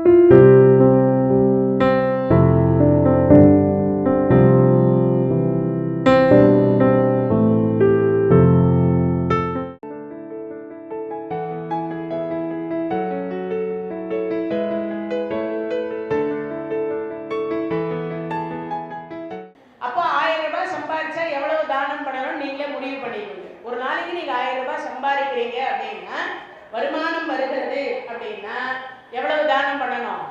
ஒரு நாளைக்கு நீங்க 1000 ரூபாய் சம்பாதிக்கிறீங்க அப்படின்னா, வருமானம் வருகிறது அப்படின்னா எவ்வளவு தானம் பண்ணணும்?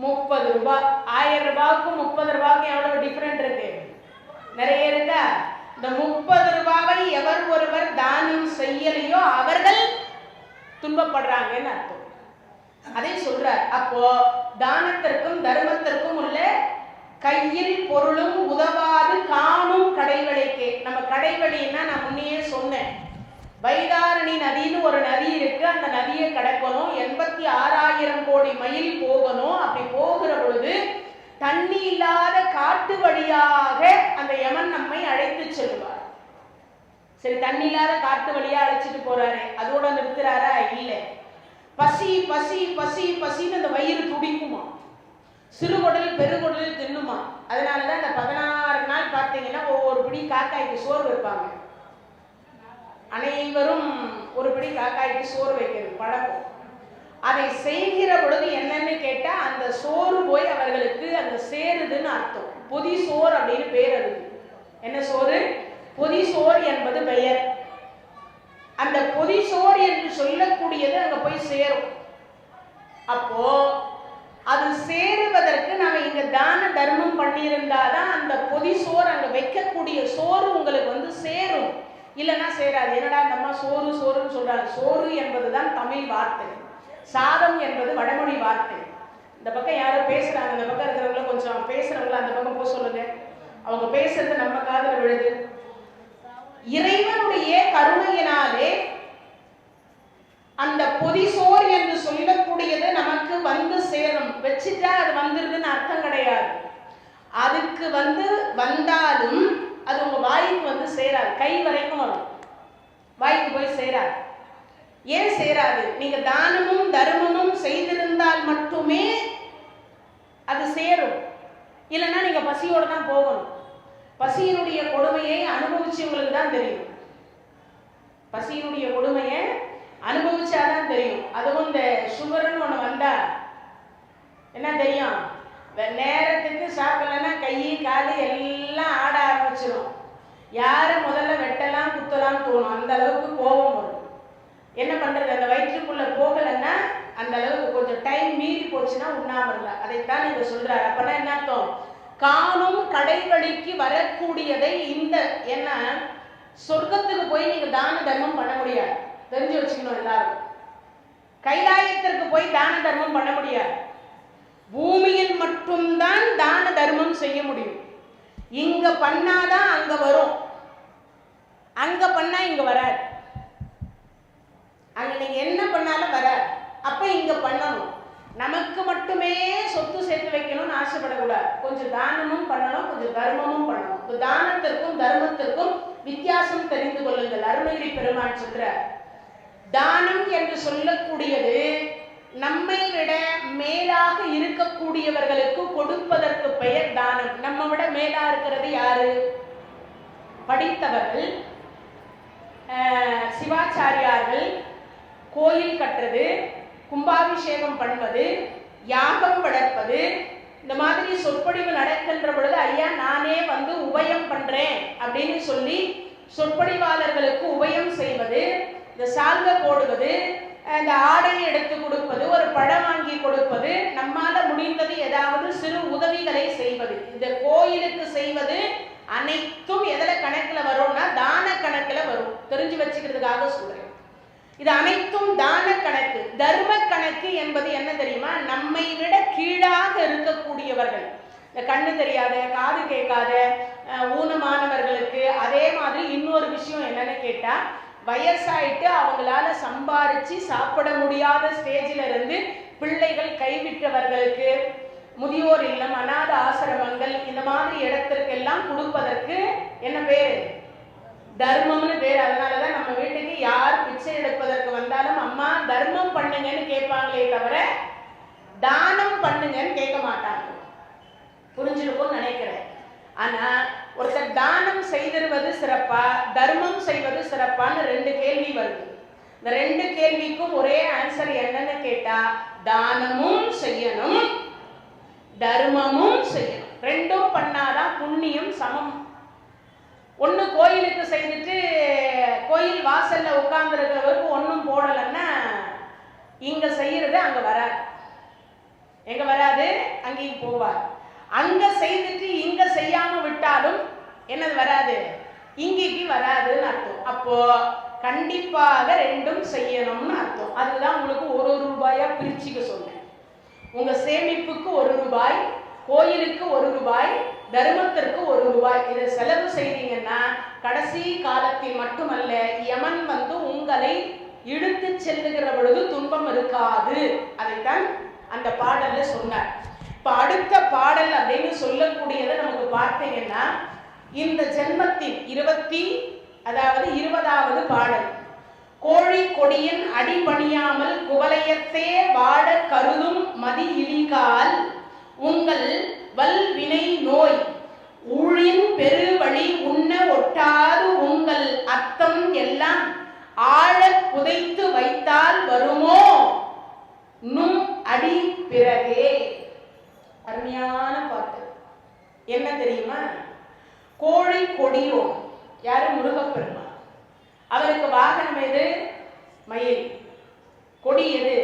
30 ரூபாய். 1000 ரூபாய்க்கும் 30 ரூபாய்க்கும் எவ்வளவு டிஃபரெண்ட் இருக்கு? நிறைய இருக்கா? இந்த 30 ரூபாவை எவர் ஒருவர் தானம் செய்யலையோ அவர்கள் துன்பப்படுறாங்கன்னு அர்த்தம். அதை சொல்றார். அப்போ தானத்திற்கும் தர்மத்திற்கும் உள்ள கையில் பொருளும் உதவாது காணும் கடைவழிக்கு. நம்ம கடைவழின்னா நான் முன்னையே சொன்னேன், வைதாரணி நதின்னு ஒரு நதி இருக்கு. அந்த நதியை கடக்கணும், 86,000 கோடி மைல் போகணும். அப்படி போகிற பொழுது தண்ணி இல்லாத காட்டு வழியாக அந்த யமன் நம்மை அழைத்து செல்வார். சரி, தண்ணி இல்லாத காட்டு வழியா அழைச்சிட்டு போறாரு, அதோட நிறுத்துறாரா? இல்லை. பசி பசி பசி பசின்னு அந்த வயிறு துடிக்குமா, சிறுகுடல் பெருகுடல் தின்னுமா. அதனாலதான் இந்த 16 நாள் பார்த்தீங்கன்னா ஒவ்வொரு பிடி காக்காய்க்கு சோறு வைப்பாங்க. அனைவரும் ஒரு பிடி காக்காய்க்கு சோறு வைக்கிறது பழக்கம். அதை செய்கிற பொழுது என்னன்னு கேட்டா, அந்த சோறு போய் அவர்களுக்கு அந்த சேருதுன்னு அர்த்தம். பொதி சோறு அப்படின்னு பேர். அது என்ன சோறு? பொதி சோறு என்பது பெயர். அந்த பொதி சோறு என்று சொல்லக்கூடியது அங்க போய் சேரும். அப்போ அது சேருவதற்கு நாம இங்க தான தர்மம் பண்ணியிருந்தாதான் அந்த பொதி சோறு, அங்க வைக்கக்கூடிய சோறு உங்களுக்கு வந்து சேரும். இல்லைன்னா சேராது. என்னடா நம்ம சோறு சோறுன்னு சொல்றாங்க. சோறு என்பதுதான் தமிழ் வார்த்தை, சாதம் என்பது வடமொழி வார்த்தை. இந்த பக்கம் யாரோ பேசுறாங்க, இந்த பக்கம் இருக்கிறவங்கள கொஞ்சம் பேசுறவங்கள அந்த பக்கம் போக சொல்லுங்க. அவங்க பேசுறது நம்ம காதுல விழுது. இறைவனுடைய கருணையினாலே அந்த பொதிசோர் என்று சொல்லக்கூடியது நமக்கு வந்து சேரும். வச்சுட்டா அது வந்துருதுன்னு அர்த்தம் கிடையாது. அதுக்கு வந்தாலும் அது உங்க வாய்க்கு வந்து சேராது. கை வரைக்கும் வரும், வாய்க்கு போய் சேராது. ஏன் சேராது? நீங்க தானமும் தர்மமும் செய்திருந்தால் மட்டுமே அது சேரும். இல்லைன்னா நீங்க பசியோட தான் போகணும். பசியினுடைய கொடுமையை அனுபவிச்சவங்களுக்கு தான் தெரியும். பசியினுடைய கொடுமையை அனுபவிச்சாதான் தெரியும். அதுவும் இந்த சுகர்னு ஒண்ணு வந்தா என்ன தெரியும்? நேரத்துக்கு சாப்பிடலன்னா கை காலு எல்லாம் ஆட ஆரம்பிச்சிடும். யாரு முதல்ல வெட்டலாம் குத்தலாம் தோணும். அந்த அளவுக்கு கோபம் வரும். என்ன பண்றது? அந்த வயிற்றுக்குள்ள போகலன்னா அந்த அளவுக்கு கொஞ்சம் டைம் மீறி போச்சுன்னா உண்ணாம இல்லை. அதைத்தான் நீங்க சொல்றாரு. அப்பனா என்ன அர்த்தம்? காணும் கடைவழிக்கு வரக்கூடியதை இந்த என்ன சொர்க்கத்துக்கு போய் நீங்க தான தர்மம் பண்ண முடியாது. தெரிஞ்சு வச்சுக்கணும் எல்லாரும். கைலாயத்திற்கு போய் தான தர்மம் பண்ண முடியாது. பூமியில் மட்டும்தான் தான தர்மம் செய்ய முடியும். இங்க பண்ணாதான் அங்க வரும், அங்க பண்ணா இங்க வராது. அங்க நீங்க என்ன பண்ணாலும் வராது. அப்ப இங்க பண்ணணும். நமக்கு மட்டுமே சொத்து சேர்த்து வைக்கணும்னு ஆசைப்படக்கூடாது. கொஞ்சம் தானமும் பண்ணணும், கொஞ்சம் தர்மமும் பண்ணணும். தானத்திற்கும் தர்மத்திற்கும் வித்தியாசம் தெரிந்து கொள்ளுங்கள். அருணகிரி பெருமான் சொல்றார், தானம் என்று சொல்லக்கூடியது நம்மை விட மேலாக இருக்கக்கூடியவர்களுக்கு கொடுப்பதற்கு பெயர் தானம். நம்ம விட மேலா இருக்கிறது யாரு? படித்தவர்கள், சிவாச்சாரியார்கள், கோயில் கட்டுறது, கும்பாபிஷேகம் பண்ணுவது, யாகம் வளர்ப்பது, இந்த மாதிரி சொற்பொழிவு நடக்கின்ற பொழுது ஐயா நானே வந்து உபயம் பண்றேன் அப்படின்னு சொல்லி சொற்பொழிவாளர்களுக்கு உபயம் செய்வது, இந்த சால்வை போடுவது, இந்த ஆடையை எடுத்து கொடுப்பது, ஒரு பழம் வாங்கி கொடுப்பது, நம்மால முடிந்தது ஏதாவது சிறு உதவிகளை செய்வது, இந்த கோயிலுக்கு செய்வது அனைத்தும் எதுல கணக்குல வரும்னா தான கணக்குல வரும். தெரிஞ்சு வச்சுக்கிறதுக்காக சொல்றேன். இது அனைத்தும் தான கணக்கு. தர்ம கணக்கு என்பது என்ன தெரியுமா? நம்மை விட கீழாக இருக்கக்கூடியவர்கள், இந்த கண்ணு தெரியாத, காது கேட்காத, ஊனமானவர்களுக்கு. அதே மாதிரி இன்னொரு விஷயம் என்னன்னு கேட்டா, வயசாயிட்டு அவங்களால சம்பாரிச்சு சாப்பிட முடியாத ஸ்டேஜில் இருந்து பிள்ளைகள் கைவிட்டவர்களுக்கு, முதியோர் இல்லம், அநாத ஆசிரமங்கள், இந்த மாதிரி இடத்திற்கெல்லாம் கொடுப்பதற்கு என்ன பேரு? தர்மம்னு பேர். அதனாலதான் நம்ம வீட்டுக்கு யார் பிச்சை எடுப்பதற்கு வந்தாலும் தர்மம் பண்ணுங்கன்னு கேட்பாங்களே தவிர தானம் பண்ணுங்கன்னு கேட்க மாட்டாங்க. புரிஞ்சிருக்கும்னு நினைக்கிறேன். ஆனா ஒருத்தர் தானம் செய்திருவது சிறப்பா தர்மம் செய்வது சிறப்பான்னு 2 கேள்வி வருது. இந்த 2 கேள்விக்கும் ஒரே ஆன்சர் என்னன்னு கேட்டா தானமும் செய்யணும் தர்மமும் செய்யணும். 2ம் பண்ணாதான் புண்ணியம் சமம். ஒண்ணு கோயிலுக்கு செய்துட்டு கோயில் வாசல்ல உட்கார்ந்துருக்கிறவருக்கு ஒன்றும் போடலைன்னா இங்க செய்யறது அங்க வராது. எங்க வராது? அங்கேயும் போவார். அங்க செய்துட்டு இங்க செய்யாம விட்டாலும் என்னது வராது? இங்கேக்கு வராதுன்னு அர்த்தம். அப்போ கண்டிப்பாக 2ம் செய்யணும்னு அர்த்தம். அதுதான் உங்களுக்கு 1 ரூபாயா பிரிச்சுக்க சொன்னேன். உங்க சேமிப்புக்கு 1 ரூபாய், கோயிலுக்கு 1 ரூபாய், தர்மத்திற்கு 1 ரூபாய். இதை செலவு செய்தீங்கன்னா கடைசி காலத்தில் மட்டுமல்ல யமன் வந்து உங்களை இழுத்து செல்லுகிற பொழுது துன்பம் இருக்காது. அதைத்தான் அந்த பாடல்ல சொன்னார். இப்ப அடுத்த பாடல் அப்படின்னு சொல்லக்கூடியதை நமக்கு பார்த்தீங்கன்னா இந்த ஜென்மத்தில் 20வது பாடல். கோழி கொடியின் அடிபணியாமல் குவலயத்தே வாட கருதும் மதி இலிகால் உங்கள் வல்வினை நோய் ஊழின் பெருவழி உண்ண ஒட்டாது உங்கள் அத்தம் எல்லாம் ஆழ புதைத்து வைத்தால் வருமோ நும் அடி பிறகே. அருமையான பாட்டு. என்ன தெரியுமா? கோழி கொடியோ யாரு? முருகப்பெருமான். அவருக்கு வாகனம் எது? மயில். கொடி எது?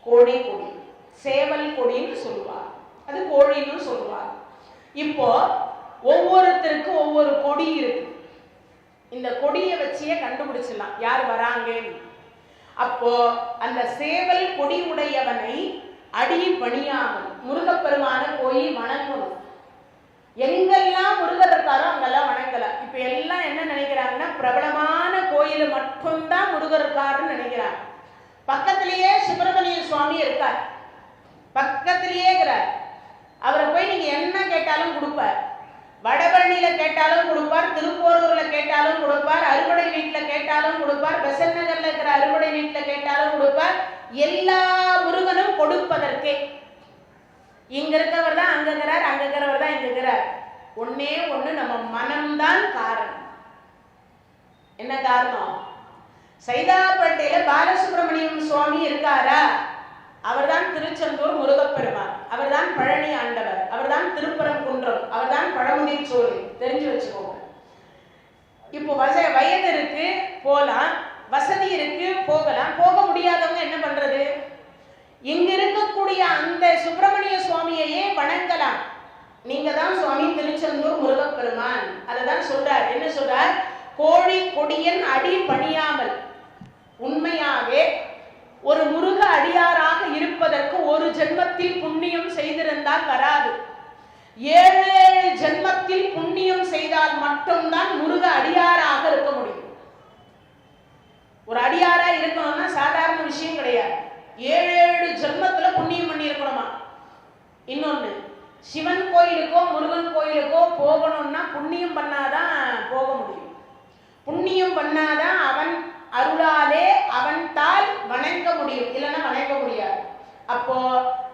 கோழி கொடி. சேவல் கொடின்னு சொல்லுவார். அது கோழின்னு சொல்லுவார். இப்போ ஒவ்வொருத்தருக்கும் ஒவ்வொரு கொடி இருக்கு. இந்த கொடியை வச்சே கண்டுபிடிச்சிடலாம் யார் வராங்கன்னு. அப்போ அந்த சேவல் கொடி உடையவனை அடி பணியாமல் முருகப்பெருமான போய் வணங்கணும். எங்கெல்லாம் முருகர் இருக்காரோ அங்கெல்லாம் வணங்கலாம். இப்ப எல்லாம் என்ன நினைக்கிறாங்கன்னா பிரபலமான கோயில மட்டும்தான் முருகர் இருக்காருன்னு நினைக்கிறாங்க. பக்கத்திலேயே சுப்பிரமணிய சுவாமி இருக்கார், பக்கத்திலேயே இருக்கிறார். அவரை போய் நீங்க என்ன கேட்டாலும் கொடுப்பார். வடபழனியில கேட்டாலும் கொடுப்பார், திருப்போரூர்ல கேட்டாலும் கொடுப்பார், அறுபடை வீட்டுல கேட்டாலும் கொடுப்பார், பெசன் நகர்ல இருக்கிற அறுபடை வீட்டுல கேட்டாலும் கொடுப்பார். எல்லா முருகனும் கொடுப்பதற்கே. இங்க இருக்கவர் தான் அங்க இருக்கிறார், அங்க இருக்கிறவர் தான் இங்க இருக்கிறார். ஒன்னே ஒண்ணு, நம்ம மனம்தான் காரணம். என்ன காரணம்? சைதாப்பேட்டையில பாலசுப்ரமணியம் சுவாமி இருக்காரா? அவர்தான் திருச்செந்தூர் முருகப்பெருமான், அவர்தான் பழனி ஆண்டவர், அவர்தான் திருப்பரங்குன்றம், அவர்தான் பழமுதிர் சோலை. தெரிஞ்சு வச்சுக்கோங்க. இப்போ வயது இருக்கு போலாம், வசதி இருக்கு போகலாம். போக முடியாதவங்க என்ன பண்றது? இங்க இருக்கக்கூடிய அந்த சுப்பிரமணிய சுவாமியையே வணங்கலாம். நீங்க தான் சுவாமி திருச்செந்தூர் முருகப்பெருமான். அததான் சொல்றார். என்ன சொல்றார்? கோழி கொடியன் அடி பணியாமல். உண்மையாவே ஒரு முருக அடியாராக இருப்பதற்கு ஒரு ஜென்மத்தில் புண்ணியம் செய்திருந்தால் வராது. 7 ஜென்மத்தில் புண்ணியம் செய்தால் மட்டும்தான் முருக அடியாராக இருக்க முடியும். ஒரு அடியாரா இருக்கணும்னா சாதாரண விஷயம் கிடையாது. 7 ஜென்மத்துல புண்ணியம் பண்ணி இருக்கணுமா. இன்னொன்னு, சிவன் கோயிலுக்கோ முருகன் கோயிலுக்கோ போகணும்னா புண்ணியம் பண்ணாதான் போக முடியும். புண்ணியம் பண்ணாதான் அவன் அருளாலே அவன் தால் வணங்க முடியும், இல்லைன்னா வணங்க முடியாது. அப்போ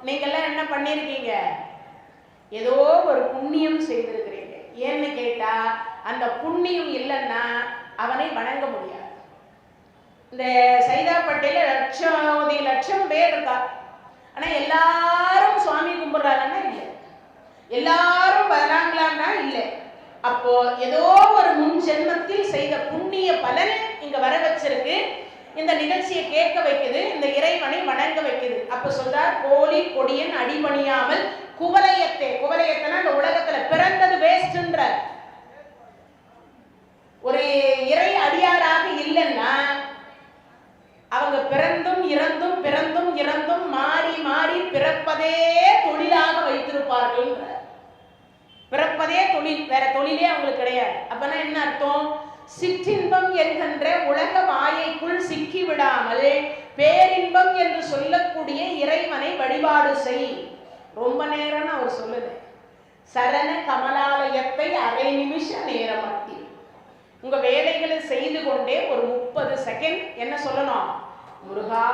நீங்க எல்லாம் என்ன பண்ணிருக்கீங்க? ஏதோ ஒரு புண்ணியம் செய்திருக்கிறீங்க. ஏன்னு கேட்டா அந்த புண்ணியம் இல்லைன்னா அவனை வணங்க முடியாது. இந்த சைதாப்பேட்டையில லட்சம் பேர் இருக்கா. ஆனா எல்லாரும் சுவாமி கும்பிடுறாங்கன்னா இல்லை, எல்லாரும் வராங்களான்னா இல்லை. அப்போ ஏதோ ஒரு முன் ஜென்மத்தில் செய்த புண்ணிய பலனை இங்க வர வச்சிருக்கு. இந்த நிகழ்ச்சியை கேட்க வைக்குது, இந்த இறைவனை வணங்க வைக்குது. அப்ப சொல்றார், கோழி கொடியன் அடிபணியாமல் குவலயத்தை. குவலயத்தைனா இந்த உலகத்துல பிறந்தது வேஸ்ட்ன்ற. ஒரு இறை அடியாராக இல்லைன்னா அவங்க பிறந்தும் இறந்தும் பிறந்தும் இறந்தும் மாறி மாறி பிறப்பதே தொழிலாக வைத்திருப்பார்கள். பிறப்பதே தொழில், வேற தொழிலே அவங்களுக்கு கிடையாது. அப்பனா என்ன அர்த்தம்? சிற்றின்பம் என்கின்ற உலக மாயைக்குள் சிக்கி விடாமல் பேரின்பம் என்று சொல்லக்கூடிய இறைவனை வழிபாடு செய். ரொம்ப நேரம் அவர் சொல்லுது, சரண கமலாலயத்தை அரை நிமிஷ நேரமாக்கி உங்க வேலைகளை செய்து கொண்டே ஒரு 30 செகண்ட் என்ன சொல்லணும்? முருகா.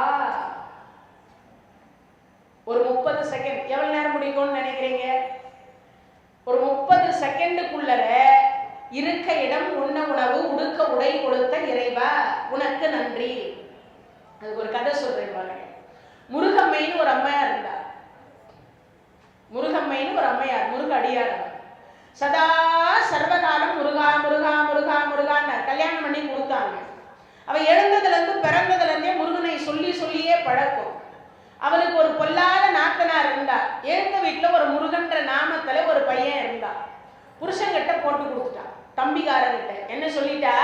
ஒரு 30 செகண்ட் எவ்வளவு நேரம் முடிக்கும்னு நினைக்கிறீங்க? ஒரு 30 செகண்டுக்குள்ளர இருக்க இடம், உண்ண உணவு, உடுக்க உடை கொடுத்த இறைவா உனக்கு நன்றி. அதுக்கு ஒரு கதை சொல்றேன் பாருங்க. முருகம்மைன்னு ஒரு அம்மையார் இருந்தா. முருகம்மைன்னு ஒரு அம்மையார், முருக அடியார். சதா சர்வகாலம் முருகா முருகா முருகா முருகான்னு கல்யாணம் பண்ணி கொடுத்தாங்க. அவ எழுந்ததுல இருந்து பிறந்ததுல இருந்தே முருகனை சொல்லி சொல்லியே பழக்கம். அவளுக்கு ஒரு பொல்லாத நாத்தனார் இருந்தா. எழுந்த வீட்டுல ஒரு முருகன்ற நாமத்துல ஒரு பையன் இருந்தா. புருஷன்கிட்ட போட்டு கொடுத்துட்டான், தம்பிக்காரங்கிட்ட. என்ன சொல்லிட்டா,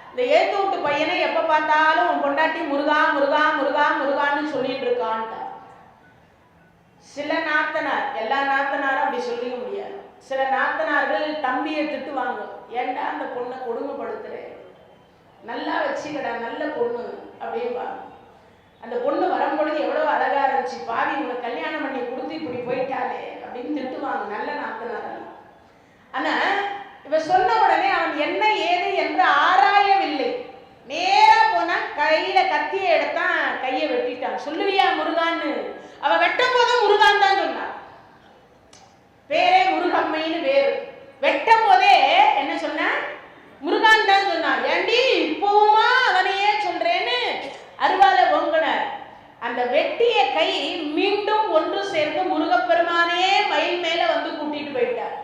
இந்த எழுத்து விட்டு பையனை எப்ப பார்த்தாலும் உன் பொண்டாட்டி முருகா முருகா முருகா முருகான்னு சொல்லிட்டு இருக்கான்ட்டா. சில நாத்தனார், எல்லா நாத்தனாரும் அப்படி சொல்லிக்க முடியாது. சில நாத்தனார்கள் தம்பியை திட்டுவாங்க, ஏண்டா அந்த பொண்ணை கொடுமைப்படுத்துற, நல்லா வச்சுக்கடா, நல்ல பொண்ணு அப்படின்பாங்க. அந்த பொண்ணு வரும்பொழுது எவ்வளவு அழகா இருந்துச்சு, பாவி உங்களை கல்யாணம் பண்ணி கொடுத்து இப்படி போயிட்டாலே அப்படின்னு திட்டுவாங்க நல்ல நாத்தனார். ஆனா இவ சொன்ன உடனே அவன் என்ன ஏது என்று ஆராயவில்லை. நேரா போனா கையில கத்தியை எடுத்தான், கையை வெட்டிட்டான். சொல்லுவியா முருகான்னு? அவ வெட்டும் போதும் முருகான் தான் சொன்னான். பேரே முருகம்மைன்னு வேறு. வெட்டும் போதே என்ன சொன்ன? முருகான் தான் சொன்னான். ஏண்டி இப்பவுமா அவனையே சொல்றேன்னு அருவால ஓங்கினார். அந்த வெட்டிய கை மீண்டும் ஒன்று சேர்ந்து முருகப்பெருமானே மயில் மேல வந்து கூட்டிட்டு போயிட்டார்.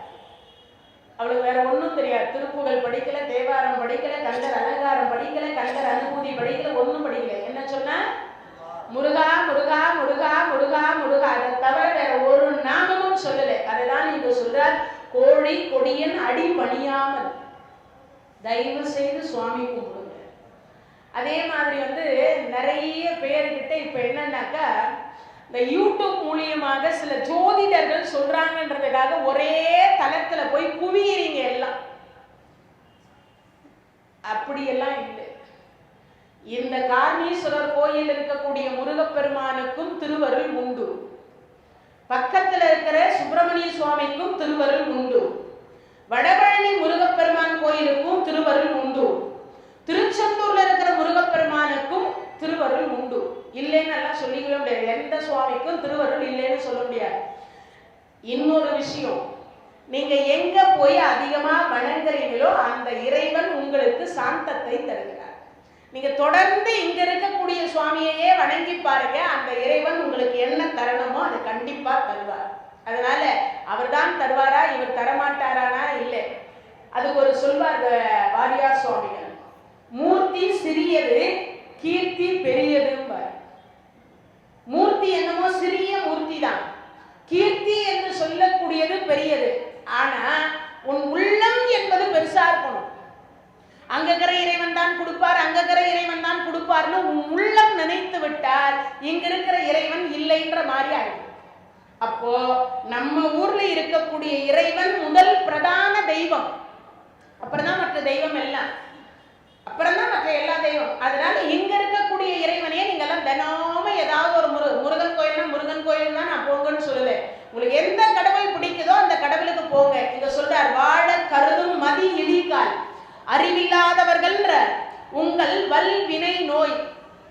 அவளுக்கு வேற ஒன்றும் தெரியாது. திருப்புகழ் படிக்கல, தேவாரம் படிக்கல, கந்தர் அலங்காரம் படிக்கல, கந்தர் அனுபூதி படிக்கல, ஒன்றும் படிக்கல. என்ன சொன்ன? முருகா முருகா முருகா முருகா முருகா. அதை தவிர வேற ஒரு நாமமும் சொல்லலை. அதைதான் நீங்க சொல்றார், கோழி கொடியன் அடி பணியாமல் தயவு செய்து சுவாமி கும்பிடுங்க. அதே மாதிரி நிறைய பேர்கிட்ட இப்ப என்னன்னாக்கா, இந்த யூடியூப் மூலியமாக சில ஜோதிடர்கள் சொல்றாங்கன்றதுக்காக ஒரே தளத்துல போய் குவியறீங்க எல்லாம். அப்படியெல்லாம் இல்லை. இந்த காரணீஸ்வரர் கோயில் இருக்கக்கூடிய முருகப்பெருமானுக்கும் திருவருள் உண்டு. பக்கத்துல இருக்கிற சுப்பிரமணிய சுவாமிக்கும் திருவருள் உண்டு. வடபழனி முருகப்பெருமான் கோயிலுக்கும் திருவருள் உண்டு. திருச்செந்தூர்ல இருக்கிற முருகப்பெருமானுக்கும் திருவருள் உண்டு. இல்லைன்னு எல்லாம் சொல்லிக்கவே முடியாது. எந்த சுவாமிக்கும் திருவருள் இல்லைன்னு சொல்ல முடியாது. இன்னொரு விஷயம், நீங்க எங்க போய் அதிகமா வணங்குறீங்களோ அந்த இறைவன் உங்களுக்கு சாந்தத்தை தருகிறார். நீங்க தொடர்ந்து இங்க இருக்கக்கூடிய சுவாமியையே வணங்கி பாருங்க, அந்த இறைவன் உங்களுக்கு என்ன தரணுமோ அதை கண்டிப்பா தருவார். அதனால அவர் தான் தருவாரா, இவர் தரமாட்டாரானா இல்லை. அதுக்கு ஒரு சொல்வார் வாரியார் சுவாமிகள், மூர்த்தி சிறியது கீர்த்தி பெரியதும்பார். மூர்த்தி என்னமோ சிறிய மூர்த்தி தான், கீர்த்தி என்று சொல்லக்கூடியது பெரியது. ஆனா உன் உள்ளம் என்பது பெருசா இருக்கணும். அங்ககிற இறைவன் தான் கொடுப்பார், அங்ககிற இறைவன் தான் கொடுப்பார்னு உன் உள்ளம் நினைத்து விட்டால் இங்க இருக்கிற இறைவன் இல்லைன்ற மாதிரி ஆயிடும். அப்போ நம்ம ஊர்ல இருக்கக்கூடிய இறைவன் முதல் பிரதான தெய்வம், அப்புறம்தான் மற்ற தெய்வம் எல்லாம், அப்புறம்தான் மற்ற எல்லா தெய்வம். அதனால இங்க இருக்கக்கூடிய இறைவனையே நீங்க எல்லாம் தினமும் ஏதாவது ஒரு முருகன் கோயில்னா முருகன் கோயில் தான் நான் போங்கன்னு சொல்லல. உங்களுக்கு எந்த கடவுள் பிடிக்குதோ அந்த கடவுளுக்கு போங்க. இங்க சொல்றார், வாழ கருதும் மதி இழிகால் அறிவில்லாதவர்கள் உங்கள் வல் வினை நோய்.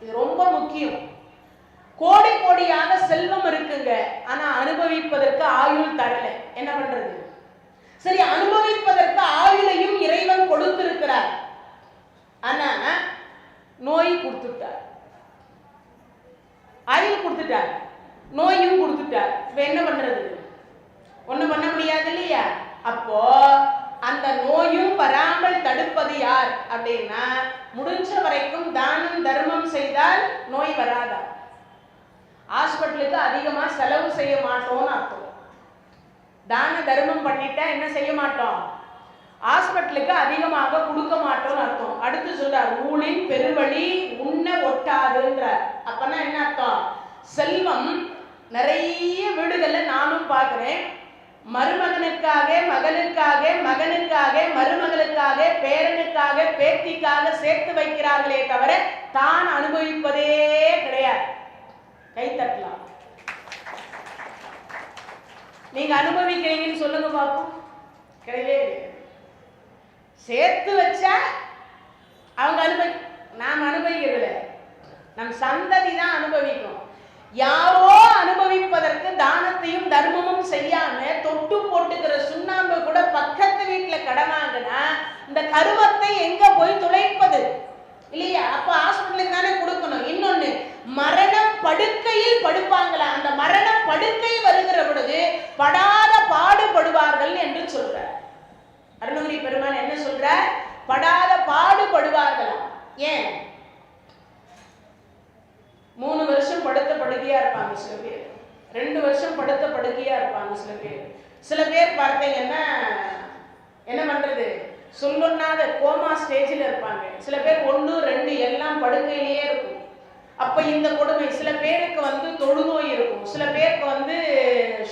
இது ரொம்ப முக்கியம். கோடி கோடியாக செல்வம் இருக்குங்க, ஆனா அனுபவிப்பதற்கு ஆயுள் தரல. என்ன பண்றது? சரி, அனுபவிப்பதற்கு ஆயுளையும் இறைவன் கொடுத்திருக்கிறார், ஆனா நோய் கொடுத்துட்டார். ஆயுள் கொடுத்துட்டார், நோயும் கொடுத்துட்டார். இப்ப என்ன பண்றது? ஒண்ணும் பண்ண முடியாது இல்லையா? அப்போ அந்த நோயும் வராமல் தடுப்பது யார் அப்படின்னா, முடிஞ்ச வரைக்கும் தானம் தர்மம் செய்தால் நோய் வராதா. ஹாஸ்பிட்டலுக்கு அதிகமா செலவு செய்ய மாட்டோம்னு அர்த்தம். தான தர்மம் பண்ணிட்டா என்ன செய்ய மாட்டோம்? ஹாஸ்பிட்டலுக்கு அதிகமாக கொடுக்க மாட்டோம்னு அர்த்தம். அடுத்து சொல்றார், ஊழின் பெருவழி உண்ண ஒட்டாதுன்றார். அப்பனா என்ன அர்த்தம்? செல்வம் நிறைய வீடுகள்ல நானும் பார்க்கிறேன், மருமகனுக்காக மகளுக்காக மகனுக்காக மருமகளுக்காக பேரனுக்காக பேத்திக்காக சேர்த்து வைக்கிறார்களே தவிர தான் அனுபவிப்பதே கிடையாது. கை தட்டலாம். நீங்க அனுபவிக்கிறீங்கன்னு சொல்லுங்க பாப்போம். கிடையவே சேர்த்து வச்சா அவங்க நாம் அனுபவிக்கிறதில்ல. நம்ம நம் சந்ததி தான் அனுபவிக்கும். யாரோ அனுபவிப்பதற்கு தானத்தையும் தர்மமும் செய்யாம தொட்டு போட்டுக்கிற சுண்ணாம்பு கூட பக்கத்து வீட்டுல கடனாங்கன்னா இந்த கருவத்தை எங்க போய் துளைப்பது இல்லையா? அப்ப ஹாஸ்பிட்டலுக்கு தானே கொடுக்கணும். இன்னொன்னு, மரண படுக்கையில் படுப்பாங்களா, அந்த மரண படுக்கை வருகிற பொழுது படாத பாடுபடுவார்கள் என்று சொல்றார் அருணகிரி பெருமான். என்ன சொல்றார்? படாத பாடுபடுவார்களா. ஏன்? 3 வருஷம் படுத்த படுக்கையா இருப்பாங்க சில பேர், 2 வருஷம் படுத்த படுக்கையா இருப்பாங்க சில பேர். சில பேர் பார்த்தீங்கன்னா என்ன பண்றது, சொல்லுன்னாத கோமா ஸ்டேஜில் இருப்பாங்க. சில பேர் 1, 2 எல்லாம் படுக்கையிலேயே இருக்கும். அப்ப இந்த கொடுமை. சில பேருக்கு வந்து தொழுநோய் இருக்கும், சில பேருக்கு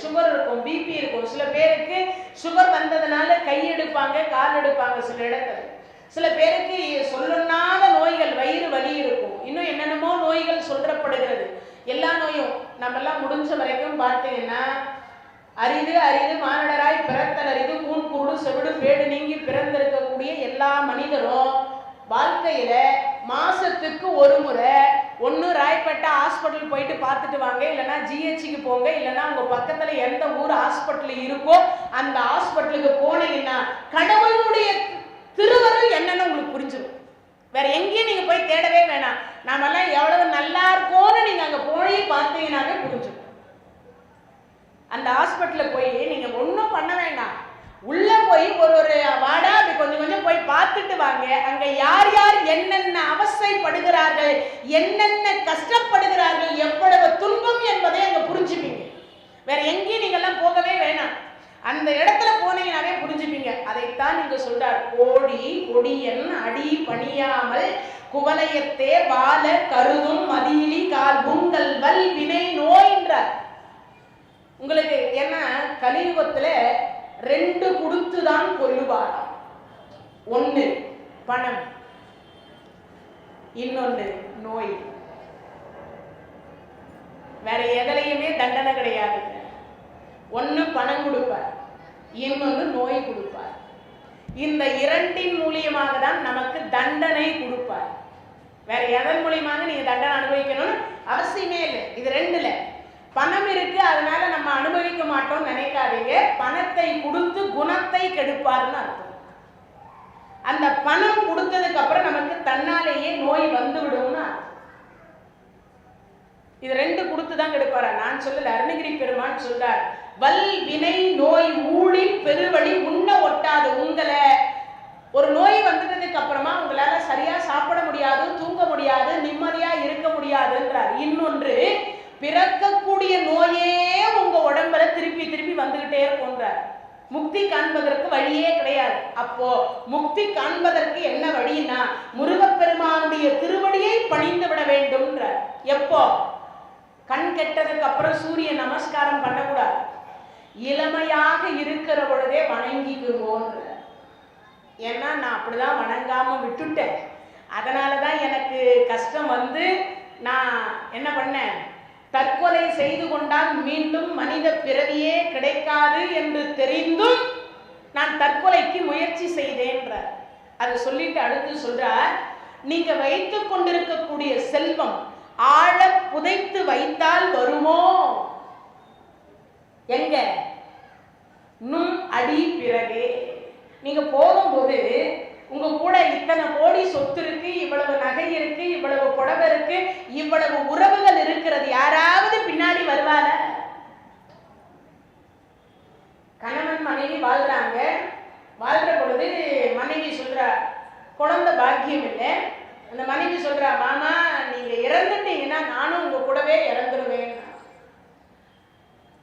சுகர் இருக்கும், பிபி இருக்கும், சில பேருக்கு சுகர் வந்ததுனால கை எடுப்பாங்க, கால் எடுப்பாங்க சில இடத்துல. சில பேருக்கு சொல்லுன்னாத நோய்கள், வயிறு வலி இருக்கும், இன்னும் என்னென்னமோ நோய்கள் சொல்லப்படுகிறது. எல்லா நோயும் நம்ம எல்லாம் முடிஞ்ச வரைக்கும் பார்த்தீங்கன்னா அரிது அரிது மானிடராய் பிறத்தல் அரிது, கூன் குருடு செவிடு பேடு நீங்கி பிறந்திருக்கக்கூடிய எல்லா மனிதரும் வாழ்க்கையில மாசத்துக்கு ஒரு முறை ஒன்று ராய்பேட்டை ஹாஸ்பிட்டல் போயிட்டு பார்த்துட்டு வாங்க, இல்லைன்னா ஜிஹெச்சுக்கு போங்க, இல்லைன்னா உங்க பக்கத்துல எந்த ஊர் ஹாஸ்பிட்டல் இருக்கோ அந்த ஹாஸ்பிட்டலுக்கு போனீங்கன்னா கடவுளுடைய திருவருள் என்னன்னு உங்களுக்கு புரிஞ்சிடும். வேற எங்கேயும் நீங்க போய் தேடவே வேணாம். நாமெல்லாம் எவ்வளவு நல்லா இருக்கோன்னு நீங்க அங்க போய் பார்த்தீங்கன்னாவே புரிஞ்சிடும். அந்த ஹாஸ்பிட்டலில் போய் நீங்க ஒன்றும் பண்ண வேண்டாம், உள்ள போய் ஒரு வாடா அப்படி கொஞ்சம் கொஞ்சம் போய் பார்த்துட்டு வாங்க. அங்க யார் யார் என்னென்ன அவஸ்தைப்படுகிறார்கள், என்னென்ன கஷ்டப்படுகிறார்கள், எவ்வளவு துன்பம் என்பதை அங்க புரிஞ்சுப்பீங்க. வேற எங்கேயும் நீங்கெல்லாம் போகவே வேணாம், அந்த இடத்துல போனீங்கன்னாவே புரிஞ்சுப்பீங்க. அதைத்தான் நீங்க சொல்றார், கோடி கொடியன் அடி பணியாமல் குவலயத்தே வாழ கருதும் மதியிலி கால் உங்கள் வல் வினை நோயின்றார். உங்களுக்கு என்ன, கலியுகத்துல 2 கொடுத்துதான் கொல்லுவாராம். 1 பணம், இன்னொன்னு நோய். வேற எதிலையுமே தண்டனை கிடையாது. 1 பணம் கொடுப்பார், இன்னொன்னு நோய் கொடுப்பார். இந்த 2 மூலியமாக தான் நமக்கு தண்டனை கொடுப்பார். வேற எதன் மூலியமாக நீங்க தண்டனை அனுபவிக்கணும்னு அவசியமே இல்லை. இது 2ல பணம் இருக்கு, அதனால நம்ம அனுபவிக்க மாட்டோம் நினைக்காதீங்க. பணத்தை கொடுத்து குணத்தை கெடுப்பார்னு அர்த்தம். அந்த பணம் கொடுத்ததுக்கு அப்புறம் நமக்கு தன்னாலேயே நோய் வந்து விடும்னு அர்த்தம். இது 2 கொடுத்துதான் கெடுப்பாரா? நான் சொல்லல, அருணகிரி பெருமான் சொல்றார், வல் வினை நோய் ஊழி பெருவழி உண்ண ஒட்டாது. உங்களை ஒரு நோய் வந்துட்டதுக்கு அப்புறமா உங்களால சரியா சாப்பிட முடியாது, தூங்க முடியாது, நிம்மதியா இருக்க முடியாதுன்றார். இன்னொன்று, பிறக்கக்கூடிய நோயே உங்க உடம்புல திருப்பி திருப்பி வந்துகிட்டே இருக்கும்ன்றார். முக்தி காண்பதற்கு வழியே கிடையாது. அப்போ முக்தி காண்பதற்கு என்ன வழின்னா முருகப்பெருமானுடைய திருவடியை பணிந்து விட வேண்டும்ன்றார். எப்போ? கண் கெட்டதுக்கு அப்புறம் சூரிய நமஸ்காரம் பண்ணக்கூடாது, இளமையாக இருக்கிற பொழுதே வணங்கிக்குவோன்ற. ஏன்னா நான் அப்படிதான் வணங்காம விட்டுட்டேன், அதனாலதான் எனக்கு கஷ்டம் வந்து நான் என்ன பண்ணேன், தற்கொலை செய்து கொண்டால் மீண்டும் மனித பிறவியே கிடைக்காது என்று தெரிந்தும் நான் தற்கொலைக்கு முயற்சி செய்தேன்றார். அதை சொல்லிட்டு அடுத்து சொல்றார், நீங்க வைத்துக் கொண்டிருக்கக்கூடிய செல்வம் ஆழ புதைத்து வைத்தால் வருமோ? எங்க? நும் அடி பிறகே. நீங்க போகும்போது உங்க கூட இத்தனை கோடி சொத்து இருக்கு, இவ்வளவு நகை இருக்கு, இவ்வளவு புடவை இருக்கு, இவ்வளவு உறவுகள் இருக்கிறது, யாராவது பின்னாடி வருவாங்க? கணவன் மனைவி வாழ்றாங்க, வாழ்ற பொழுது மனைவி சொல்றா குழந்தை பாக்கியம் இல்லை. அந்த மனைவி சொல்றா, மாமா நீங்க இறந்துட்டீங்கன்னா நானும் உங்க கூடவே இறந்துருவேன்.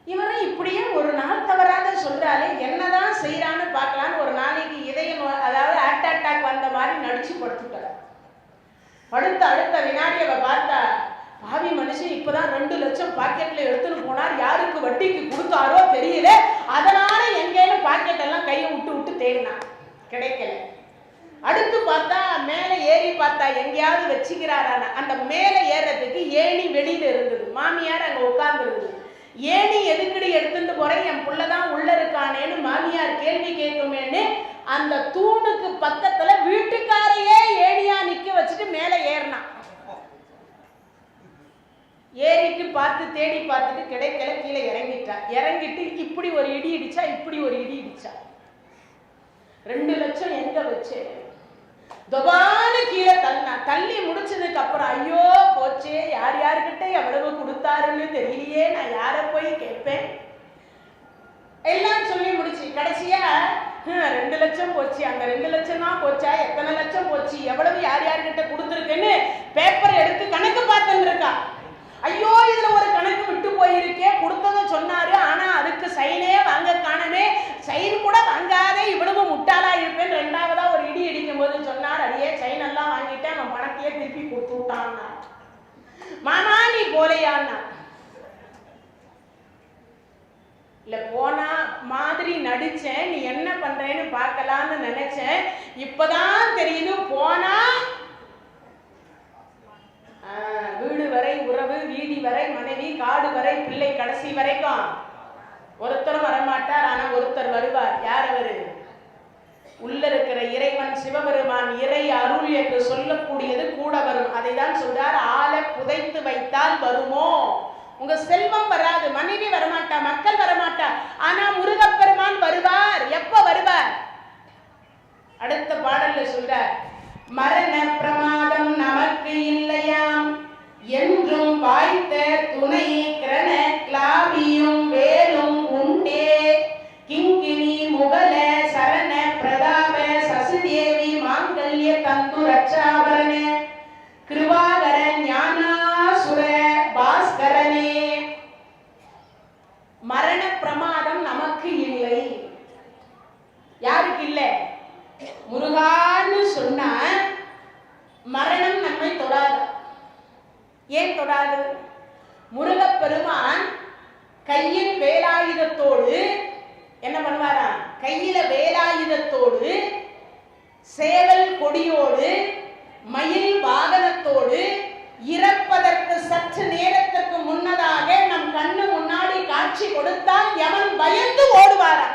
இவரை இப்படியே ஒரு நாள் தவறாத சொல்றாலே, என்னதான் செய்யறான்னு பார்க்கலான்னு ஒரு நாளைக்கு இதயம் அதாவது ஹார்ட் அட்டாக் வந்த மாதிரி நடிச்சு படுத்துட்டார். அடுத்த வினாடி அவ பார்த்தா, பாவி மனுஷன் இப்பதான் 2 லட்சம் பாக்கெட்ல எடுத்துன்னு போனார், யாருக்கு வட்டிக்கு கொடுத்தாரோ தெரியல, அதனால எங்கேன்னு பாக்கெட் எல்லாம் கையை விட்டு தேடினா கிடைக்கல. அடுத்து பார்த்தா மேலே ஏறி பார்த்தா எங்கேயாவது வச்சுக்கிறாரான. அந்த மேலே ஏறதுக்கு ஏணி வெளியில இருந்தது, மாமியார் அங்க உட்கார்ந்து இருந்தது. ஏணி எதுக்கடி எடுத்துட்டு போறேன், என் புள்ளதான் உள்ள இருக்கானேன்னு மாமியார் கேள்வி கேட்குமேன்னு அந்த தூணுக்கு பக்கத்துல வீட்டுக்காரையே ஏணியா நிக்க வச்சுட்டு மேல ஏறினான். பார்த்து தேடி பார்த்துட்டு கிடைக்கல, கீழே இறங்கிட்டா. இறங்கிட்டு இப்படி ஒரு இடி இடிச்சா, இப்படி ஒரு இடி இடிச்சா. 2 லட்சம் எங்க வச்சு தொபான கீழே தள்ளா. தள்ளி முடிச்சதுக்கு அப்புறம் ஐயோ போச்சே, யார் யாருக்கிட்ட எவ்வளவு கொடுத்தாருன்னு தெரியலையே, நான் யாரை போய் கேட்பேன் எல்லாம் சொல்லி முடிச்சு கடைசியா 2 லட்சம் போச்சு. அந்த 2 லட்சம் தான் போச்சா, எத்தனை லட்சம் போச்சு, எவ்வளவு யார் யார்கிட்ட கொடுத்துருக்குன்னு பேப்பர் எடுத்து கணக்கு பார்த்துட்டு இருக்கா. ஐயோ இதுல ஒரு கணக்கு விட்டு போயிருக்கே, கொடுத்ததை சொன்னாரு, ஆனா அதுக்கு சைனே வாங்க காணமே, சைன் கூட வாங்காதே இவ்வளவு முட்டாளா இருப்பேன். 2ஆவதா ஒரு இடி இடிக்கும் போது சொன்னார், அடியே சைன் எல்லாம் வாங்கிட்டேன், அவன் பணத்தையே திருப்பி கொடுத்து விட்டான்னா. மாமா நீ போலையான்னா. இல்ல போனா மாதிரி நடிச்சேன், நீ என்ன பண்றேன்னு பார்க்கலான்னு நினைச்சேன், இப்பதான் தெரியுது போனா வீடு வரை உறவு, வீதி வரை மனைவி, காடு வரை பிள்ளை, கடைசி வரைக்கும் ஒருத்தரும் வரமாட்டார். ஆனா ஒருத்தர் வருவார். யார் அவரு? உள்ள இருக்கிற இறைவன் சிவபெருமான். இறை அருள் என்று சொல்லக்கூடியது கூட வரும். அதை தான் சொல்றார், ஆளை புதைத்து வைத்தால் வருமோ. உங்க செல்வம் வராது, மனைவி வரமாட்டா, மக்கள் வரமாட்டா, ஆனா முருகப்பெருமான் வருவார். எப்ப வருவார்? அடுத்த பாடல்ல சொல்றார், மரண பிரமாதம் நமக்கு இல்லையாம், என்றும் வாய்த்த துணை கிரண கிளாவியும் வேலும் உண்டே, கிங்கினி முகல சரண பிரதாப சசிதேவி மாங்கல்ய தந்து ரட்சாபரண கிருபாகர ஞானாசுர பாஸ்கரனே. மரண பிரமாதம் நமக்கு இல்லை. யாருக்கு இல்லை? முருகான்னு சொன்னா மரணம் நம்மை தொடாது. ஏன் தொடாது? முருகப்பெருமான் கையில் வேலாயுதத்தோடு என்ன பண்ணுவாரா? கையில வேலாயுதத்தோடு, சேவல் கொடியோடு, மயில் வாகனத்தோடு இறப்பதற்கு சற்று நேரத்திற்கு முன்னதாக நம் கண்ணு முன்னாடி காட்சி கொடுத்தால் யமன் பயந்து ஓடுவாரா?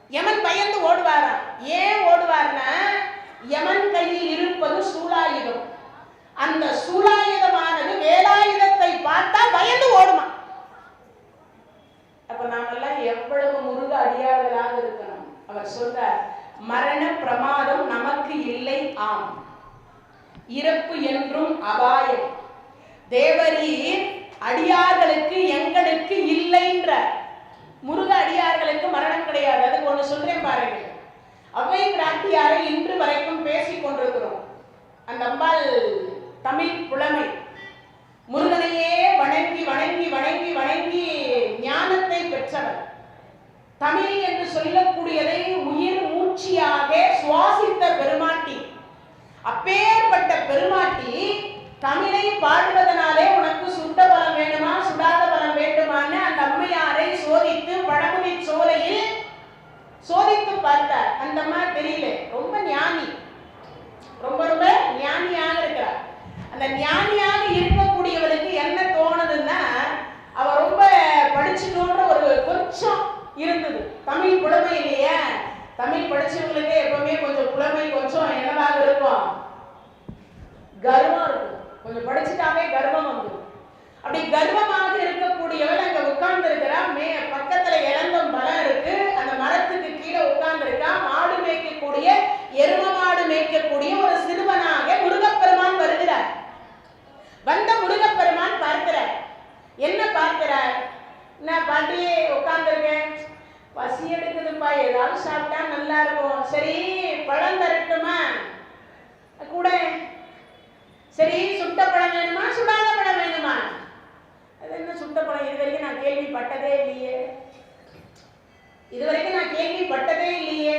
யமன் பயந்து ஓடுவாரா? ஏன் ஓடுவார்னா, யமன் கையில் இருப்பது சூலாயுதம். அந்த சூலாயுதமானது வேலாயுதத்தை பார்த்தா பயந்து ஓடுமா. அப்ப நாமெல்லாம் எவ்வளவு முருக அடியார்களாக இருக்கணும். அவர் சொல்றார், மரண பிரமாதம் நமக்கு இல்லை. ஆம், இறப்பு என்றும் அபாயம் தேவரீர் அடியார்களுக்கு எங்களுக்கு இல்லைன்ற. முருக அடியார்களுக்கு மரணம் கிடையாது. அது ஒண்ணு சொல்றேன் பாருங்க. அவை பிராட்டியாரை இன்று வரைக்கும் பேசிக் கொண்டிருக்கிறோம். அந்த அம்பாள் தமிழ் புலமை. முருகனையே வணங்கி வணங்கி வணங்கி வணங்கி ஞானத்தை பெற்றவர். தமிழ் என்று சொல்லக்கூடியதை உயிர் மூச்சியாக சுவாசித்த பெருமாட்டி. அப்பேற்பட்ட பெருமாட்டி தமிழை பாடுவதனாலே உனக்கு சுட்ட பலம் வேண்டுமா, சுடாத பலம் வேண்டுமான்னு அந்த அம்மையாரை சோதித்து பழமுதி சோலையில் சோதித்து பார்த்தார். அந்த அம்மா தெரியல, ரொம்ப ஞானி, ரொம்ப ரொம்ப ஞானியாக இருக்கிறார். அந்த ஞானியாக இருக்கக்கூடியவளுக்கு என்ன தோணுதுன்னா, அவ ரொம்ப படிச்சுட்டோன்ற ஒரு கொஞ்சம் இருந்தது. தமிழ் புலமை இல்லையா? தமிழ் படிச்சவங்களுக்கு எப்பவுமே கொஞ்சம் புலமை கொஞ்சம் என்னவாக இருக்கும்? கர்வம் இருக்கும். கொஞ்சம் படிச்சுட்டாவே கர்வம் வந்து. அப்படி கர்வமாக இருக்கக்கூடியவள் அங்க உட்கார்ந்து இருக்கிறா. பக்கத்துல இளந்தம் மரம் இருக்கு. அந்த மரத்துக்கு கீழே உட்கார்ந்து இருக்கா. மாடு மேய்க்கக்கூடிய, எரும மாடு மேய்க்கக்கூடிய ஒரு சிறுவனாக முருகப்பெருமான் வருகிறார். வந்த முருகப்பெருமான் பார்க்கிறார். என்ன பார்க்கிறார்? நான் பாட்டியே உட்கார்ந்து இருக்கேன், பசி எடுக்குதுப்பா, ஏதாவது சாப்பிட்டா நல்லா இருக்கும். சரி பழம் தரட்டுமா கூட? சரி சுட்ட பழம் வேணுமா, சுடாத பழம் வேணுமா? அது என்ன சுட்ட பழம்? இதுவரைக்கும் நான் கேள்விப்பட்டதே இல்லையே. இதுவரைக்கும் நான் கேள்விப்பட்டதே இல்லையே.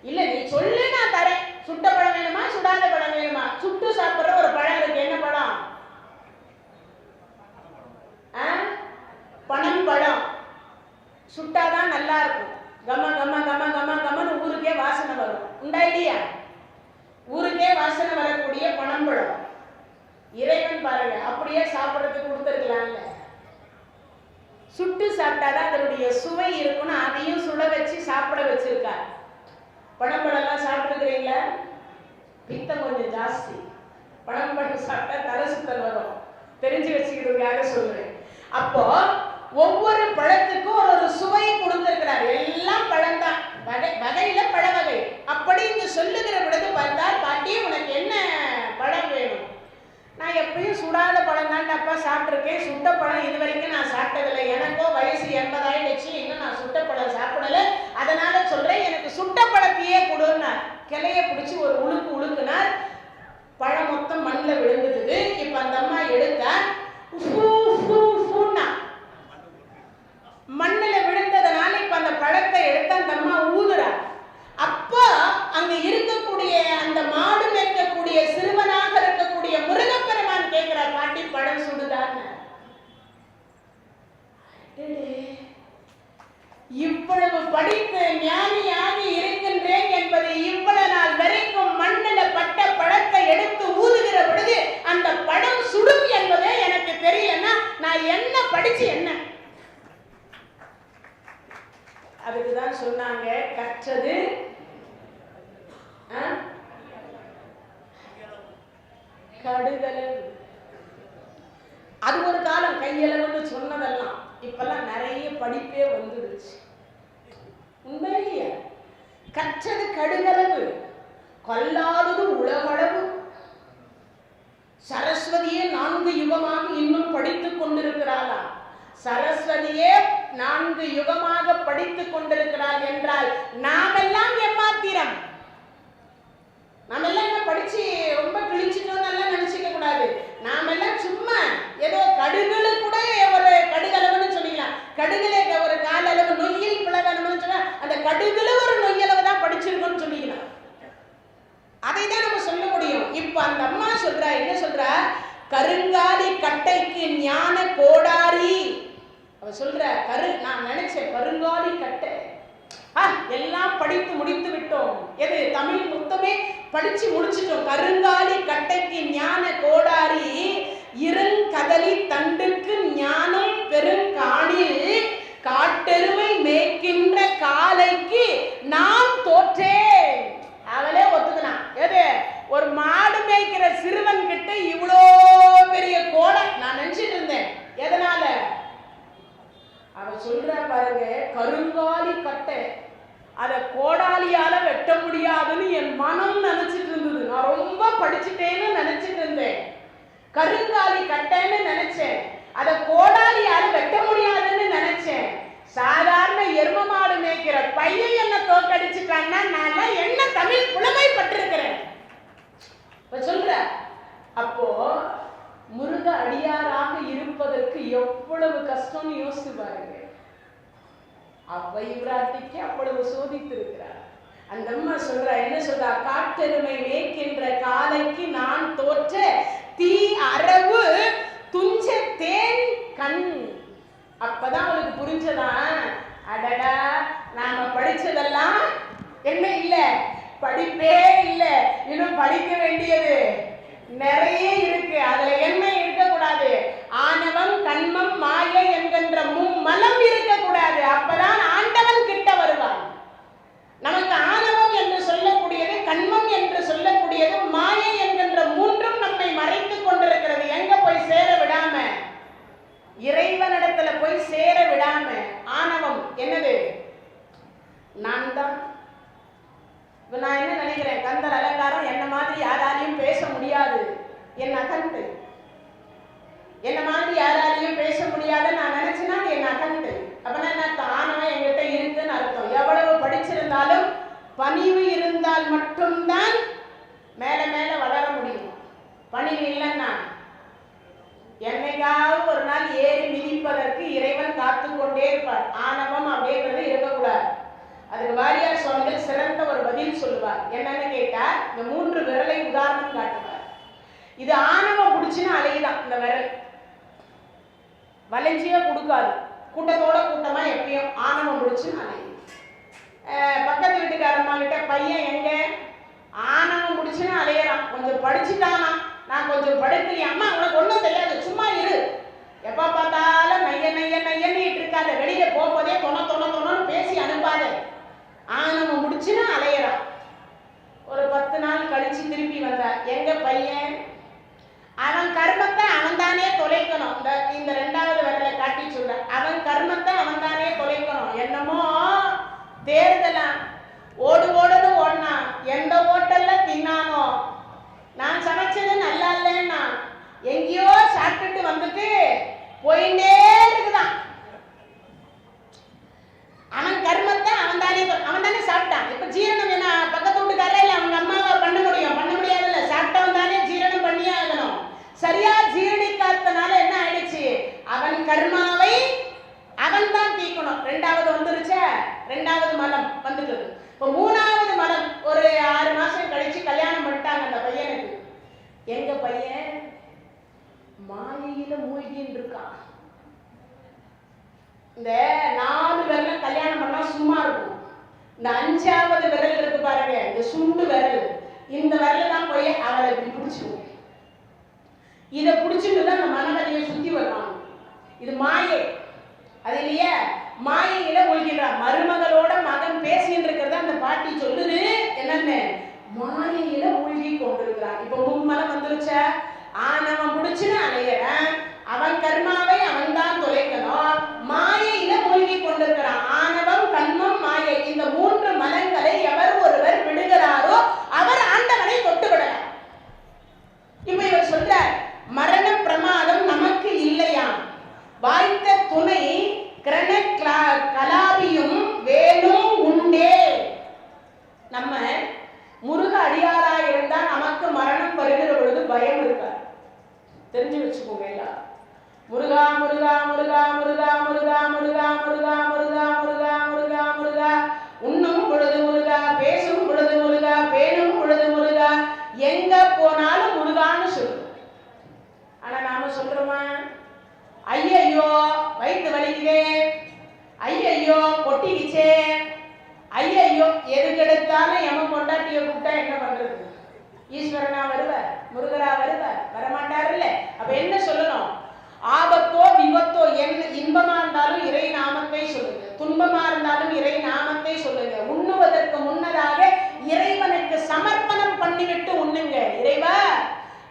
இல்ல நீ சொல்லு, நான் தரேன். சுட்ட பழம் வேணுமா, சுடாத பழம் வேணுமா? சுட்டு சாப்பிடுற ஒரு பழம் இருக்கு. என்ன பழம்? பனம் பழம். சுட்டாதான் நல்லா இருக்கும். கம கம கம கம கமன்னு ஊருக்கே வாசனை வரும். உண்டா இல்லையா? ஊருக்கே வாசனை வரக்கூடிய பனம்பழம். இறைவன் பாருங்க, அப்படியே சாப்பிடறதுக்கு கொடுத்துருக்கலாம்ல. சுட்டு சாப்பிட்டாதான் அதனுடைய சுவை இருக்குன்னு அதையும் சுட வச்சு சாப்பிட வச்சிருக்காரு. பனம்பழம்லாம் சாப்பிட்டுருக்கிறீங்களா? பித்தம் கொஞ்சம் ஜாஸ்தி. பனம்பழம் சாப்பிட்டா தலை சுத்தல் வரும். தெரிஞ்சு வச்சுக்கிறதுக்காக சொல்றேன். அப்போ ஒவ்வொரு பழத்துக்கும் ஒரு சுவை கொடுத்திருக்கிறார். எல்லாம் பழம்தான், வகையில பழ வகை. அப்படி இங்கு சொல்லுகிற பொழுது பார்த்தால், பாட்டி உனக்கு என்ன பழம் வேணும்? நான் எப்பயும் சுடாத பழம் தான் அப்பா சாப்பிட்ருக்கேன், சுட்ட பழம் இது வரைக்கும் நான் சாப்பிட்டதில்லை. எனக்கோ வயசு 80 ஆயிடுச்சு, இன்னும் நான் சுட்ட பழம் சாப்பிடல. அதனால சொல்றேன், எனக்கு சுட்ட பழத்தையே கொடுன்னார். கிளைய பிடிச்சி ஒரு உழுக்குனார். பழம் மொத்தம் மண்ணில் விழுந்துடுது. இப்ப அந்த அம்மா எடுத்தா மண்ணில் விழுந்ததுனால இப்ப அந்த பழத்தை எடுத்து அந்த அம்மா ஊதுறார். அப்போ அங்க இருக்கக்கூடிய அந்த மாடு மேய்க்கக்கூடிய சிறுவனாக இருக்கக்கூடிய முருகப்பெருமான் கேட்கிறார், பாட்டி பழம் சுடுதான்னு. இவ்வளவு படித்து ஞானியாகி இருக்கின்றேன் என்பது இவ்வளவு நாள் வரைக்கும் மண்ணில் பட்ட பழத்தை எடுத்து ஊதுகிற பொழுது அந்த பழம் சுடும் என்பதே எனக்கு தெரியலன்னா நான் என்ன படிச்சு என்ன? அதுக்குதான் சொன்னாங்க, கற்றது கடுகளவு. அது ஒரு காலம் கையளவுன்னு சொன்னதெல்லாம் இப்பெல்லாம் நிறைய படிப்பே வந்துடுச்சு. உண்மையிலேயே கற்றது கடுகளவு, கல்லாதது உலகளவு. சரஸ்வதியே 4 யுகமாக இன்னும் படித்துக் கொண்டிருக்கிறாளா? சரஸ்வதியே 4 யுகமாக படித்துக் கொண்டிருக்கிறாள் என்றால் நாமெல்லாம் எம்மாத்திரம்? நாமெல்லாம் என்ன படிச்சு ரொம்ப கிழிச்சிட்டோம் நினைச்சுக்க கூடாது. நாமெல்லாம் சும்மா ஏதோ கடுகுல கூட ஒரு கடுகளவுன்னு சொல்லிக்கலாம். கடுகுல ஒரு கால அளவு நொய்யில் பிளவணும்னு சொன்னா அந்த கடுகுல ஒரு நொய்யளவு தான் படிச்சிருக்கோம்னு சொல்லிக்கலாம். அதை தான் நம்ம சொல்ல முடியும். இப்ப அந்த அம்மா சொல்றா, என்ன சொல்றா? கருங்காலி கட்டைக்கு ஞான கோடாரி. அவ சொல்ற நான் நினைச்சேன் கருங்காலி கட்டை, எல்லாம் படித்து முடித்து விட்டோம். எது தமிழ் மொத்தமே படிச்சு முடிச்சிட்டோம். கருங்காலி கட்டைக்கு ஞான கோடாரி, இருங்கதலி தண்டுக்கு ஞானம் பெருங்காணில், காட்டெருமை மேய்க்கின்ற காலைக்கு நான் தோற்றேன். அவளே ஒத்துக்கலாம். எது ஒரு மாடு மேய்க்கிற சிறுவன் கிட்ட இவ்வளோ பெரிய கோடை நான் நினைச்சிட்டு இருந்தேன். எதனால? அவ சொல்ற பாருங்க, கருங்காலி கட்டை அதை கோடாலியால வெட்ட முடியாதுன்னு என் மனம் நினைச்சிட்டு இருந்தது. நான் ரொம்ப படிச்சுட்டேன்னு நினைச்சிட்டு இருந்தேன். கருங்காலி கட்டைன்னு நினைச்சேன். அதை கோடாலியால வெட்ட முடியாதுன்னு நினைச்சேன். சாதாரண எரும மாடு மேய்க்கிற பையன் என்ன தோக்கடிச்சுட்டான்னா நான் என்ன தமிழ் புலமைப்பட்டிருக்கிறேன் சொல்ற. அப்போ முருக அடியாராக இருப்பதற்கு எவ்வளவு கஷ்டம்னு யோசிச்சு பாருங்க. அவ்வை பிராட்டிக்கு அவ்வளவு சோதித்திருக்கிறார். அந்த அம்மா சொல்ற, என்ன சொல்றா? காட்டெருமை மேய்க்கின்ற காலைக்கு நான் தோற்ற தீ அரவு துஞ்ச தேன் கண். அப்பதான் அவளுக்கு புரிஞ்சதான், அடடா நாம படிச்சதெல்லாம் என்ன இல்ல, படிப்பே இல்ல, இன்னும் படிக்க வேண்டியது நிறைய இருக்கு. அதுல என்ன இருக்கக்கூடாது? ஆணவம் கண்மம் மாயை என்கின்ற மும்மலம் இருக்கக்கூடாது. அப்பதான் ஆண்டவன் கிட்ட வருவான். நமக்கு ஆணவம் என்று சொல்லக்கூடியது, கண்மம் என்று சொல்லக்கூடியது, மாயை என்கின்ற மூன்றும் நம்மை மறைத்துக் கொண்டிருக்கிறது. எங்க போய் சேர விடாம, இறைவனிடத்துல போய் சேர விடாம. ஆணவம் என்னது? நான் தான். நான் என்ன நினைக்கிறேன், கந்தர் அலங்காரம் என்ன மாதிரி யாராலையும் பேச முடியாது, என் அகந்தை. என்ன மாதிரி யாராலையும் பேச முடியாத நான் நினைச்சேன்னா என் அகந்தை. அப்படின்னா என்ன? ஆணவம் என்கிட்ட இருக்குன்னு அர்த்தம். எவ்வளவு படிச்சிருந்தாலும் பணிவு இருந்தால் மட்டும்தான் மேல மேல வளர முடியும். பணிவு இல்லைன்னா என்னைக்காவது ஒரு நாள் ஏறி மிதிப்பதற்கு இறைவன் காத்து கொண்டே இருப்பார். ஆணவம் அப்படின்றது இருக்கக்கூடாது. அதுக்கு வாரியார் சுவாமிகள் சிறந்த ஒரு பதில் சொல்லுவார். என்னன்னு கேட்டா, இந்த 3 விரலை உதாரணம் காட்டுவார். இது ஆணவம் பிடிச்சுன்னு அலையுதான். இந்த விரல் வளைஞ்சியா கொடுக்காது, கூட்டத்தோட கூட்டமா எப்பயும் ஆணவம் பிடிச்சுன்னு அலையுது. பக்கத்து வீட்டுக்காரம்மா கிட்ட பையன் எங்க ஆணவம் பிடிச்சுன்னு அலையறான், கொஞ்சம் படிச்சுட்டானா, நான் கொஞ்சம் படிக்கலையா, அம்மா உனக்கு ஒன்றும் தெரியாது சும்மா இரு, எப்ப பார்த்தாலும் நைய நைய நையன்னு இருக்காத, வெளியில போகும்போதே தொணன்னு பேசி அனுப்பாத. ஆணவம் முடிச்சுன்னு அலையறான். ஒரு 10 நாள் கழிச்சு திருப்பி வந்தார். எங்க பையன்? அவன் கர்மத்தை அவன் தானே தொலை அந்த இந்த ரெண்டாவது விரலை காட்டி சொல்ற, அவன் கர்மத்தை அவன் தானே தொலைக்கணும். என்னமோ தேர்தலா ஓடு ஓடுன்னு ஓடினான், எந்த ஹோட்டல்ல தின்னானோ, நான் சமைச்சது நல்லா இல்லைன்னா எங்கேயோ சாப்பிட்டுட்டு வந்துட்டு போயிட்டே இருக்குதான். அவன் கர்மத்தை அவன் தானே சாப்பிட்டான். இப்ப ஜீரணம் என்ன பக்கத்து வீட்டுக்காரே இல்ல அவங்க அம்மாவை பண்ண முடியாதுல்ல, சாப்பிட்டவன் தானே ஜீரணம் பண்ணியே ஆகணும். சரியா ஜீரணிக்காதனால என்ன ஆயிடுச்சு, அவன் கர்மாவை அவன் தான் தீக்கணும். ரெண்டாவது வந்துருச்ச, ரெண்டாவது மலம் வந்துட்டு. இப்ப மூணாவது மலம் ஒரு 6 மாசம் கழிச்சு கல்யாணம் பண்ணிட்டாங்க அந்த பையனுக்கு. எங்க பையன் மாயையில மூழ்கின்னு இருக்கான். இந்த 4 விரலும் கல்யாணம் பண்ணா சும்மா இருக்கும். இந்த 5வது விரல் இருக்கு பாருங்க, இந்த சுண்டு விரல், இந்த விரல் தான் போய் அவளை இப்படி பிடிச்சிடும். இதை பிடிச்சிட்டு தான் அந்த மனவழியை சுத்தி வருவாங்க. இது மாயை. அது இல்லையா, மாயையில மூழ்கிறான். மருமகளோட மகன் பேசின்னு இருக்கிறத அந்த பாட்டி சொல்லுது. என்னன்னு, மாயையில மூழ்கி கொண்டிருக்கிறான். இப்ப மும்மலம் வந்துருச்ச, ஆனவன் பிடிச்சுன்னு அலையறன், அவன் கர்மாவை அவன் தான் தொலைக்கணும். மாயையில மூழ்கி கொண்டிருக்கிறான். ஆணவம், கண்மம், மாயை, இந்த 3 மலங்களை எவர் ஒருவர் விடுகிறாரோ அவர் ஆண்டவனை தொட்டு விடலாம். இப்ப இவர் சொல்ற, மரண பிரமாதம் நமக்கு இல்லையா, வாய்த்த துணை கிரண கலாபியும் வேணும் உண்டே. நம்ம முருக அடியாரா இருந்தா நமக்கு மரணம் வருகிற பொழுது பயம் இருக்காது. தெரிஞ்சு வச்சுக்கோங்க எல்லாம். முருகா முருகா முருகா முருகா முருகா முருகா முருகா முருகா முருகா முருகா முருகா, உண்ணும் பொழுது முருகா, பேசும் பொழுது முருகா, பேணும் பொழுது முருகா, எங்க போனாலும் முருகான்னு சொல்லு. ஆனா நாம சொல்றோமா, ஐயையோ வயிற்று வலிக்குதே, ஐயையோ கொட்டிக்கிச்சே, ஐயையோ எதுக்கெடுத்தாலும் எம கொண்டாட்டிய கூப்பிட்டா என்ன பண்றது? ஈஸ்வரனா வருவார், முருகரா வருவார், வரமாட்டாருல்ல. அப்ப என்ன சொல்லணும், ஆபத்தோ விபத்தோ, என்ன இன்பமா இருந்தாலும் இறை நாமத்தை சொல்லுங்க, துன்பமா இருந்தாலும் இறை நாமத்தை சொல்லுங்க. உண்ணுவதற்கு முன்னதாக இறைவனுக்கு சமர்ப்பணம் பண்ணிவிட்டு உண்ணுங்க. இறைவா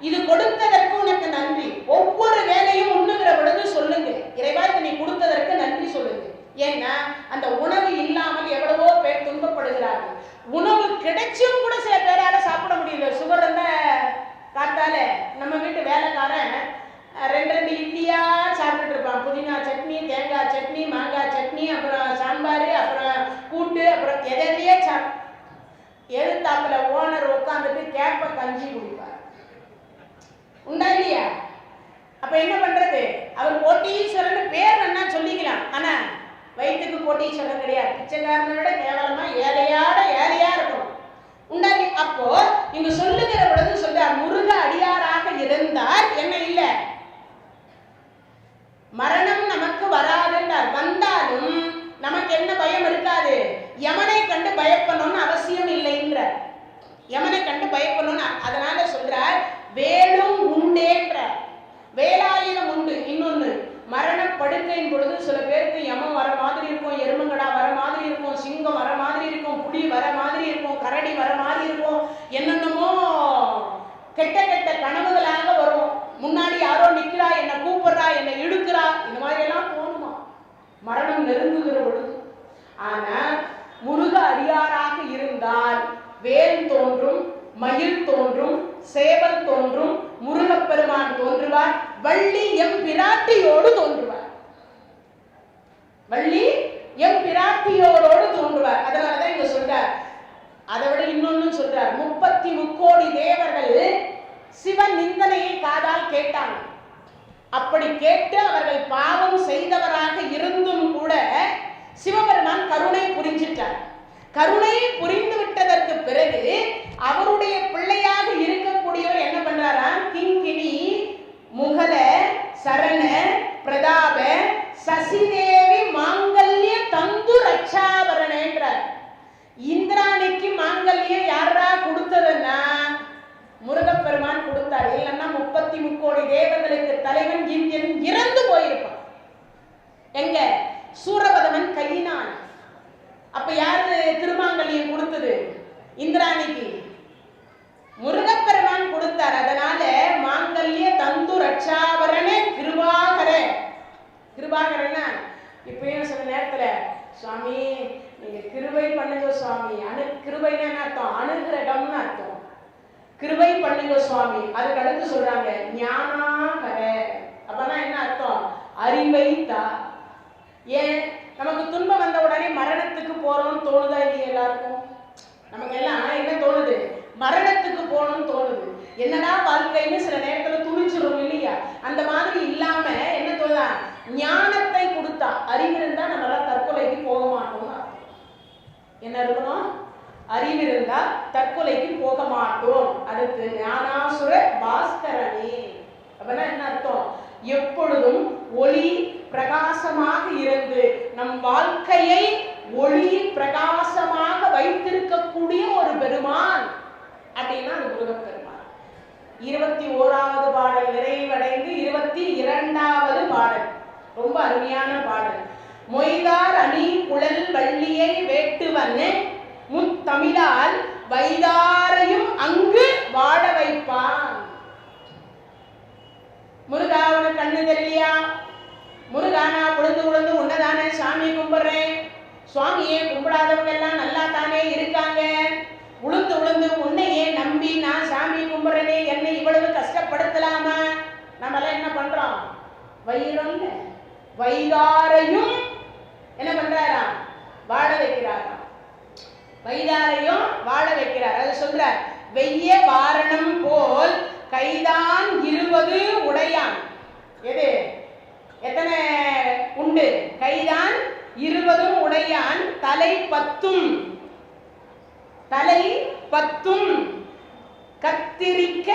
இது கொடுத்ததற்கு உனக்கு நன்றி. ஒவ்வொரு வேலையும் உண்ணுகிற பொழுது சொல்லுங்க, இறைவா இது நீ கொடுத்ததற்கு நன்றி சொல்லுங்க. ஏன்னா அந்த உணவு இல்லாமல் எவ்வளவோ பேர் துன்பப்படுகிறார்கள். உணவு கிடைச்சும் கூட சில பேரால சாப்பிட முடியல. சுகர் இருந்த காத்தால நம்ம வீட்டு வேலைக்காரன் 2 இட்லியா சாப்பிட்டுட்டு இருப்பான். புதினா சட்னி, தேங்காய் சட்னி, மாங்காய் சட்னி, அப்புறம் சாம்பார், அப்புறம் கூட்டு, அப்புறம் எதையே எழுத்தாப்புல ஓனர் உட்காந்துட்டு கேப்ப கஞ்சி குடிப்பார். உண்டா இல்லையா? அப்ப என்ன பண்றது? அவர் கோட்டீஸ்வரன் பேர் என்ன சொல்லிக்கலாம், ஆனா வயிற்றுக்கு கோட்டீஸ்வரன் கிடையாது. பிச்சைக்காரனை விட கேவலமா ஏழையா இருக்கணும். உண்டாகி அப்போ இங்க சொல்லுகிற பொழுது சொல்றார், முருக அடியாராக இருந்தால் என்ன இல்லை, மரணம் நமக்கு வராதுன்றார். வந்தாலும் நமக்கு என்ன பயம் இருக்காது, யமனை கண்டு பயப்படணும்னு அவசியம் இல்லைன்ற. யமனை கண்டு பயப்படணும்னு அதனால சொல்றார், வேலும் உண்டேன்ற. வேலாயுதம் உண்டு. இன்னொன்னு, மரண படுக்கையின் பொழுது சில பேருக்கு யமம் வர மாதிரி இருக்கும், எருமங்கடா வர மாதிரி இருக்கும், சிங்கம் வர மாதிரி இருக்கும், புலி வர மாதிரி இருக்கும், கரடி வர மாதிரி இருக்கும், என்னென்னமோ கெட்ட கெட்ட கனவுகளாக வரும். முன்னாடி யாரோ நிக்கிறா, என்னை கூப்பிடுறா, என்னை இழுக்கிறா, இந்த மாதிரி எல்லாம் தோணுமா மரணம் நெருங்குகிற பொழுது. ஆனா முருக அடியாராக இருந்தால் வேல் தோன்றும், மயில் தோன்றும், சேவல் தோன்றும், முருகப்பெருமான் தோன்றுவார், வள்ளி எம் பிராட்டியோடு தோன்றுவார். வள்ளி எம் பிராட்டியோரோடு தோன்றுவார். அதனாலதான் இங்க சொல்றார். அதை விட இன்னொன்னு சொல்றார், 33 தேவர்கள் சிவ நிந்தனையை காதால் கேட்டாங்க. அப்படி கேட்டு அவர்கள் பாவம் செய்தவராக இருந்தும் கூட சிவபெருமான் கருணை புரிஞ்சிட்டார். கருணை புரிந்து விட்டதற்கு பிறகு அவருடைய பிள்ளையாக இருக்கக்கூடியவர் என்ன பண்றாரா, கிங்கிணி, முகல, சரண, பிரதாப, சசிதேவி மாங்கல்ய தந்து ரட்சாபரண என்றார். இந்திராணிக்கு மாங்கல்யம் யாரா கொடுத்ததுன்னா முருகப்பெருமான் கொடுத்தார். இல்லைன்னா 33 தேவர்களுக்கு தலைவன் இறந்து போயிருப்பான். எங்க சூரபதமன் கையினான். அப்ப யாரு திருமாங்கல்யம் கொடுத்தது? இந்திராணிக்கு முருகப்பெருமான் கொடுத்தார். அதனால மாங்கல்ய தந்து ரட்சாபரண கிருபாகர சுவாமி நீங்க கிருபை பண்ணுங்க சுவாமி. கிருபைன்னு என்ன அர்த்தம்? அனுகிரகம்னு அர்த்தம். கிருபை பண்ணுங்க சுவாமி. அதுக்கு அடுத்து சொல்றாங்க ஞானாகர. அப்பனா என்ன அர்த்தம்? அறிவை தா. ஏன் நமக்கு துன்பம் வந்த உடனே மரணத்துக்கு போறோம்னு தோணுதா இல்லையா? எல்லாருக்கும் நமக்கு எல்லாம் என்ன தோணுது? மரணத்துக்கு போகணும்னு தோணுது. என்னடா வாழ்க்கைன்னு சில நேரத்துல துணிச்சிரும் இல்லையா? அந்த மாதிரி இல்லாம என்ன தோணுதா? ஞானத்தை கொடுத்தா, அறிவு இருந்தா நம்மளால தற்கொலைக்கு போக மாட்டோம். என்ன இருக்கணும்? அறிவு இருந்தா தற்கொலைக்கு போக மாட்டோம். அடுத்து ஞானாசுர பாஸ்கரனே. அப்படின்னா என்ன அர்த்தம்? எப்பொழுதும் ஒளி பிரகாசமாக இருந்து நம் வாழ்க்கையை ஒளி பிரகாசமாக வைத்திருக்கக்கூடிய ஒரு பெருமான் அப்படின்னா அது முருகப்பெருமான். 21வது பாடல் நிறைவடைந்து 22வது பாடல் ரொம்ப அருமையான பாடல். மொய்தார் அணி குழல் வள்ளியை வேட்டுவன் முத்தமிழால் வைதாரையும் அங்கு வாழ வைப்பான். முருகா உனக்கு கண்ணு தெரியலையா? முருகானா உழுந்து உழுந்து உன்னதானே சாமி கும்பிடுறேன். சுவாமியே கும்பிடாதவங்க எல்லாம் நல்லா தானே இருக்காங்க. உளுந்து உளுந்து உன்னையே நம்பி நான் சாமி கும்பிடுறேனே, என்னை இவ்வளவு கஷ்டப்படுத்தலாமா? நம்ம எல்லாம் என்ன பண்றோம்? வைரம் வைதாரையும் என்ன பண்றாரா? வாழ வைக்கிறாரா? வைதாரையும் வாழ வைக்கிறார். அது சொல்ற வெய்ய வாரணம் போல் கைதான் 20 உடையான். எது எத்தனை உண்டு? கைதான் 20 உடையான். தலை 10 கத்திரிக்க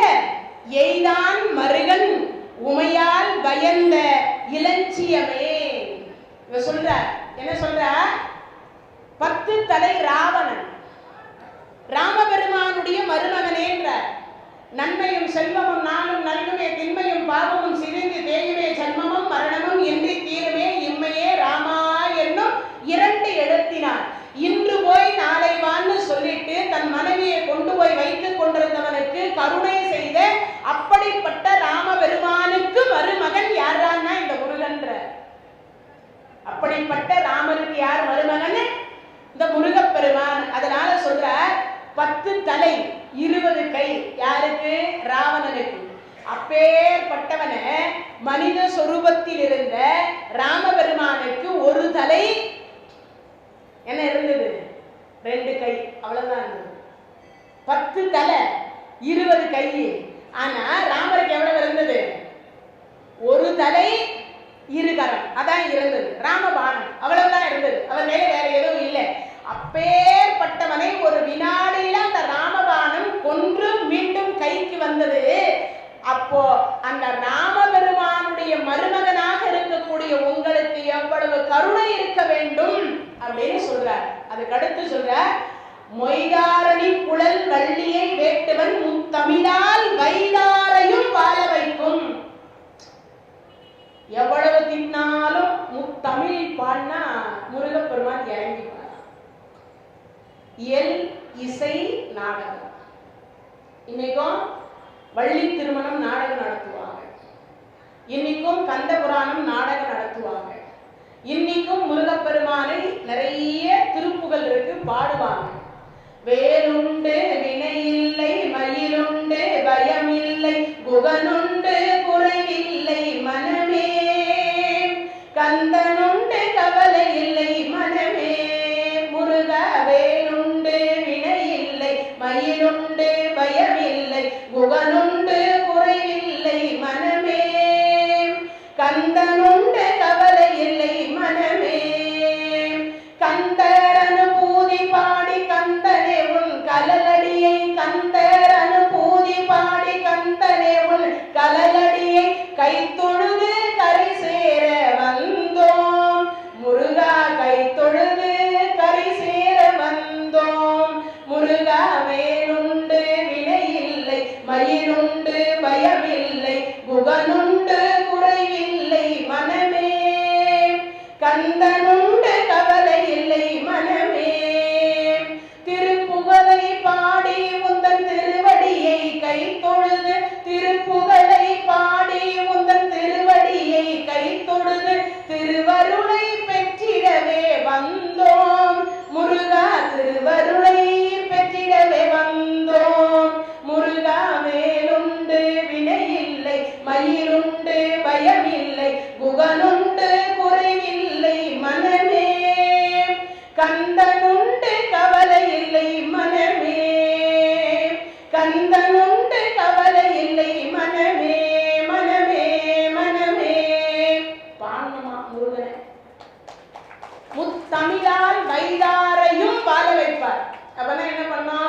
எய்தான் மருகன் உமையால் பயந்த இளஞ்சியமே. இவ சொல்ற என்ன சொல்ற? 10 தலை ராவணன் ராமபெருமானுடைய மருமகனேன்ற. நன்மையும் செல்வமும் நாளும் நல்குமே, திண்மையும் பாவமும் சிறிது தேயுமே, ஜன்மமும் மரணமும் என்று தீருமே, இம்மையே ராமா என்னும் 2 எழுத்தினார். இன்று போய் நாளை வான்னு சொல்லிட்டு தன் மனைவியை கொண்டு போய் வைத்துக் கொண்டிருந்தவனுக்கு கருணை செய்த அப்படிப்பட்ட ராமபெருமானுக்கு மருமகன் யாரான்னா இந்த முருகன்ற. அப்படிப்பட்ட ராமருக்கு யார் மருமகன்? இந்த முருகப்பெருமான். அதனால சொல்ற 10 தலை 20 கை. யாருக்கு? ராவணனுக்கு. அப்பேற்பட்டவன மனித சொரூபத்தில் இருந்த ராமபெருமானுக்கு ஒரு தலை என்ன இருந்தது? 2 கை. அவ்வளவுதான் இருந்தது. 10 தலை 20 கை. ஆனா ராமருக்கு எவ்வளவு இருந்தது? ஒரு தலை 2 கரம். அதான் இருந்தது. ராமபாணம் அவ்வளவுதான் இருந்தது. அவர் மேல வேற எதுவும் இல்லை. அப்பேற்பட்டவனை ஒரு வினாடியில அந்த ராமபாணம் கொன்று மீண்டும் கைக்கு வந்தது. அப்போ அந்த ராமபெருமானுடைய மருமகனாக இருக்கக்கூடிய உங்களுக்கு எவ்வளவு கருணை இருக்க வேண்டும் அப்படின்னு சொல்றார். அதுக்கு அடுத்து சொல்ற மொய்தாரணி குழல் வள்ளியை வேட்டுவன் முத்தமிழால் வைதாரையும் வாழ வைக்கும். எவ்வளவு தின்னாலும் முத்தமிழ் பாடினா முருகப்பெருமான் இறங்கிப்பார். இயல் இசை நாடகம். இன்னைக்கும் வள்ளி திருமணம் நாடகம் நடத்துவாங்க. இன்னைக்கும் கந்த புராணம் நாடகம் நடத்துவாங்க. இன்னைக்கும் முருகப்பெருமானை நிறைய திருப்புகள் இருக்கு, பாடுவாங்க. வேலுண்டு வினையில்லை, மயிலுண்டு பயமில்லை, குகனுண்டு குறைவில்லை மனமே, கந்தனுண்டு கவலை இல்லை மனமே. முருக வேலுண்டு வினையில்லை, மயிலுண்டு பயமில்லை, குகனுண்டு குறைவில்லை மனமே, கந்தனுண்டு கவலை இல்லை மனமே. கந்தர் அனுபூதி பாடி கந்தனே உன் கலலடியை, கந்தர் அனுபூதி பாடி கந்தனே உன் மயிலுண்டு பயமில்லை குகனுண்டு குறைவில்லை மனமே கந்தனுண்டு கவலை இல்லை மனமே கந்தனுண்டு கவலை இல்லை மனமே மனமே மனமே பாடணுமா முருகனை முத்தமிழால் வைதாரையும் வாழ வைப்பார். அப்படின்னா என்ன பண்ணா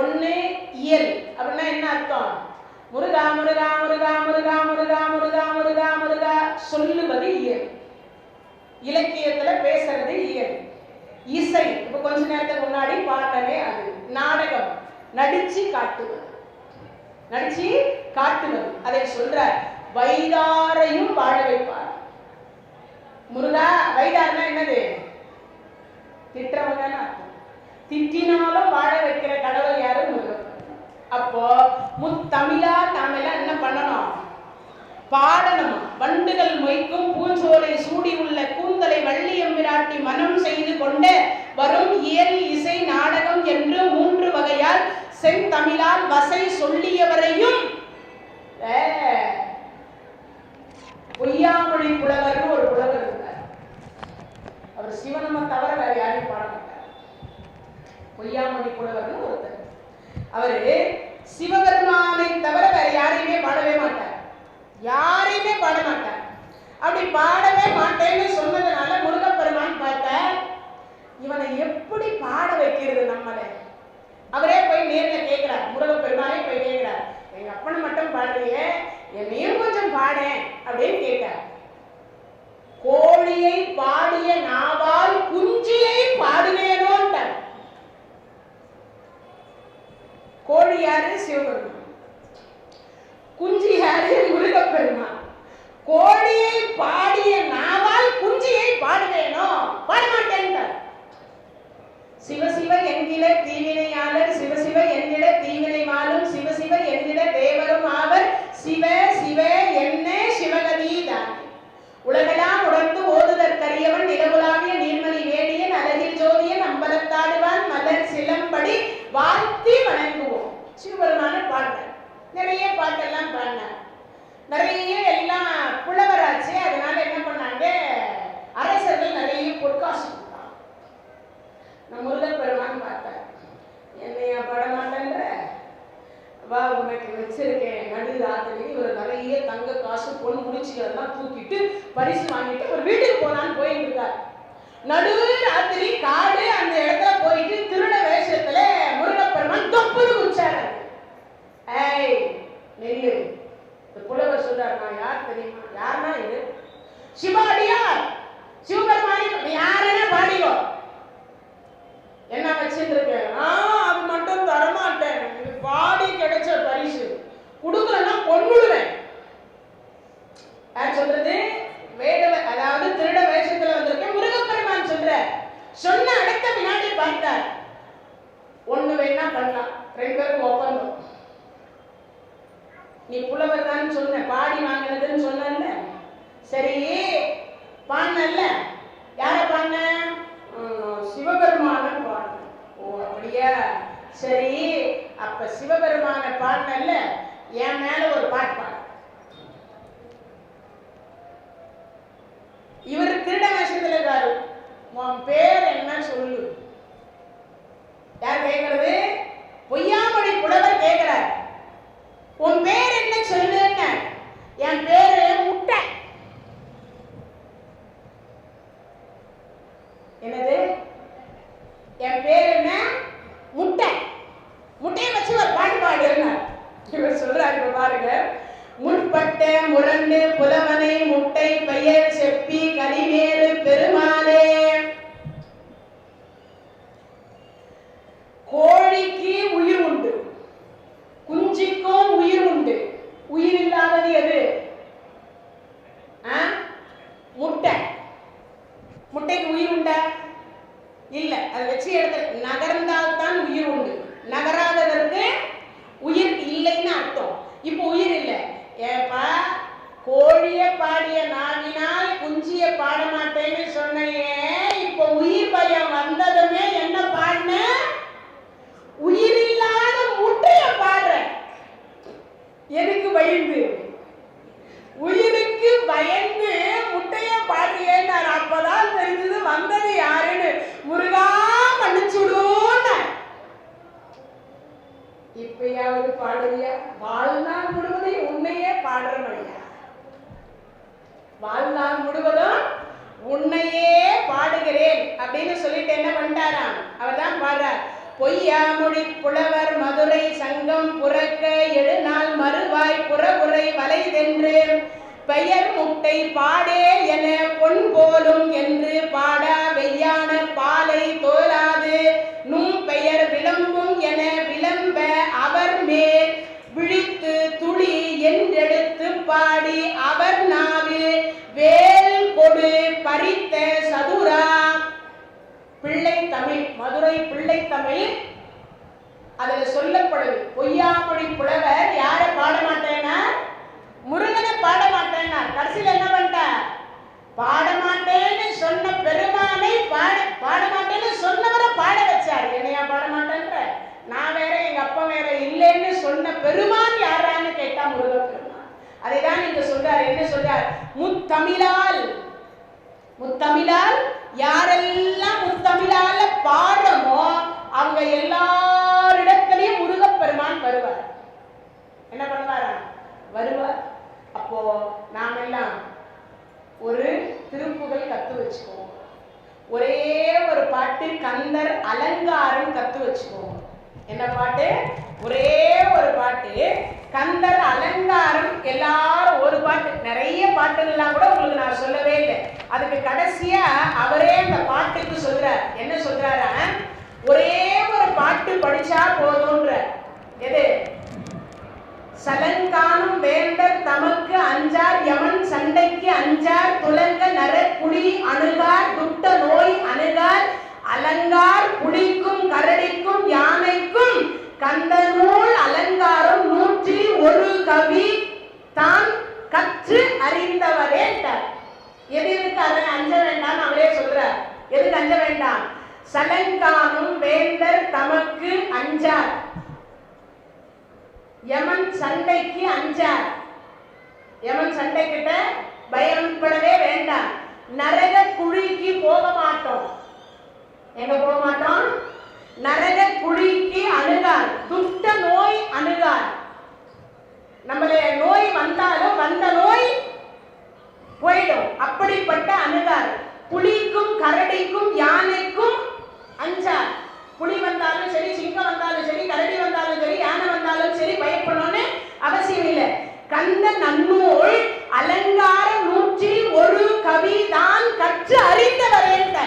ஒண்ணு இயல் அப்படின்னா என்ன அர்த்தம் முருகா முருகா முருகா முருகா முருகா முருகா முருகா முருகா சொல்லுவது இயல் இலக்கியத்துல பேசுறது இயல் இசை இப்ப கொஞ்ச நேரத்துக்கு முன்னாடி பாடலே அது நாடகம் நடிச்சு காட்டுவது அதை சொல்ற வைதாரையும் வாழ வைப்பார். முருகா வைதார்னா என்னது திட்டவங்க திட்டினாலும் வாழ வைக்கிற கடவுள் யாரு முருகன். அப்போ முத்தமிழா நாம எல்லாம் என்ன பண்ணணும் பாடணும். வண்டுகள் மொய்க்கும் பூஞ்சோலை சூடி உள்ள கூந்தலை வள்ளியம் விராட்டி மனம் செய்து கொண்டு வரும் இயல் இசை நாடகம் என்று 3 வகையால் செந்தமிழால் வசை சொல்லியவரையும் பொய்யாமொழி புலவர் ஒரு புலவர் இருந்தார். அவர் சிவனம தவிர வேற யாரையும் பாட மாட்டார். பொய்யாமொழி புலவர்னு ஒருத்தர். அவரு சிவபெருமானை தவிர வேற யாரையுமே பாடவே மாட்டார். யாரையுமே பாட மாட்டார். அப்படி பாடவே மாட்டேன்னு சொன்னதுனால முருகப்பெருமான் பார்த்த இவனை எப்படி பாட வைக்கிறது நம்மளை. அவரே போய் நேர்ல கேட்கிறார். முருகப்பெருமானே போய் கேட்கிறார், எங்க அப்பனை மட்டும் பாடுறியே என்னையும் கொஞ்சம் பாடேன் அப்படின்னு கேட்டார். கோழியை பாடிய நாவால் குஞ்சியை பாடுவேனோன்ட்டார். கோழி யாரு சிவபெருமான், குஞ்சி யாரு முருகப்பெருமான். கோழியை பாடிய நாவால் குஞ்சியை பாடுவேனோ பாடமாட்டேன்ட்டார். சிவசிவ என்கிற தீவினையாளர் சிவசிவ என்கிற தீவினை மாலும் சிவசிவ என்கிற தேவரும் ஆவர் சிவ சிவ என்ன சிவகதிதான் உலகெல்லாம் உணர்ந்து ஓதுதற்கரியவன் நிலவுலாவிய நீர்மணி வேடியன் அழகில் ஜோதியன் அம்பலத்தாடுவான் மலர் சிலம்படி வாழ்த்தி வணங்குவோம். சிவபெருமான பாடினார். நிறைய பாட்டெல்லாம் பாடினார். நிறைய எல்லாம் புலவராச்சு. அதனால என்ன பண்ணாங்க அரசர்கள் நிறைய பொற்காசு கொடுத்தாங்க. நான் முருகப்பெருமான் பார்த்தார். என்னையா பாட மாட்டேன்ற வா உனக்கு வச்சிருக்கேன் நடு ராத்திரி ஒரு நிறைய தங்க காசு பொன் முடிச்சுகளெல்லாம் தூக்கிட்டு பரிசு வாங்கிட்டு ஒரு வீட்டுக்கு போனான்னு போயிட்டு இருக்கார். நடு ராத்திரி காடு அந்த இடத்துல போயிட்டு திருட வேஷத்துல முருகப்பெருமான் தொப்புன்னு குச்சாரு. ஏய் நெல்லு. இந்த புலவர் சொல்றாரு, நான் யார் தெரியுமா? யாருன்னா இது சிவாடியார் சிவபெருமானி யாருன்னா பாடியோ என்ன வச்சுட்டு இருக்கேன். அது மட்டும் தரமாட்டேன். பாடி கிடைச்ச பரிசு கொடுக்கலன்னா கொன்னுடுவேன். யார் சொல்றது? வேடவ அதாவது திருட வேஷத்துல வந்திருக்கேன் முருகப்பெருமான் சொல்ற. சொன்ன அடுத்த வினாடி பார்த்தார். ஒண்ணு வேணா பண்ணலாம், 2 பேருக்கு ஒப்பந்தம். நீ புலவர் தான் சொன்ன, பாடி வாங்கினதுன்னு சொன்ன. சரி பாடினல்ல, யார பாடின? சிவபெருமான பாடின. ஓ அப்படியா, சரி. அப்ப சிவபெருமான பாடினல்ல, என் மேல ஒரு பாட்டு பாடு. இவர் திருட வேஷத்துல இருக்காரு. உன் பேர் என்ன சொல்லு. யார் கேட்கறது? பொய்யாமொழி புலவர் கேட்கிறார். உன் பேர் என்ன சொல்லுங்க. என் பேரு முட்டை. என்னது? என் பேர் என்ன? முட்டை. முட்டையை வச்சு ஒரு பாட்டு பாடுறார். இவர் சொல்றாரு, இப்ப பாருங்க. முற்பட்ட முரண்டு புலவனை முட்டை பெயர் செப்பி கரிவேறு பெருமாளே. கோழிக்கு உயிர் உண்டு, குஞ்சிக்கும் உயிர் உண்டு. உயிர் இல்லாதது எது? முட்டை. முட்டைக்கு உயிர் உண்டா? இல்ல. அதை வச்சு எடுத்து நகர்ந்தால்தான் உயிர் உண்டு. நகராததற்கு உயிர் இல்லைன்னு அர்த்தம். இப்போ உயிர் இல்லை. ஏப்பா கோழிய பாடிய நாவினால் குஞ்சிய பாட மாட்டேன்னு சொன்னையே, இப்போ உயிர் பயம் வந்ததுமே என்ன பாடின? உயிர் இல்லாத முட்டைய பாடுற. எதுக்கு பயந்து? முருகா மன்னிச்சுடுன்னு. இப்பயாவது பாடுறியா? வாழ்நாள் முழுவதும் உன்னையே பாடுறமையா, வாழ்நாள் முழுவதும் உன்னையே பாடுகிறேன் அப்படின்னு சொல்லிட்டு என்ன பண்ணிட்டாராம்? அவர் தான் பாடுறார். பொய்யாமொழி புலவர் மதுரை சங்கம் புறக்க எழுநாள் மறுவாய் புறவுரை வலைதென்று பெயர் முட்டை பாடே என பொன் போலும் என்று பாடா வெய்யான பாலை தோலாது நும் பெயர் விளம்பும் என விளம்ப அவர் மேல் விழித்து துளி என்றெடுத்து பாடி அவர் நாவில் வேல் கொடு பறித்த சதுரா. பிள்ளை தமிழ், மதுரை பிள்ளை தமிழ். அதுல சொல்லப்படுது பொய்யாமொழி புலவர் யார பாட மாட்டேன்னா முருகனை பாட மாட்டேன்னா. கடைசியில் என்ன பண்ணிட்ட? பாட மாட்டேன்னு சொன்ன பெருமானை பாட மாட்டேன்னு சொன்னவரை பாட வச்சார். என்னையா பாட மாட்டேன்ற? நான் வேற எங்க அப்பா வேற இல்லைன்னு சொன்ன பெருமான் யாரான்னு கேட்டா முருக பெருமான். அதைதான் நீங்க சொல்றாரு. என்ன சொல்றார்? முத்தமிழால், முத்தமிழால் யாரெல்லாம் முத்தமிழால பாடுமோ அவங்க எல்லாரிடத்திலையும் முருகப்பெருமான் வருவார். என்ன பண்ணுவாரா? வருவார். அப்போ நாம் எல்லாம் ஒரு திருப்புகழ் கத்து வச்சுக்குவோம். ஒரே ஒரு பாட்டு கந்தர் அலங்காரம் கத்து வச்சுக்குவோம். என்ன பாட்டு? ஒரே ஒரு பாட்டு கந்தர் அலங்காரம். எல்லாரும் ஒரு பாட்டு, நிறைய பாட்டுகள்லாம் கூட உங்களுக்கு நான் சொல்லவே இல்லை. அதுக்கு கடைசியா அவரே அந்த பாட்டுக்கு சொல்றார். என்ன சொல்றாரா? ஒரே ஒரு பாட்டு படிச்சா போதும்ன்ற. எது? சலங்கானும் வேண்டர் தமக்கு அஞ்சார் யமன் சண்டைக்கு அஞ்சார் துலங்க நர புலி அணுகார் துட்ட நோய் அணுகார் அலங்கார் புலிக்கும் கரடிக்கும் யானைக்கும் கந்தநூல் அலங்காரம் 101 கவி தான் கற்று அறிந்தவரே. எதுக்கு அதை அஞ்ச வேண்டாம் அவரே சொல்றார். எதுக்கு அஞ்ச வேண்டாம்? சலங்கானும் வேந்தர் தமக்கு அஞ்சார், யமன் சண்டைக்கு அஞ்சார். யமன் சண்டை கிட்ட பயப்படவே வேண்டாம். நரக குழிக்கு போக மாட்டோம். எங்க போக மாட்டோம்? நரக குழிக்கு அணுகார், துஷ்ட நோய் அணுகார். நம்மளே நோய் வந்தாலும் வந்த நோய் போயிடும். அப்படிப்பட்ட அணுகார். புலிக்கும் கரடிக்கும் யானைக்கும் அஞ்சார். புலி வந்தாலும் சரி, சிங்கம் வந்தாலும் சரி, கரடி வந்தாலும் சரி, யானை வந்தாலும் சரி பயப்படணும்னு அவசியம் இல்லை. கந்த நன்னூல் அலங்காரம் 101 கவி தான் கற்று அறிந்தவரேன்ற.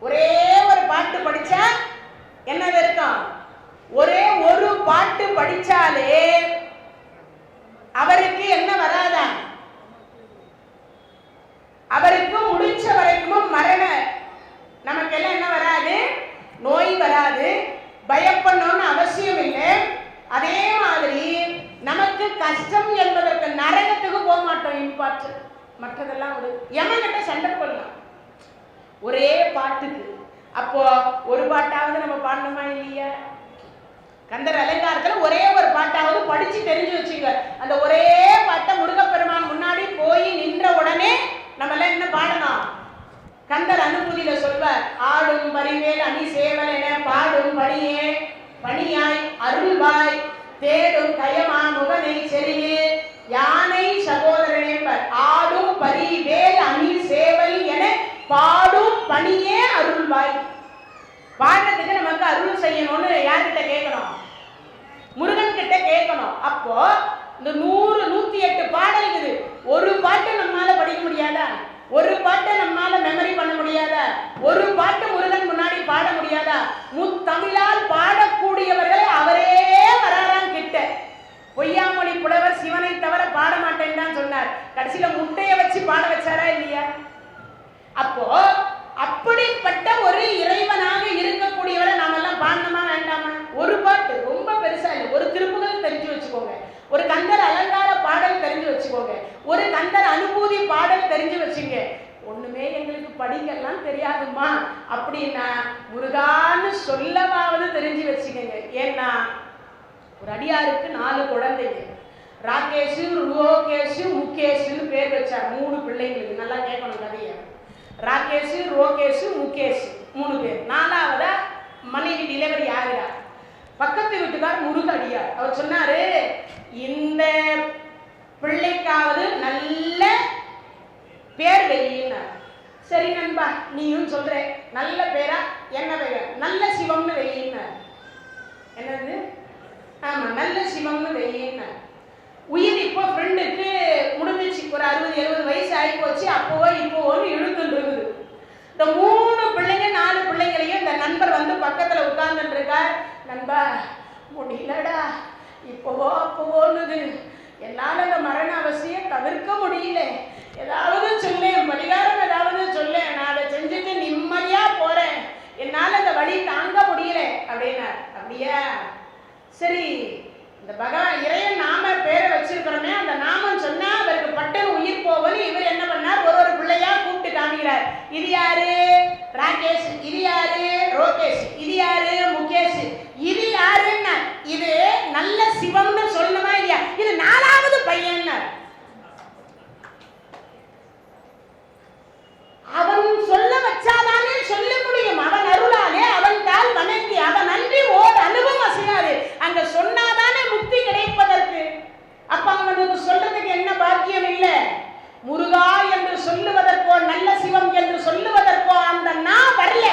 ஒரே ஒரு பாட்டு படிச்சா என்னது இருக்கும்? ஒரே ஒரு பாட்டு படிச்சாலே அவருக்கு என்ன வராதா? அவருக்கு முடிச்ச வரைக்கும் மரண, நமக்கெல்லாம் என்ன வராது? நோய் வராது. பயப்படணும்னு அவசியம் இல்லை. அதே மாதிரி நமக்கு கஷ்டம் என்பதற்கு நரகத்துக்கு போக மாட்டோம். இம்பார்ட் மற்றதெல்லாம் ஒரு யமன்கிட்ட சண்டை பண்ணலாம் ஒரே பாட்டுக்கு. அப்போ ஒரு பாட்டாவது நம்ம பாடணுமா இல்லையா? கந்தர் அலங்காரத்துல ஒரே ஒரு பாட்டாவது படிச்சு தெரிஞ்சு வச்சுங்க. அந்த ஒரே பாட்டை முருகப்பெருமான் முன்னாடி போய் நின்ற உடனே நம்ம எல்லாம் என்ன பாடணும்? கந்தர் அனுபூதியில சொல்வார். ஆடும் பரிவேல் அணி சேவல் என பாடும் பணியே பணியாய் அருள்வாய் தேடும் கயமா முகனை செறிவு யானை சகோதரன் என்பர். ஆடும் பரிவேல் அணி சேவல் என பாடும் பணியே அருள்வாய். பாடுறதுக்கு நமக்கு அருள் செய்யணும்னு யார்கிட்ட கேட்கணும்? முருகன் கிட்ட கேட்கணும். அப்போ இந்த 100 108 பாடல் இருக்குது. ஒரு பாட்டு நம்மால படிக்க முடியாதா? ஒரு பாட்டை நம்மால மெமரி பண்ண முடியாதா? ஒரு பாட்டு முருகன் முன்னாடி பாட முடியாதா? முத்தமிழால் பாடக்கூடியவர்களை அவரே வராராம் கிட்ட. பொய்யாமொழி புலவர் சிவனை தவிர பாட மாட்டேன்னு தான் சொன்னார். கடைசியில முட்டையை வச்சு பாட வச்சாரா இல்லையா? அப்போ அப்படிப்பட்ட ஒரு இறைவனாக இருக்கக்கூடியவரை நாம எல்லாம் பாடணுமா வேண்டாமா? ஒரு பாட்டு ரொம்ப பெருசா இல்லை, ஒரு திருப்புகழ் தெரிஞ்சு வச்சுக்கோங்க, ஒரு கந்தர் அலங்கார பாடல் தெரிஞ்சு வச்சுக்கோங்க, ஒரு கந்தர் அனுபூதி பாடல் தெரிஞ்சு வச்சுங்க. ஒண்ணுமே எங்களுக்கு படிக்கலாம் தெரியாதுமா அப்படின்னா முருகான்னு சொல்லவாவது தெரிஞ்சு வச்சுக்கோங்க. ஏன்னா ஒரு அடியாருக்கு 4 குழந்தைங்க. ராகேஷு, ரோகேஷு, முகேஷுன்னு பேர் வச்சார். 3 பிள்ளைங்களுக்கு. நல்லா கேட்கணும் கதையை. ராகேஷு, ரோகேஷு, முகேஷ். 3 பேர். 4ஆவதா மனைவி டெலிவரி ஆகிறார். பக்கத்து வீட்டுக்கார் முருகடியார். அவர் சொன்னாரு, இந்த பிள்ளைக்காவது நல்ல பேர் வையினார். சரி நண்பா, நீயும் சொல்ற நல்ல பேரா, என்ன பேர்? நல்ல சிவம்னு வையினார். என்னது? ஆமா, நல்ல சிவம்னு வையினார். உயிர் இப்போ ஃப்ரெண்டுக்கு முடிஞ்சிச்சு, ஒரு 60-70 வயசு ஆகி போச்சு. அப்போவோ இப்போன்னு இழுத்துட்டு இருக்குது. இந்த 3 பிள்ளைங்க 4 பிள்ளைங்களையும் இந்த நண்பர் வந்து பக்கத்துல உட்கார்ந்துட்டு இருக்கார். நண்பா, முடியலடா, இப்போவோ அப்போவோன்னு என்னால இந்த மரண அவசியம் தவிர்க்க முடியல, ஏதாவது சொல்லேன், பரிகாரம் ஏதாவது சொல்லேன், நான் அதை செஞ்சுட்டு நிம்மதியா போறேன், என்னால இந்த வழி தாங்க முடியல அப்படின்னார். அப்படியா, சரி, இந்த பகவான் இறைவன் நாம பேரை வச்சிருக்கிறோமே, அந்த நாமம் சொன்னா அவருக்கு பட்டன் உயிர் போவது. இவர் என்ன பண்ணார், ஒரு பிள்ளையா கூப்பிட்டு காமிக்கிறார். இது யாரு? ராகேஷ். இது யாரு? ரோகேஷ். இது யாரு? முகேஷ். இது யாருன்னா, இது நல்ல சிவம்னு சொல்லணுமா இல்லையா? இது 4ஆவது பையன். அவன் சொல்ல வச்சாதானே சொல்ல முடியும். அவன் அருளாலே அவன் தால் வணங்கி அவன் நன்றி ஓர் அனுபவம் அசையாது. அங்க சொன்னாதானே முக்தி கிடைப்பதற்கு. அப்ப அவனுக்கு சொல்றதுக்கு என்ன பாக்கியம் இல்லை? முருகா என்று சொல்லுவதற்கோ, நல்ல சிவம் என்று சொல்லுவதற்கோ அந்த நான் வரல.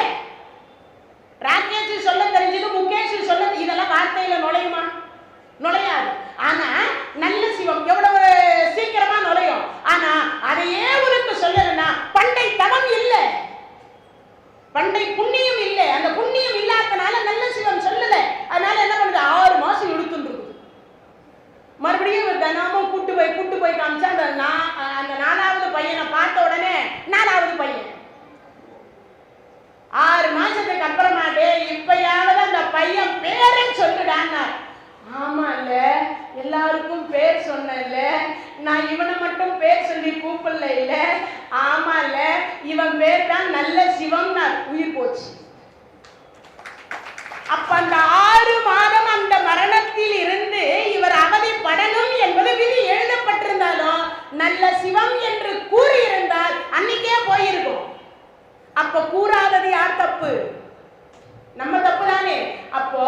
ராகேஷ் சொல்ல தெரிஞ்சது, முகேஷ் சொல்ல, இதெல்லாம் வார்த்தையில நுழையுமா? நுழையாது. ஆனா நல்ல சிவம் எவ்வளவு சீக்கிரமா நுழையும். ஆனா அதையே உனக்கு சொல்லணும்னா பண்டை தவம் இல்லை, பண்டை புண்ணியம் இல்லை. அந்த புண்ணியம் இல்லாதனால நல்ல சிவம் சொல்லல. அதனால என்ன பண்ணுது, 6 மாசம் இழுத்துட்டு இருக்குது. மறுபடியும் தினமும் கூட்டு போய் காமிச்சா அந்த 4ஆவது பையனை பார்த்த உடனே 4ஆவது பையன் 6 மாசத்துக்கு அப்புறமாட்டே இப்பயாவது அந்த பையன் பேரை சொல்லுடான்னா, ஆமா இல்ல, எல்லாருக்கும் பேர் சொன்னல, நான் இவனை மட்டும் பேர் சொல்லி கூப்பிடல இல்ல, ஆமா இல்ல, இவன் பேர் தான் நல்ல சிவம். உயிர் போச்சு. அப்ப அந்த 6 மாதம் அந்த மரணத்தில் இருந்து இவர் அவதிப்படணும் என்பது விதி எழுதப்பட்டிருந்தாலும் நல்ல சிவம் என்று கூறியிருந்தால் அன்னைக்கே போயிருக்கும். அப்ப கூறாதது யார் தப்பு? நம்ம தப்பு தானே. அப்போ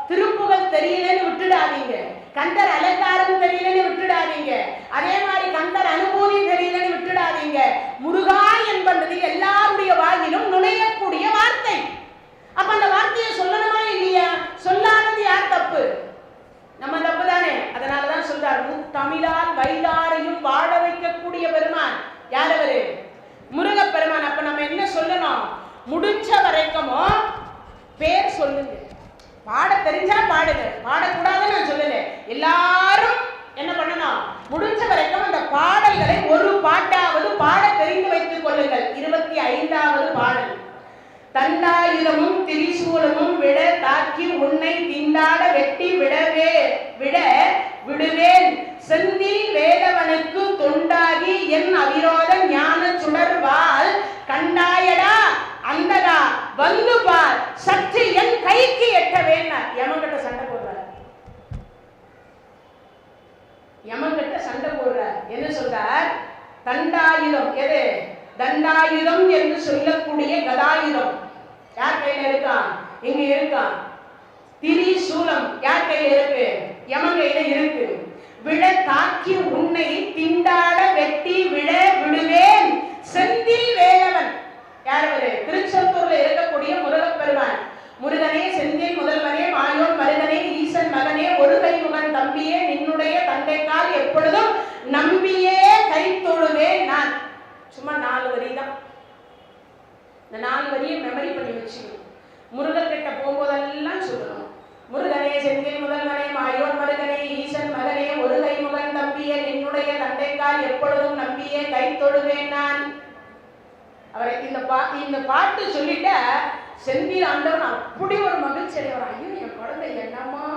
திருப்புகழ் தெரியலன்னு விட்டுடாதீங்க, கந்தர் அலங்காரம் தெரியலன்னு விட்டுடாதீங்க, அதே மாதிரி கந்தர் அனுபூதி தெரியலன்னு விட்டுடாதீங்க. முருகா என்பது எல்லாருடைய வாயிலும் நுழையக்கூடிய வார்த்தை. அப்ப அந்த வார்த்தையை சொல்லணுமா இல்லையா? சொல்லாதது யார் தப்பு? நம்ம தப்பு தானே. அதனாலதான் சொல்றார், தமிழால் வைதாரையும் வாழ வைக்கக்கூடிய பெருமான் யார்? அவரு முருக பெருமான். அப்ப நம்ம என்ன சொல்லணும்? முடிஞ்ச வரைக்குமோ பேர் சொல்லுங்க. பாட தெரிஞ்சா பாடுங்க, பாடக்கூடாதுன்னு நான் சொல்லல. எல்லாரும் என்ன பண்ணணும், முடிஞ்ச வரைக்கும் அந்த பாடல்களை ஒரு பாட்டாவது பாட தெரிந்து வைத்துக் கொள்ளுங்கள். 25வது பாடல். தண்டாயுதமும் திரிசூலமும் விட தாக்கி உன்னை திண்டாட வெட்டி விடுவேன் செந்தில் வேதவனுக்கு தொண்டாகி என் அவிரோத ஞான சுடர்வால் கண்டாயடா அந்தகா வந்து பார் சற்று என் கைக்கு எட்டவேன். யமன்கிட்ட சண்டை போடுறார். யமன்கிட்ட சண்டை போடுறார். என்ன சொல்றார்? தண்டாயுதம். எது? தண்டாயுதம் என்று சொல்லக்கூடிய கதாயுதம் யார் கையில இருக்கான்? இங்க இருக்கான். திரிசூலம் யார் கையில இருக்கு? யமன் கையில இருக்கு. விட தாக்கி உன்னை திண்டாட வெட்டி விடுவேன் செந்தில் வேலவன். யார் அவரு? திருச்செந்தூர்ல இருக்கக்கூடிய முருகப்பெருமான். முருகனே செந்தில் முதல்வனே மாயோன் மருகனே ஈசன் மகனே ஒரு கைமுகன் தம்பியே நின்னுடைய தந்தைக்கால் எப்பொழுதும் நம்பியே கை தொழுவேன் நான். சும்மா 4 வரி தான். இந்த 4 வரியை மெமரி பண்ணி வச்சுக்கணும். முருகன்கிட்ட போகும்போதெல்லாம் சொல்லணும். முருகனே செந்தில் முதல்வனே மாயோன் மருகனே ஈசன் மகனே ஒரு கைமுகன் தம்பியே நின்னுடைய தந்தைக்கால் எப்பொழுதும் நம்பியே கை தொழுவேன் நான். அவரை இந்த பாட்டு சொல்லிட்ட செந்தில் ஆண்டவன் அப்படி ஒரு மகிழ்ச்சி அடைவார். ஐயோ, என் குழந்தை என்னமா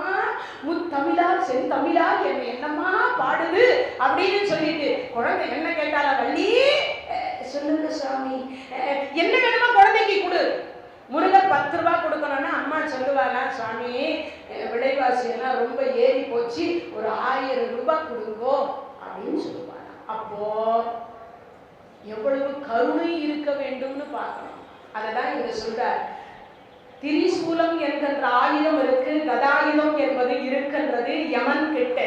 முத்தமிழால் செந்தமிழால் என்ன என்னமா பாடுது அப்படின்னு சொல்லிட்டு குழந்தை என்ன கேட்டாலா, வள்ளி சொல்லுங்க சுவாமி, என்ன வேணுமா குழந்தைக்கு கொடு. முருகன் 10 ரூபாய் கொடுக்கணும்னா அம்மா சொல்லுவாளா, சுவாமி விலைவாசி எல்லாம் ரொம்ப ஏறி போச்சு, ஒரு 1000 ரூபாய் கொடுங்கோ அப்படின்னு சொல்லுவாங்க. அப்போ எவ்வளவு கருணை இருக்க வேண்டும்னு பார்க்கணும். அததான் இங்க சொல்றார். திரிசூலம் என்கின்ற ஆயுதம் இருக்கு, கதாயுதம் என்பது இருக்கின்றது யமன் கிட்ட.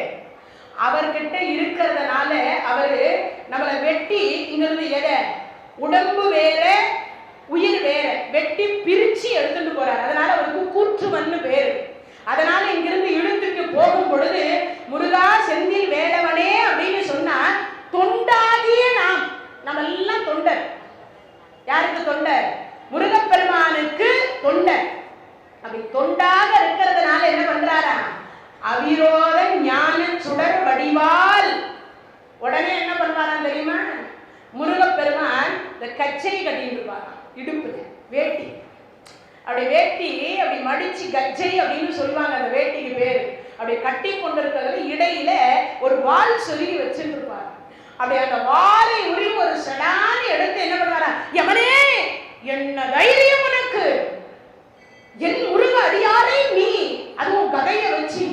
அவர்கிட்ட இருக்கிறதுனால அவரு நம்மளை வெட்டி இங்கிருந்து எதை உடம்பு வேற உயிர் வேற வெட்டி பிரிச்சு எடுத்துட்டு போறாரு. அதனால அவருக்கு கூற்றுவன்னு பேரு. அதனால இங்கிருந்து இழுத்துட்டு போகும் பொழுது முருகா செந்தில் வேலவனே அப்படின்னு சொன்னா தொண்டாகிய நம்ம எல்லாம் தொண்டர். யாருக்கு தொண்டர்? முருகப்பெருமானுக்கு தொண்டர். அப்படி தொண்டாக இருக்கிறதுனால என்ன பண்றாரா? அவிரோத ஞான சுடர் வடிவால் உடனே என்ன பண்ணுவாராம் தெரியுமா? முருகப்பெருமான் இந்த கச்சை கட்டிட்டு இருப்பாராம் இடுப்புல வேட்டி. அப்படி வேட்டி அப்படி மடிச்சு கச்சை அப்படின்னு சொல்லுவாங்க அந்த வேட்டிக்கு பேரு. அப்படி கட்டி கொண்டிருக்கிறது இடையில ஒரு வால் சொருகி வச்சுட்டு இருப்பாரு. அப்படி அந்த வாளை உருவி ஒரு சடானி எடுத்து என்ன பண்ணுவாரா? யமனே என்ன தைரியம் உனக்கு, என் முருக அடியாரை நீ அதுவும் கதையை வச்சு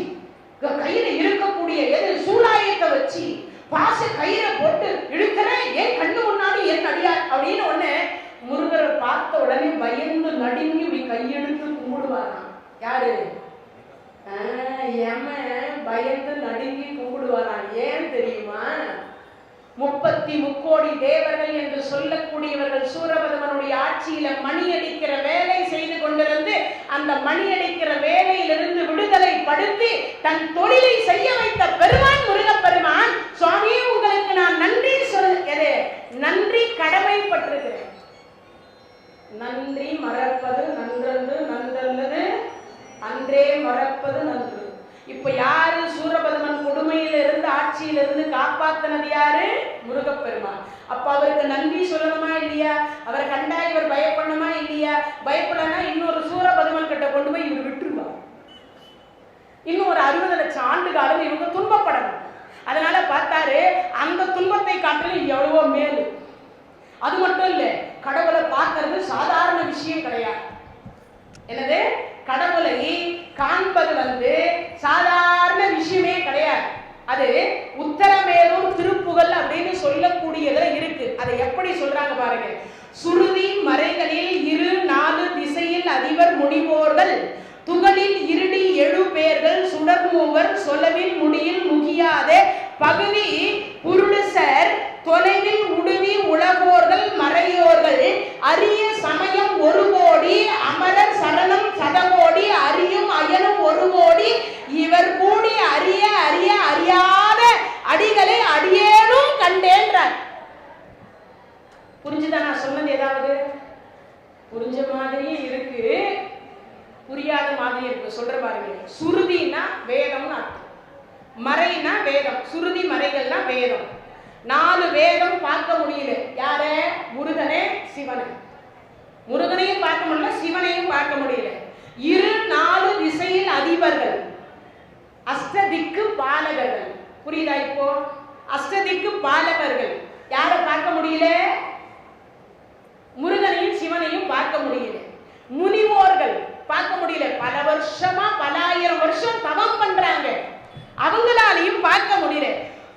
கையில இருக்கக்கூடிய எது சூலாயத்தை வச்சு பாச கயிறை போட்டு இழுக்கிற ஏன் கண்ணு முன்னாடி என் அடியார் அப்படின்னு ஒண்ணு முருகரை பார்த்த உடனே பயந்து நடுங்கி இப்படி கையெடுத்து கும்பிடுவாராம். யாரு? பயந்து நடுங்கி கும்பிடுவாராம். ஏன் தெரியுமா? 33 தேவர்கள் என்று சொல்லக்கூடியவர்கள் சூரபதமனுடைய ஆட்சியில மணி அடிக்கிற வேலை செய்து கொண்டிருந்து அந்த மணி அடிக்கிற வேலையிலிருந்து விடுதலை படுத்தி தன் தொழிலை செய்ய வைத்த பெருமான் முருகப்பெருமான். சுவாமி உங்களுக்கு நான் நன்றி நன்றி கடமைப்பட்டிருக்கிறேன். நன்றி மறப்பது நன்றன்று நன்றல்லது அன்றே மறப்பது நன்று. இப்ப யாரு சூரபதமன் கொடுமையில இருந்து ஆட்சியில இருந்து காப்பாத்தினது யாரு? முருகப்பெருமான். அப்ப அவருக்கு நன்றி சொல்லணுமா இல்லையா? அவரை கண்டா இவர் பயப்படணுமா இல்லையா? பயப்படனா இன்னொரு சூரபதமன் கிட்ட கொண்டு போய் இவர் விட்டுருவார். இன்னும் ஒரு 60 லட்சம் ஆண்டு காலம் இவங்க துன்பப்படணும். அதனால பார்த்தாரு அந்த துன்பத்தை காட்டிலும் எவ்வளவோ மேலு. அது மட்டும் இல்ல, கடவுளை பார்க்கறது சாதாரண விஷயம் கிடையாது. என்னது? கடவுளை காண்பது சாதாரண விஷயமே கிடையாது. அது உத்தரமேரூர் திருப்புகழ் அப்படின்னு சொல்லக்கூடியதுல இருக்கு. அதை எப்படி சொல்றாங்க பாருங்க. சுருதி மறைகளில் 4 திசையில் அதிபர் முனிவோர்கள் துகளில் இருடி 7 பேர்கள் சுடர்மூவர் சொலவில் முடியில் முகியாத பகுதி புருடுசர் தொலைவில் உடுவி உலகோர்கள் மறையோர்கள் அரிய சமயம் 1 கோடி அமரர் சரணம் சதகோடி அறியும் அயனும் 1 கோடி இவர் கூடி அறிய அறிய அறியாத அடிகளை அடியேனும் கண்டேன்றார். புரிஞ்சுதான் நான் சொன்னது? ஏதாவது புரிஞ்ச மாதிரியே இருக்கு, புரியாத மாதிரி இருக்கு. சொல்ற பாருங்க. சுருதினா வேதம்னு அர்த்தம், மறைனா வேதம். சுருதி மறைகள்னா வேதம். 4 வேதம் பார்க்க முடியல. யார? முருகனே சிவனை. முருகனையும் பார்க்க முடியல, சிவனையும் பார்க்க முடியல. 4 திசையில் அதிபர்கள், அஷ்டதிக்கு பாலகர்கள். புரியுதா? இப்போ அஷ்டதிக்கு பாலகர்கள் யாரை பார்க்க முடியல? முருகனையும் சிவனையும் பார்க்க முடியல. முனிவோர்கள் பார்க்க முடியல. பல வருஷமா பல ஆயிரம் வருஷம் தவம் பண்றாங்க, அவங்களாலையும் பார்க்க முடியல.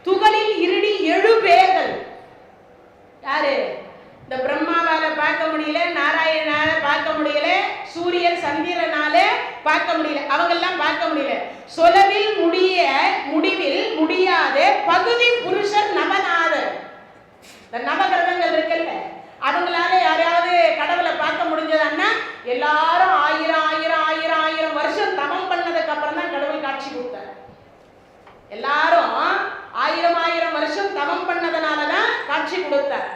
துகளில் இருடி 7 பேர்கள். யாரு? இந்த பிரம்மாவால பார்க்க முடியல, நாராயணனால பார்க்க முடியல, சூரியன் சந்திரனால பார்க்க முடியல, அவங்க எல்லாம் பார்க்க முடியல. சொலவில் முடிவில் முடியாத பகுதி புருஷர் நவநாதர். இந்த நவகிரகங்கள் இருக்குல்ல, அவங்களால யாராவது கடவுளை பார்க்க முடிஞ்சதுன்னா எல்லாரும் 1000 வருஷம் தவம் பண்ணதுக்கு அப்புறம் தான் கடவுள் காட்சி கொடுத்தார். எல்லாரும் 1000 வருஷம் தவம் பண்ணதுனாலதான் காட்சி கொடுத்தார்.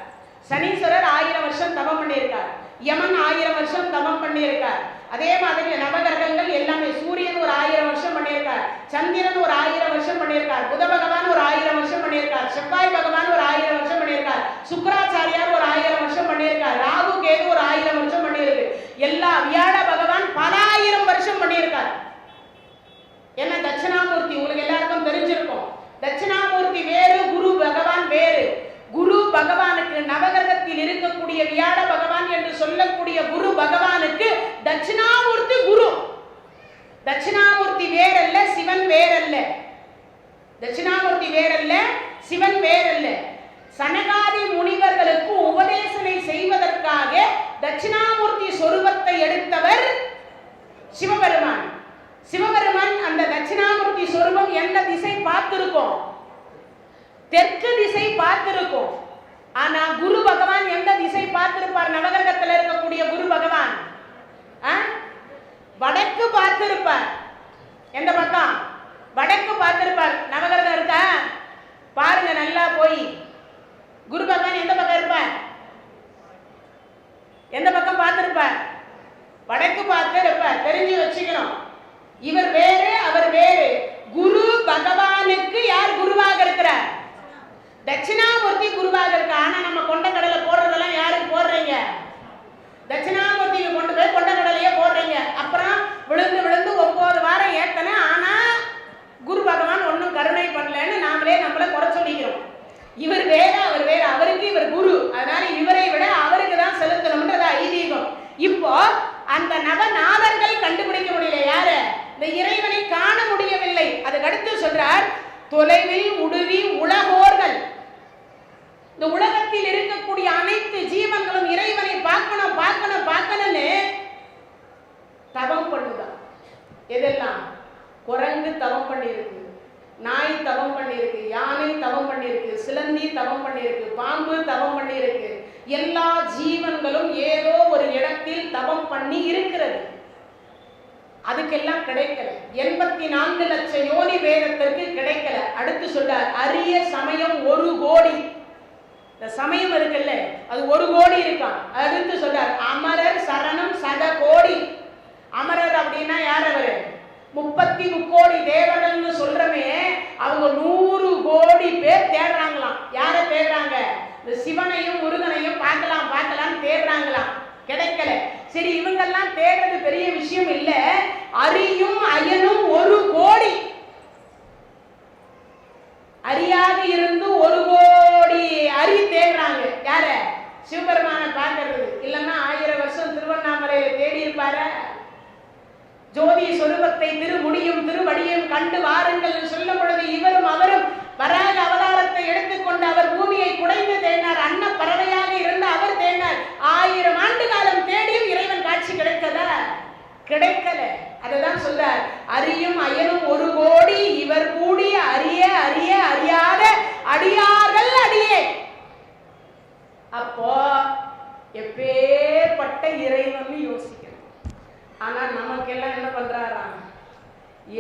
சனீஸ்வரர் 1000 வருஷம் தவம் பண்ணியிருக்கார். யமன் 1000 வருஷம் தவம் பண்ணியிருக்கார். அதே மாதிரி நவகிரகங்கள் எல்லாமே, சூரியன் ஒரு 1000 வருஷம் பண்ணியிருக்கார், சந்திரன் ஒரு 1000 வருஷம் பண்ணியிருக்கார், புத பகவான் ஒரு 1000 வருஷம் பண்ணியிருக்கார், செவ்வாய் பகவான் ஒரு 1000 வருஷம் பண்ணியிருக்கார், சுக்கிராச்சாரியார் ஒரு 1000 வருஷம் பண்ணியிருக்கார், ராகு கேது ஒரு 1000 வருஷம் பண்ணியிருக்கு. எல்லா வியாழ பகவான் பல 1000 வருஷம் பண்ணியிருக்கார். என்ன தட்சிணாமூர்த்தி உங்களுக்கு எல்லாருக்கும் தெரிஞ்சிருக்கும். தட்சிணாமூர்த்தி வேறு, குரு பகவான் வேறு. குரு பகவானுக்கு நவகிரகத்தில் இருக்கக்கூடிய வியாழ பகவான் என்று சொல்லக்கூடிய குரு பகவானுக்கு தட்சிணாமூர்த்தி குரு. தட்சிணாமூர்த்தி வேறல்ல, சிவன் வேறல்ல. தட்சிணாமூர்த்தி வேறல்ல, சிவன் வேறல்ல. சனகாதி முனிவர்களுக்கு உபதேசனை செய்வதற்காக தட்சிணாமூர்த்தி ஆனா குரு பகவான் எந்த திசை பார்த்திருப்பார்? நவகிரகத்தில் இருக்கக்கூடிய குரு பகவான் வடக்கு பார்த்திருப்பார். எந்த பக்கம்? வடக்கு பார்த்திருப்பார். நவகிரகம் இருக்கா பாருங்க நல்லா போய். குரு பகவான் எந்த பக்கம் இருப்பார்? எந்த பக்கம் பார்த்திருப்பார்? வடக்கு பார்த்து இருப்பார். தெரிஞ்சு வச்சுக்கணும். இவர் வேறு, அவர் வேறு. குரு பகவானுக்கு யார் குருவாக இருக்கிறார்? தட்சிணாமூர்த்தி குருவாக இருக்க. ஆனா நம்ம கொண்டக்கடலை போடுறதெல்லாம் யாருக்கு போடுறீங்க? தட்சிணாமூர்த்திக்கு கொண்டு போய் கொண்டக்கடலையே போடுறீங்க. அப்புறம் விழுந்து விழுந்து 9 வாரம் ஏத்தன. ஆனா குரு பகவான் ஒன்றும் கருணை பண்ணலன்னு நாமளே நம்மளை குறை சொல்லிக்கிறோம். இவர் வேற, அவர் வேற. அவருக்கு இவர் குரு, அதனால இவரை விட அவருக்கு தான் செலுத்தணும்ன்றது ஐதீகம். இப்போ அந்த நவநாதர்கள் கண்டுபிடிக்க முடியல. யாரு? இந்த இறைவனை காண முடியவில்லை. அதுக்கு அடுத்து சொல்றார், தொலைவில் உடுவி உலகோர்கள். இந்த உலகத்தில் இருக்கக்கூடிய அனைத்து ஜீவன்களும் இறைவனை பார்க்கணும் பார்க்கணும் பார்க்கணும்னு தவம் பண்ணுதான். எதெல்லாம்? குரங்கு தவம் பண்ணியிருக்கு, நாய் தவம் பண்ணியிருக்கு, யானை தவம் பண்ணியிருக்கு, சிலந்தி தவம் பண்ணியிருக்கு, பாம்பு தவம் பண்ணியிருக்கு. எல்லா ஜீவன்களும் ஏதோ ஒரு இடத்தில் தவம் பண்ணி இருக்கிறது. அதுக்கெல்லாம் கிடைக்கல. 84 லட்சம் யோனி வேதத்திற்கு கிடைக்கல. அடுத்து சொல்றார், அரிய சமயம் 1 கோடி. இந்த சமயம் இருக்குல்ல, அது 1 கோடி இருக்கான். அடுத்து சொல்றார், அமரர் சரணம் 100 கோடி. அமரர் அப்படின்னா யார்? அவரு 33 கோடி தேவர்கள்னு சொல்றமே, அவங்க 100 கோடி பேர் தேடுறாங்களாம். யாரை தேடுறாங்க? இந்த சிவனையும் முருகனையும் பார்க்கலாம் பார்க்கலாம் தேடுறாங்களாம். கிடைக்கல. சரி, இவங்கெல்லாம் தேடுறது பெரிய விஷயம் இல்ல. அரியும் அயனும் 1 கோடி. அரியாக இருந்து 1 கோடி அரி தேடுறாங்க. யார? சிவபெருமான பார்க்கறது. இல்லைன்னா 1000 வருஷம் திருவண்ணாமலையில தேடி இருப்பார. ஜோதி சொரூபத்தை திருமுடியும் திருவடியும் கண்டு வாருங்கள் சொல்லும் பொழுது இவரும் அவரும் வராக அவதாரத்தை எடுத்துக்கொண்டு அவர் பூமியை குடைந்து தேடினார். அன்ன பறவையாக இருந்து அவர் தேடினார். 1000 ஆண்டு காலம் தேடியும் இறைவன் காட்சி கிடைத்ததா? கிடைக்கல. அதுதான் சொல்றார், அரியும் அயனும் 1 கோடி இவர் கூடி அறிய அறிய அறியாத அடியார்கள் அடியே. அப்போ எப்பேற்பட்ட இறைவன் யோசிக்கணும். ஆனா நமக்கெல்லாம் என்ன பண்றாரா?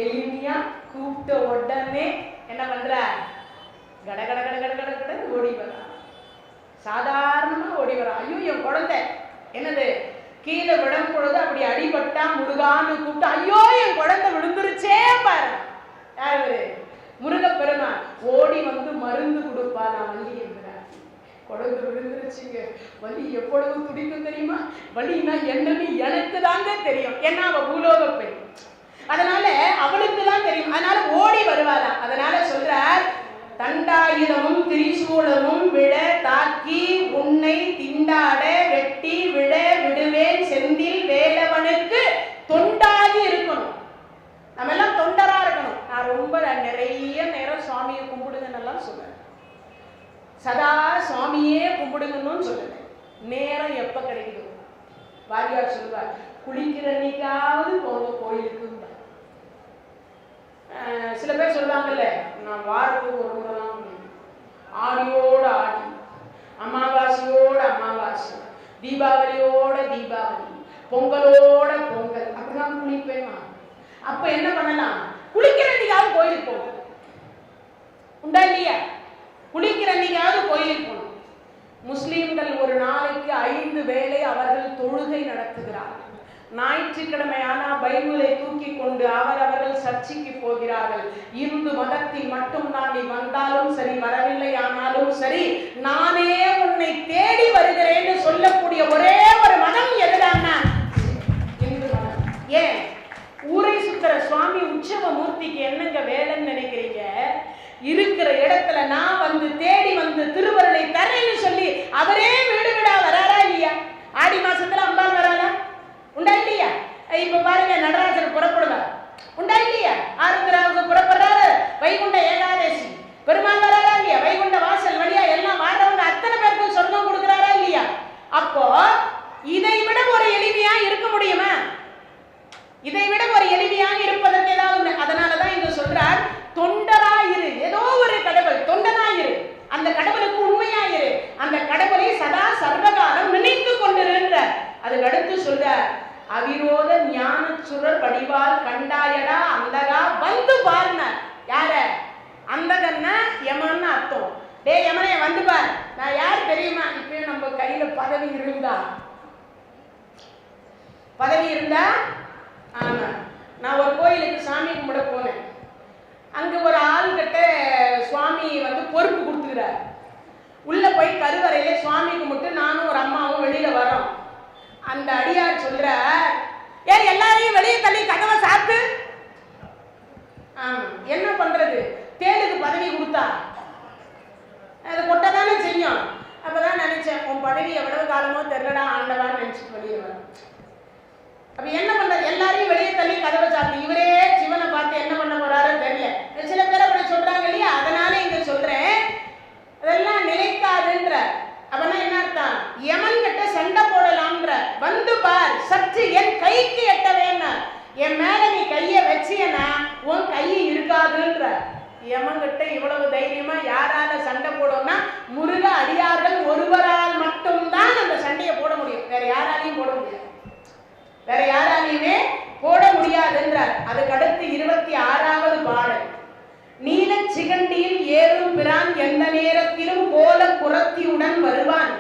எளிமையா கூப்பிட்ட உடனே என்ன பண்றார்? கட கட கட கட கட கட ஓடி வரா. சாதாரணமா ஓடி வரா. ஐயோ, என் குழந்தை என்னது கீழே விடும் பொழுது அப்படி அடிபட்டா முருகான்னு கூப்பிட்டு, ஐயோ என் குழந்தை விழுந்துருச்சே பாரு. யாரு? முருகப்பெருமான் ஓடி வந்து மருந்து கொடுப்பா. நான் வலி இருக்கிறேன், குழந்தை விழுந்துருச்சுங்க, வலி எப்பொழுது துடிக்கும் தெரியுமா? வலினா என்னன்னு எனக்கு தாங்க தெரியும். ஏன்னா அவ பூலோக பெண், அதனால அவளுக்கு தான் தெரியும். அதனால ஓடி வருவாளா. அதனால சொல்றார், தண்டாயுதமும் திரிசூலமும் விழ தாக்கி உன்னை திண்டாட வெட்டி விழ விடுவேன் செந்தில் வேலவனுக்கு தொண்டாகி இருக்கணும். நம்ம எல்லாம் தொண்டரா இருக்கணும். நான் ரொம்ப நிறைய நேரம் சுவாமியை கும்பிடுங்கன்னு சொல்றேன். சதா சுவாமியே கும்பிடுங்கன்னு சொல்லல. நேரம் எப்ப கிடைக்குது? வாரியார் சொல்லுவார், குளிக்கிற அன்னைக்காவது போங்க கோயிலுக்கு. சில பேர் சொல்லுவாங்கல்ல, நான் வாரத்துக்கு 1 முறை தான், ஆடியோட ஆடி, அமாவாசையோட அமாவாசை, தீபாவளியோட தீபாவளி, பொங்கலோட பொங்கல், அப்படிதான் குளிப்பேன். அப்ப என்ன பண்ணலாம்? குளிக்கிற அன்னைக்காவது கோயிலுக்கு போகும். உண்டா இல்லையா? குளிக்கிற அன்னைக்காவது கோயிலுக்கு போகணும். முஸ்லிம்கள் ஒரு நாளைக்கு 5 வேளை அவர்கள் தொழுகை நடத்துகிறார்கள். ஞாயிற்றுக்கிழமையான பைபிளை தூக்கி கொண்டு அவர்கள் சர்ச்சைக்கு போகிறார்கள். இந்து மதத்தில் மட்டும் நான் நீ வந்தாலும் சரி வரவில்லை ஆனாலும் சரி நானே உன்னை தேடி வருகிறேன்னு சொல்லக்கூடிய ஒரே ஒரு மதம் எதுடான்னா இந்து மதம். ஏன் ஊரை சுத்துற சுவாமி உற்சவ மூர்த்திக்கு என்னங்க வேலைன்னு நினைக்கிறீங்க? இருக்கிற இடத்துல நான் வந்து தேடி வந்து திருவருளை தரேன்னு சொல்லி அவரே வீடு வீடா வராரா இல்லையா? ஆடி மாசத்துல அம்பாள் வராளா? உண்டா இல்லையா? இப்ப பாருங்க, நடராஜர் புறப்படுவார். உண்டா இல்லையா? ஆருத்ராவுக்கு புறப்படுறாரு. வைகுண்ட ஏகாதசி பெருமாள் வராரா இல்லையா? வைகுண்ட வாசல் வழியா எல்லாம் வாழ்றவங்க அத்தனை பேருக்கும் சொர்க்கம் கொடுக்குறாரா இல்லையா? அப்போ சொல்றார், அவிரோத ஞான சுரர் வடிவால் கண்டாயடா அந்தகா வந்து பாருங்க. யார? அந்தகன்னா யமன்னு அர்த்தம். டே யமனே வந்து பார், நான் யார் தெரியுமா? இப்பயும் நம்ம கையில பதவி இருந்தா ஆமா. நான் ஒரு கோயிலுக்கு சாமி கும்பிட போனேன். அங்க ஒரு ஆள்கிட்ட சுவாமி வந்து பொறுப்பு கொடுத்துக்கிறார். உள்ள போய் கருவறையில சுவாமி கும்பிட்டு நானும் ஒரு அம்மாவும் வெளியில வரோம். அந்த அடியார் சொல்ற, ஏன் எல்லாரையும் வெளியே தள்ளி கதவை சாத்து. என்ன பண்றது? தேனுக்கு பதவி கொடுத்தா அது கொட்டதானே செய்யும். அப்பதான் நினைச்சேன், உன் பதவி எவ்வளவு காலமோ தெரியலடா ஆண்டவான்னு நினைச்சிட்டு வெளியே வரும். அப்ப என்ன பண்றது? எல்லாரையும் வெளியே தள்ளி கதவை சாத்து. இவரே சிவனை பார்த்து என்ன பண்ண போறாரோ தெரியல. சில பேர் அப்படி சொல்றாங்க இல்லையா? அதனால இங்க சொல்றேன், அதெல்லாம் நிலைக்காதுன்ற. அப்பனா என்ன அர்த்தம்? யமன் கிட்ட சண்டை போடலாம்ன்ற. வந்து பார், சற்று என் கைக்கு எட்டவேன்னா, என் மேல நீ கைய வச்சியனா உன் கையை இருக்காதுன்ற. யமன் கிட்ட இவ்வளவு தைரியமா யாரால சண்டை போடும்னா, முருக அடியார்கள் ஒருவரால் மட்டும்தான் அந்த சண்டையை போட முடியும். வேற யாராலையும் போட முடியாது. வேற யாராலையுமே போட முடியாதுன்றார். அதுக்கு அடுத்து 26வது பாடல். நீல சிகண்டியில் ஏறும் பிரான் எந்த நேரத்திலும் கோல குரத்தியுடன் வருவான்.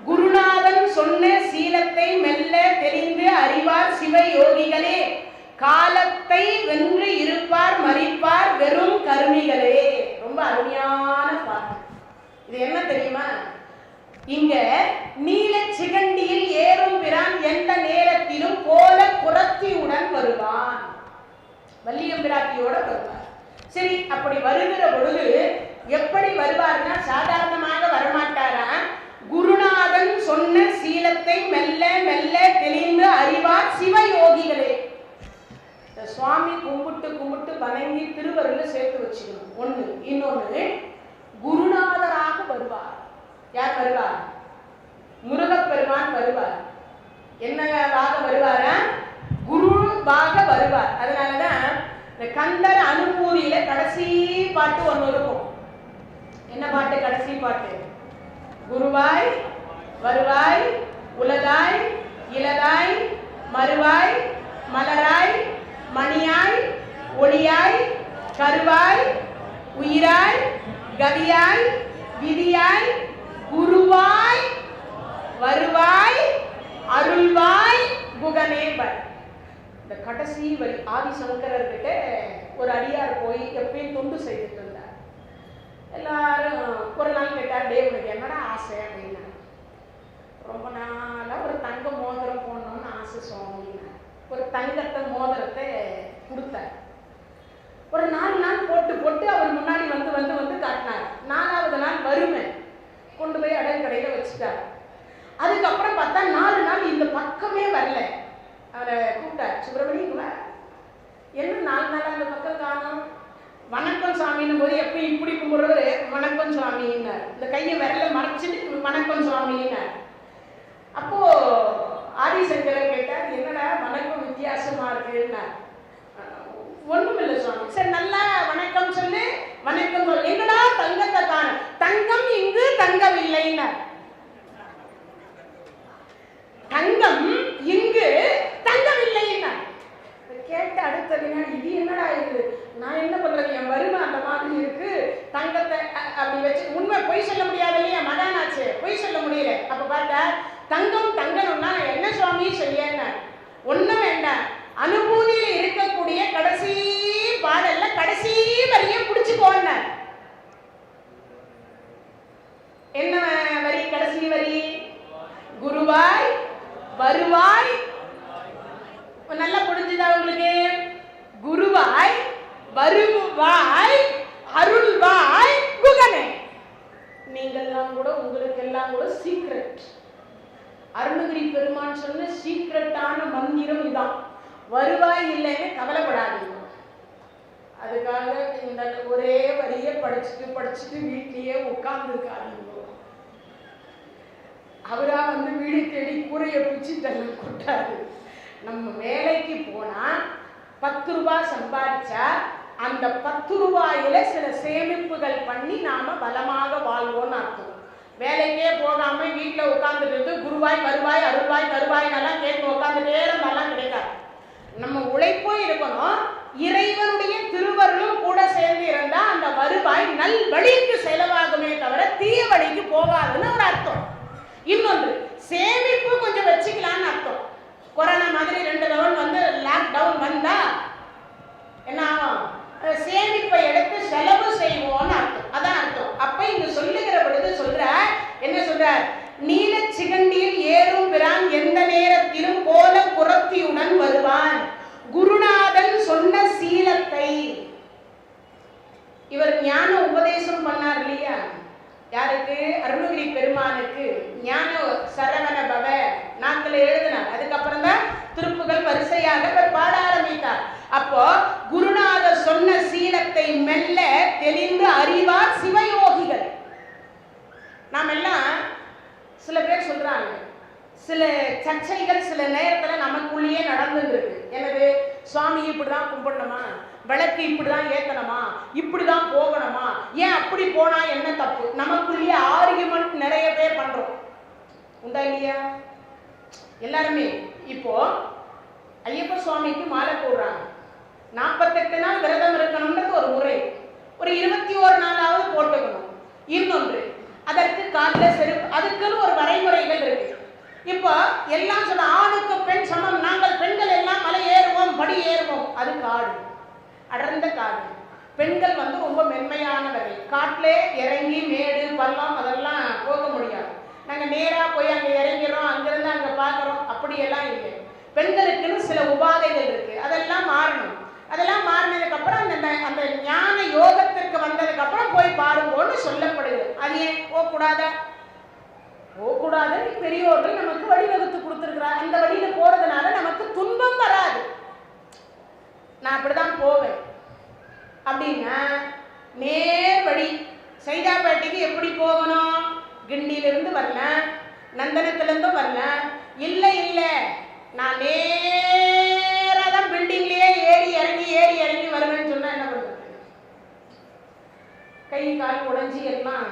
குருநாதன் சொன்ன சீலத்தை மெல்ல தெரிந்து அறிவார் சிவ யோகிகளே. காலத்தை வென்று இருப்பார் மறிப்பார் வெறும் கருமிகளே. ரொம்ப அருமையான பாட்டு. இது என்ன தெரியுமா? இங்க நீல சிகண்டியில் ஏறும் பிரான் எந்த நேரத்திலும் கோல குரத்தியுடன் வருவான். வள்ளியம் பிராட்டியோட வருவார். சரி, அப்படி வருகிற பொழுது எப்படி வருவார்னா, சாதாரணமாக வரமாட்டாரா. குருநாதன் சொன்ன சீலத்தை மெல்ல மெல்ல தெளிந்து அறிவார் சிவயோகிகளே. சுவாமி கும்பிட்டு வணங்கி திருவருள சேர்த்து வச்சுக்கணும். ஒண்ணு. இன்னொன்னு, குருநாதராக வருவார். யார் வருவார்? முருகப்பெருமான் வருவார். என்னவாக வருவாரா? குருவாக வருவார். அதனாலதான் இந்த கந்தர் அனுபூதியில கடைசி பாட்டு ஒண்ணு இருக்கும். என்ன பாட்டு? கடைசி பாட்டு. குருவாய் வருவாய் உலகாய் இலதாய் மறுவாய் மலராய் மணியாய் ஒளியாய் கருவாய் உயிராய் கவியாய் விதியாய் குருவாய் வருவாய் அருள்வாய் குகனேபர். இந்த கடைசி வரி ஆதிசங்கரர்கிட்ட ஒரு அடியார் போய் எப்பயும் தொண்டு செய்துட்டு இருந்தார். எல்லாரும் ஒரு நாள் கேட்டார், டே உனக்கு என்னடா ஆசை அப்படின்னா. ரொம்ப நாளா ஒரு தங்க மோதிரம் போடணும்னு ஆசை சுவாமின்னா. ஒரு தங்கத்தை மோதிரத்தை கொடுத்தார். ஒரு 4 நாள் போட்டு அவர் முன்னாடி வந்து காட்டினார். 4வது நாள் வறுமை கொண்டு போய் அடகு கடையில வச்சுட்டார். அதுக்கப்புறம் பார்த்தா 4 நாள் இந்த பக்கமே வரல. அவரை கூப்பிட்டார், சுப்பிரமணியங்களா என்ன 4 நாள் அந்த பக்கம் காணும்? வணக்கம் சுவாமின்னும் போது எப்பயும் இப்படி கும்பிடுறது வணக்கம் சுவாமின்னார். இந்த கையை விரல மறைச்சிட்டு வணக்கம் சுவாமின்னார். அப்போ ஆதிசங்கரர் கேட்டார், என்னடா வணக்கம் வித்தியாசமா இருக்குன்னா. ஒண்ணும் இல்லை சுவாமி. சரி, நல்லா வணக்கம் சொல்லு. வணக்கம் சொல்லு. எங்கடா தங்கத்தை காண? தங்கம் இங்கு தங்கவில்லைன்னார். தங்கம் இங்கு தங்கவில்லைன்னார். கேட்ட அடுத்த வினாடி, இது என்னடா இது? நான் என்ன பண்றது? என் வறுமை அந்த மாதிரி இருக்கு. தங்கத்தை அப்படி வச்சு உண்மை பொய் சொல்ல முடியாது இல்லையா? மகானாச்சு பொய் சொல்ல முடியல. அப்ப பார்த்தா தங்கம் தங்கணும்னா என்ன சுவாமி செய்ய? ஒண்ணும் வேண்டாம். அனுபூதியில இருக்கக்கூடிய கடைசி பாடல்ல கடைசி வரிய புடிச்சுக்கோங்க. என்ன வரி? கடைசி வரி. குருவாய் வருவாய். நல்லா புரிஞ்சுதா உங்களுக்கு? குருவாய் வருவாய் அருள்வாய் குகனே. நீங்கெல்லாம் கூட உங்களுக்கு எல்லாம் கூட சீக்ரெட். அருணகிரி பெருமான் சொன்ன சீக்ரெட்டான மந்திரம் இதான். வருவாய் இல்லைன்னு கவலைப்படாதீங்க. அதுக்காக இந்த ஒரே வரியை படிச்சுட்டு வீட்டிலேயே உட்கார்ந்து இருக்காதீங்க. அவரா வீடு தேடி கூரையை பிச்சு தள்ளி கொட்டாரு. நம்ம வேலைக்கு போனா 10 ரூபாய் சம்பாதிச்சா அந்த 10 ரூபாயில சில சேமிப்புகள் பண்ணி நாம பலமாக வாழ்வோம்னு அர்த்தம். வேலைக்கே போகாம வீட்டில் உட்காந்துட்டு குருவாய் வருவாய் அருள்வாய் தருவாய்னெல்லாம் கேட்டு உட்காந்துட்டே இருந்தாலாம் கிடைக்காது. நம்ம உழைப்பும் இருக்கணும், இறைவனுடைய திருவருளும் கூட சேர்ந்து இருந்தா அந்த வருவாய் நல் வழிக்கு செலவாகுமே தவிர தீய வழிக்கு போகாதுன்னு ஒரு அர்த்தம். இன்னொன்று, சேமிப்பு கொஞ்சம் வச்சுக்கலான்னு அர்த்தம். கொரோனா மாதிரி 2 லெவல் வந்து லாக்டவுன் வந்தா என்ன ஆகும்? சேமிப்பை எடுத்து செலவு செய்வோம்னு அர்த்தம். அதான் அர்த்தம். அப்ப இங்க சொல்லுகிற பொழுது சொல்ற என்ன சொல்ற? நீல சிகண்டியில் ஏறும் பிரான் எந்த நேரத்திலும் கோல புறத்தியுடன் வருவான், குருநாதன் சொன்ன சீலத்தை. இவர் ஞான உபதேசம் பண்ணார் இல்லையா? யாருக்கு? அருணகிரி பெருமானுக்கு ஞான சரவண பவ நாட்கள் எழுதினார். அதுக்கப்புறம் தான் திருப்புகள் வரிசையாக பாட ஆரம்பித்தார். அப்போ குருநாதர் சொன்ன சீலத்தை மெல்ல தெளிந்து அறிவார் சிவயோகிகள். நாம் எல்லாம் சில பேர் சொல்றாங்க, சில சர்ச்சைகள் சில நேரத்தில் நமக்குள்ளேயே நடந்துருக்கு. எனது சுவாமி இப்படிதான் கும்பிடணுமா, விளக்கு இப்படிதான் ஏத்தணுமா, இப்படிதான் போகணுமா, ஏன் அப்படி போனா என்ன தப்பு? நமக்குள்ளேயே ஆர்கியூமெண்ட் நிறைய பேர் பண்றோம், உண்டா இல்லையா? எல்லாருமே இப்போ ஐயப்ப சுவாமிக்கு மாலை போடுறாங்க. 48 நாள் விரதம் இருக்கணும்ன்றது ஒரு முறை. ஒரு 21 நாளாவது போட்டுக்கணும். இன்னொன்று, அதற்கு காலில் செருப்பு, அதுக்குன்னு ஒரு வரைமுறைகள் இருக்கு. இப்போ எல்லாம் சொல்ல ஆணுக்கு பெண் சமம், நாங்கள் பெண்கள் எல்லாம் மலை ஏறுவோம் படி ஏறுவோம். அது காடு, அடர்ந்த காடு. பெண்கள் வந்து ரொம்ப மென்மையானவர்கள். காட்டிலே இறங்கி மேடு பள்ளம் அதெல்லாம் போக முடியாது. நாங்கள் நேராக போய் அங்கே இறங்கிறோம், அங்கிருந்து அங்கே பார்க்குறோம், அப்படியெல்லாம் இல்லை. பெண்களுக்குன்னு சில உபாதைகள் இருக்கு, அதெல்லாம் மாறணும். அதெல்லாம் மாறினதுக்கு அப்புறம் அந்த ஞான யோகத்திற்கு வந்ததுக்கு அப்புறம் போய் பாருங்கன்னு சொல்லப்படுது. அது ஏன் போகக்கூடாதா? போகக்கூடாது. பெரியோர்கள் நமக்கு வழிவகுத்து கொடுத்துருக்கிறார். அந்த வழியில போறதுனால நமக்கு துன்பம் வராது. நான் அப்படிதான் போவேன் அப்படின்னா நேர் வழி. சைதாப்பேட்டைக்கு எப்படி போகணும்? கிண்டியிலிருந்து வரலாம், நந்தனத்திலிருந்து வரலாம். இல்லை இல்லை, நான் நேராதான் பில்டிங்லயே ஏறி இறங்கி வருவேன்னு சொன்னா என்ன பண்றது? கை கால் உடைஞ்சி எல்லாம்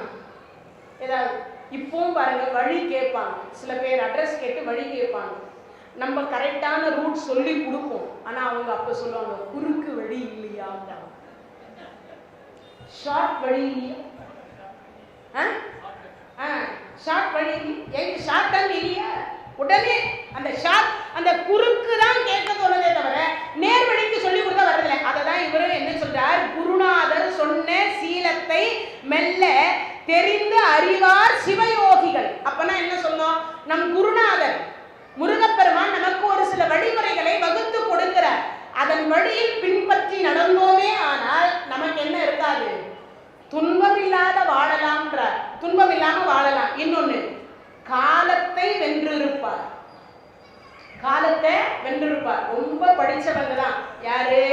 ஏதாவது. இப்பவும் பாருங்க, வழி கேட்பாங்க. சில பேர் அட்ரஸ் கேட்டு வழி கேட்பாங்க. நம்ம கரெக்டான ரூட் சொல்லி கொடுப்போம். ஆனா அவங்க அப்ப சொல்லுவாங்க, குறுக்கு வழி இல்லையா, ஷார்ட் வழி இல்லையா, ஷார்ட் வழி ஷார்ட் டைம் இல்லையா. உடனே அந்த ஷார்ட் அந்த குறுக்கு தான் கேட்க தோணுதே தவிர நேர் வழிக்கு சொல்லி கொடுக்க வரதில்லை. அதை தான் இவரு என்ன சொல்றார்? குருநாதர் சொன்ன சீலத்தை மெல்ல தெரிந்து அறிவார் சிவயோகிகள். அப்பனா என்ன சொன்னோம்? நம் குருநாதர் முருகப்பெருமான் நமக்கு ஒரு சில வழிமுறைகளை வகுத்து கொடுக்கிறார். அதன் வழியில் பின்பற்றி நடந்தோமே ஆனால் நமக்கு என்ன இருக்காது? துன்பம் இல்லாத வாழலாம்ன்றார். துன்பம் இல்லாம வாழலாம். இன்னொன்னு, காலத்தை வென்றிருப்பார். காலத்தை வென்றிருப்பார். ரொம்ப படிச்சவங்க தான். யாரு?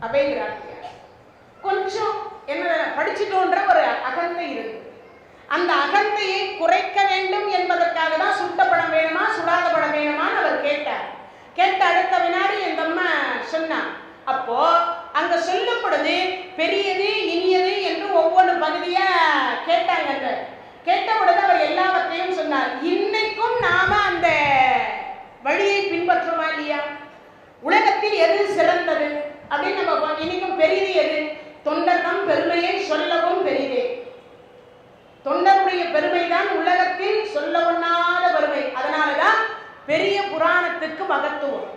அபயகிறார். கொஞ்சம் என்ன படிச்சுட்டோன்ற ஒரு அகந்தை இருக்கு. அந்த அகந்தையை குறைக்க வேண்டும் என்பதற்காக தான் சுட்ட படம் வேணுமா சுடாத படம் வேணுமான்னு அவர் கேட்டார். கேட்ட அடுத்த வினாடி என் அம்மா சொன்னான். அப்போ அங்க சொல்லப்படுது பெரியது இனியது என்று ஒவ்வொரு பகுதியா கேட்டாங்க. கேட்ட உடனே அவர் எல்லாவற்றையும் சொன்னார். இன்னைக்கும் நாம அந்த வழியை பின்பற்றுமா இல்லையா? உலகத்தில் எது சிறந்தது அப்படின்னு நம்ம இன்னைக்கும் பெரியது எது? தொண்டர்தம் பெருமையை சொல்லவும் பெரிதே. தொண்டருடைய பெருமைதான் உலகத்தில் சொல்ல ஒண்ணாத பெருமை. அதனாலதான் பெரிய புராணத்துக்கு மகத்துவம்.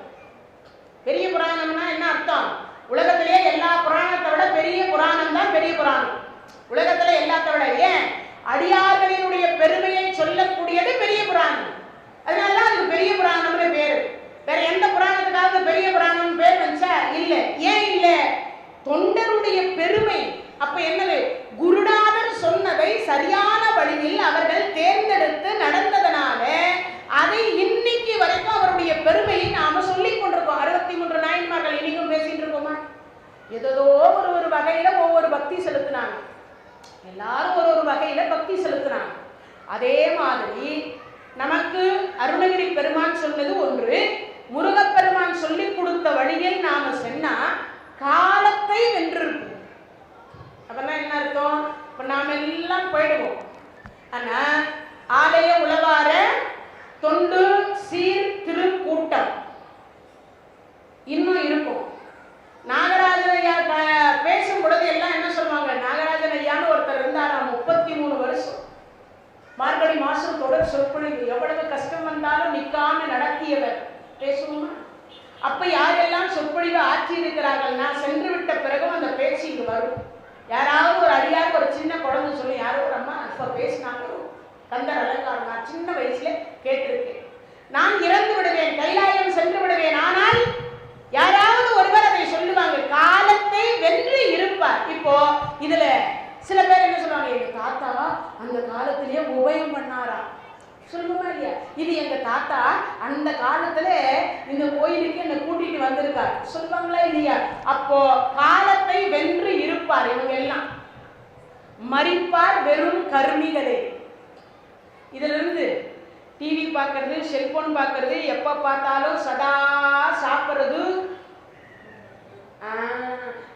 பெரிய புராணம்னா என்ன அர்த்தம்? உலகத்திலேயே எல்லா புராணத்தை விட பெரிய புராணம் தான் பெரிய புராணம். உலகத்துல எல்லாத்த விட ஏன் அடியார்களினுடைய பெருமையை சொல்லக்கூடியது பெரிய புராணம். அதனாலதான் அது பெரிய புராணம்னு பேரு. வேற எந்த புராணத்துக்காக பெரிய புராணம் பேர் வச்சா இல்ல. ஏன் இல்ல? தொண்டருடைய பெருமை. அப்ப என்னது? குருநாதர் சொன்னதை சரியான வழியில் அவர்கள் தேர்ந்தெடுத்து நடந்ததனால அதை இன்னைக்கு வரைக்கும் அவருடைய பெருமையை நாம சொல்லிக் கொண்டிருக்கோம். 63 நாயன்மார்கள் இன்னைக்கும் பேசிட்டு இருக்கோமா? ஏதோ ஒரு வகையில ஒவ்வொரு பக்தி செலுத்தினாங்க. எல்லாரும் ஒரு வகையில பக்தி செலுத்தினாங்க. அதே மாதிரி நமக்கு அருணகிரி பெருமான் சொன்னது ஒன்று, முருகப்பெருமான் சொல்லிக் கொடுத்த வழியில் நாம சென்னா காலத்தை வென்றிருக்கும். அப்படின்னா என்ன அர்த்தம்? இப்ப நாம எல்லாம் போயிடுவோம். ஆனா ஆலய உளவார தொண்டு சீர் திருக்கூட்டம் இன்னும் இருக்கும். நாகராஜன் ஐயா பேசும் பொழுது எல்லாம் என்ன சொல்லுவாங்க, நாகராஜன் ஐயான்னு ஒருத்தர் இருந்தாராம் 33 வருஷம் மார்கழி மாசம் தொடர் சொற்பொழிவு, எவ்வளவு கஷ்டம் வந்தாலும் நிக்காம நடத்தியவர். பேசுவோமா? அப்ப யாரெல்லாம் சொற்பொழிவு ஆற்றி இருக்கிறார்கள், நான் சென்று விட்ட பிறகும் அந்த பேச்சு இங்கு வரும். யாராவது ஒரு அடியார் ஒரு சின்ன குழந்தை சொல்லி, யாரோ ஒரு அம்மா அப்ப பேசினாங்க கந்தர் அலங்காரம், நான் சின்ன வயசுல கேட்டிருக்கேன். நான் இறந்து விடுவேன், கைலாயம் சென்று விடுவேன், ஆனால் யாராவது ஒருவர் அதை சொல்லுவாங்க, காலத்தை வென்று இருப்பார். இப்போ இதுல சில பேர் என்ன சொல்லுவாங்க, எங்க தாத்தா அந்த காலத்திலேயே உபயம் பண்ணாரா, சொல்லுமா இல்லையா? இது எங்க தாத்தா அந்த காலத்துல இந்த கோயிலுக்கு என்ன கூட்டிட்டு வந்திருக்கார், சொல்லுவாங்களா இல்லையா? அப்போ காலத்தை வென்று இருப்பார். இவங்க எல்லாம் மறிப்பார் வெறும் கருமிகளே. இதுல இருந்து டிவி பார்க்கறது, செல்போன் பார்க்கறது, எப்ப பார்த்தாலும் சதா சாப்பிட்றது,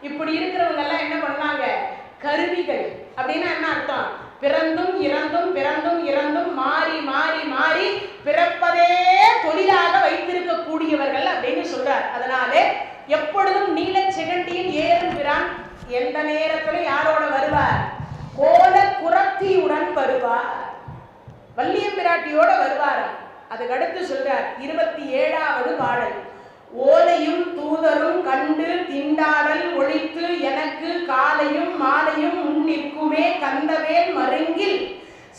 இப்படி இருக்கிறவங்க எல்லாம் என்ன பண்ணாங்க, கருவிகள். அப்படின்னா என்ன அர்த்தம்? பிறந்தும் இறந்தும் பிறந்தும் இறந்தும் மாறி மாறி மாறி பிறப்பதே தொழிலாக வைத்திருக்க கூடியவர்கள் அப்படின்னு சொல்றார். அதனாலே எப்பொழுதும் நீல சிகண்டியின் ஏறும் பிரான் எந்த நேரத்திலும் யாரோட வருவார், கோல குரத்தியுடன் வருவார், வள்ளியம் பிராட்டியோட வருவார். அதுக்கு அடுத்து சொல்றார் 27வது பாடல், ஓலையும் தூதரும் கண்டு திண்டாடல் ஒழித்து எனக்கு காலையும் மாலையும் முன்னிற்குமே கந்தவேல் மருங்கில்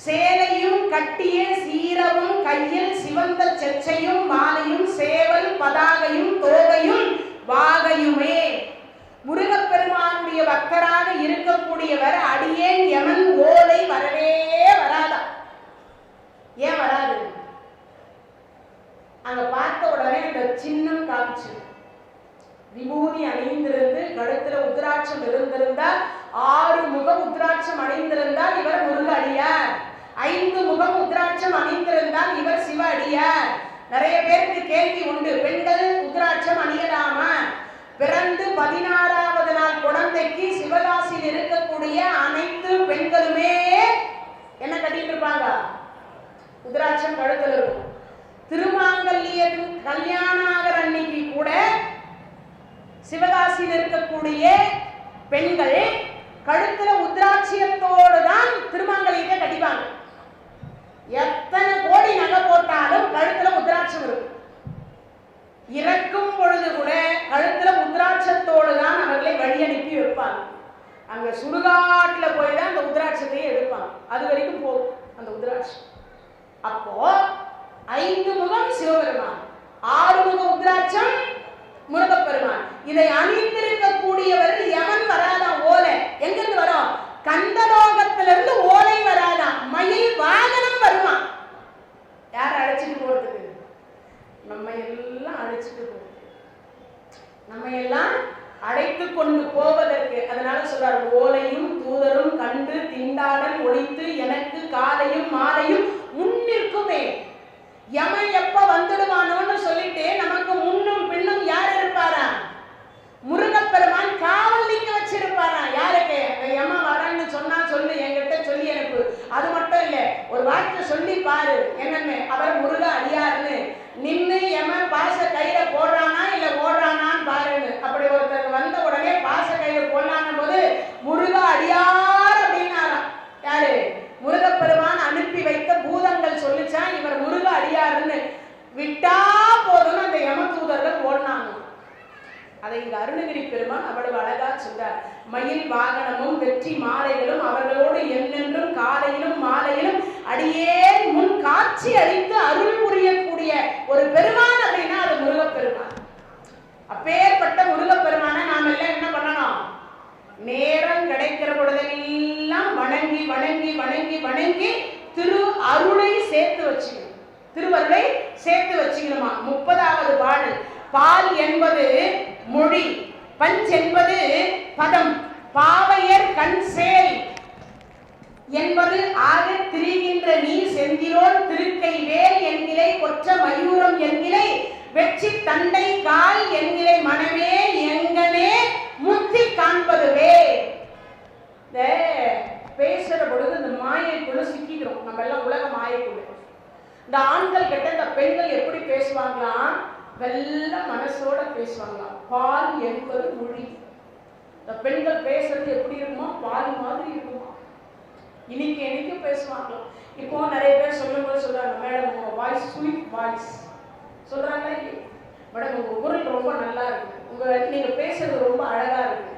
சேலையும் கட்டிய சீரவும் கையில் சிவந்த செச்சையும் மாலையும் சேவல் பதாகையும் தோகையும் வாகையுமே. முருகப்பெருமானுடைய பக்தராக இருக்கக்கூடியவர் அடியேன் யமன் ஓலை வரவே வராதா? ஏன் வராது? அங்க பார்த்த உடனே அந்த சின்னம் காமிச்சு விபூதி அணிந்திருந்து கழுத்துல உத்ராட்சம் இருந்திருந்தால், 6 முகம் உத்ராட்சம் அணிந்திருந்தால் இவர் முருக அடியார், 5 முகம் உத்ராட்சம் அணிந்திருந்தால் இவர் சிவ அடியார். நிறைய பேருக்கு கேள்வி உண்டு, பெண்கள் உத்ராட்சம் அணியலாமா? பிறந்து 16வது நாள் குழந்தைக்கு சிவகாசியில் இருக்கக்கூடிய அனைத்து பெண்களுமே என்ன கட்டிட்டு இருப்பாங்க, உத்ராட்சம் கழுத்துல இருக்கும். திருமாங்கல்யம் கல்யாணம் ஆகிற அன்னைக்கு கூட சிவகாசியில் இருக்கக்கூடிய பெண்கள் கழுத்துல உத்ராட்சியத்தோடு தான் திருமாங்கல்யத்தை கட்டிப்பாங்க. எத்தனை கோடி நகை போட்டாலும் கழுத்துல உத்ராட்சம் இருக்கும். இறக்கும் பொழுது கூட கழுத்துல உத்ராட்சத்தோடு தான் அவர்களை வழி அனுப்பி வைப்பாங்க. அங்க சுடுகாட்டுல போய் தான் அந்த உத்ராட்சத்தையே எடுப்பாங்க. அது வரைக்கும் போகும் அந்த உத்ராட்சம். அப்போ 5 முகம் சிவபெருமான், 6 முக உத்ராட்சம் முருகப்பெருமான். இதை அணிந்திருக்கக்கூடியவர் யமன் வராதான் ஓலை. எங்கிருந்து வரும்? கந்தலோகத்திலிருந்து ஓலை வராதான், மயில் வாகனம் வருமா. யார் அழைச்சிட்டு போறதுக்கு? நம்ம எல்லாம் அழைச்சிட்டு போறது, நம்ம எல்லாம் அழைத்து கொண்டு போவதற்கு. அதனால சொல்றாரு, ஓலையும் தூதரும் கண்டு திண்டாடல் ஒழித்து எனக்கு காலையும் மாலையும் முன்னிற்குமே. யமன் எப்ப வந்துடுவானோன்னு சொல்லிட்டு நமக்கு முன்னும் பின்னும் யார் இருப்பாரா? முருகப்பெருமான் காவல் நீக்க வச்சிருப்பாரா? யாருக்கு? யம வரன்னு சொன்னா சொல்லு, என்கிட்ட சொல்லி அனுப்பு. அது மட்டும் இல்ல, ஒரு வார்த்தை சொல்லி பாரு, என்னன்னு, அவர் முருக அடியாருன்னு நின்று யமன் பாச கையில போடுறானா இல்ல ஓடுறானான்னு பாருன்னு. அப்படி ஒருத்தர் வந்த உடனே பாச கையில போடலான போது முருக அடியார் அப்படின்னாராம். யாரு? முருகப்பெருமான் அனுப்பி வைத்த பூதங்கள் சொல்லிச்சா இவர் முருக அடியாருன்னு. விட்டா போதும் அந்த யம தூதர்கள் ஓடினாங்க. அதை இங்க அருணகிரி பெருமான் அவ்வளவு அழகா சொல்றார். மயில் வாகனமும் வெற்றி மாலைகளும் அவர்களோடு என்னென்றும் காலையிலும் மாலையிலும் அடியே முன் காட்சி அளித்து அருள் புரியக்கூடிய ஒரு பெருமான் அப்படின்னா அது முருகப்பெருமான். அப்பேற்பட்ட முருகப்பெருமான நாம் எல்லாம் என்ன பண்ணணும்? நேரம் கிடைக்கிற பொழுதெல்லாம் வணங்கி வணங்கி வணங்கி வணங்கி திரு அருளை சேர்த்து வச்சுக்கணும். திருவருளை சேர்த்து வச்சுக்கணுமா. 30வது பாடல், பால் என்பது மொழி, பஞ்ச் என்பது பதம், பாவையர் கண் சேல் என்பது ஆக திரிகின்ற நீ செந்திரோன் திருக்கை வேல் என்கிலை கொற்ற மயூரம் என்கிலை வெற்றி தண்டை கால் என்கிலை மனமே எங்கனே முத்தி காண்பதுவே. பேசுற பொழுது இந்த மாயைக்குள்ள சிக்கிக்கிறோம். வாய்க்குள்ள. இந்த ஆண்கள் கிட்ட இந்த பெண்கள் எப்படி பேசுவாங்களாம்? வெள்ள மனசோட பேசுவாங்களாம். பால் என்பது மொழி. இந்த பெண்கள் பேசுறது எப்படி இருக்குமா? பால் மாதிரி இருக்குமா, இனிக்க இனிக்க பேசுவாங்களாம். இப்போ நிறைய பேர் சொல்லும்போது சொல்றாங்க, மேடம் உங்க வாய்ஸ் ஸ்வீட் வாய்ஸ் சொல்றாங்க. மேடம் உங்க குரல் ரொம்ப நல்லா இருக்கு, நீங்க பேசுறது ரொம்ப அழகா இருக்கு,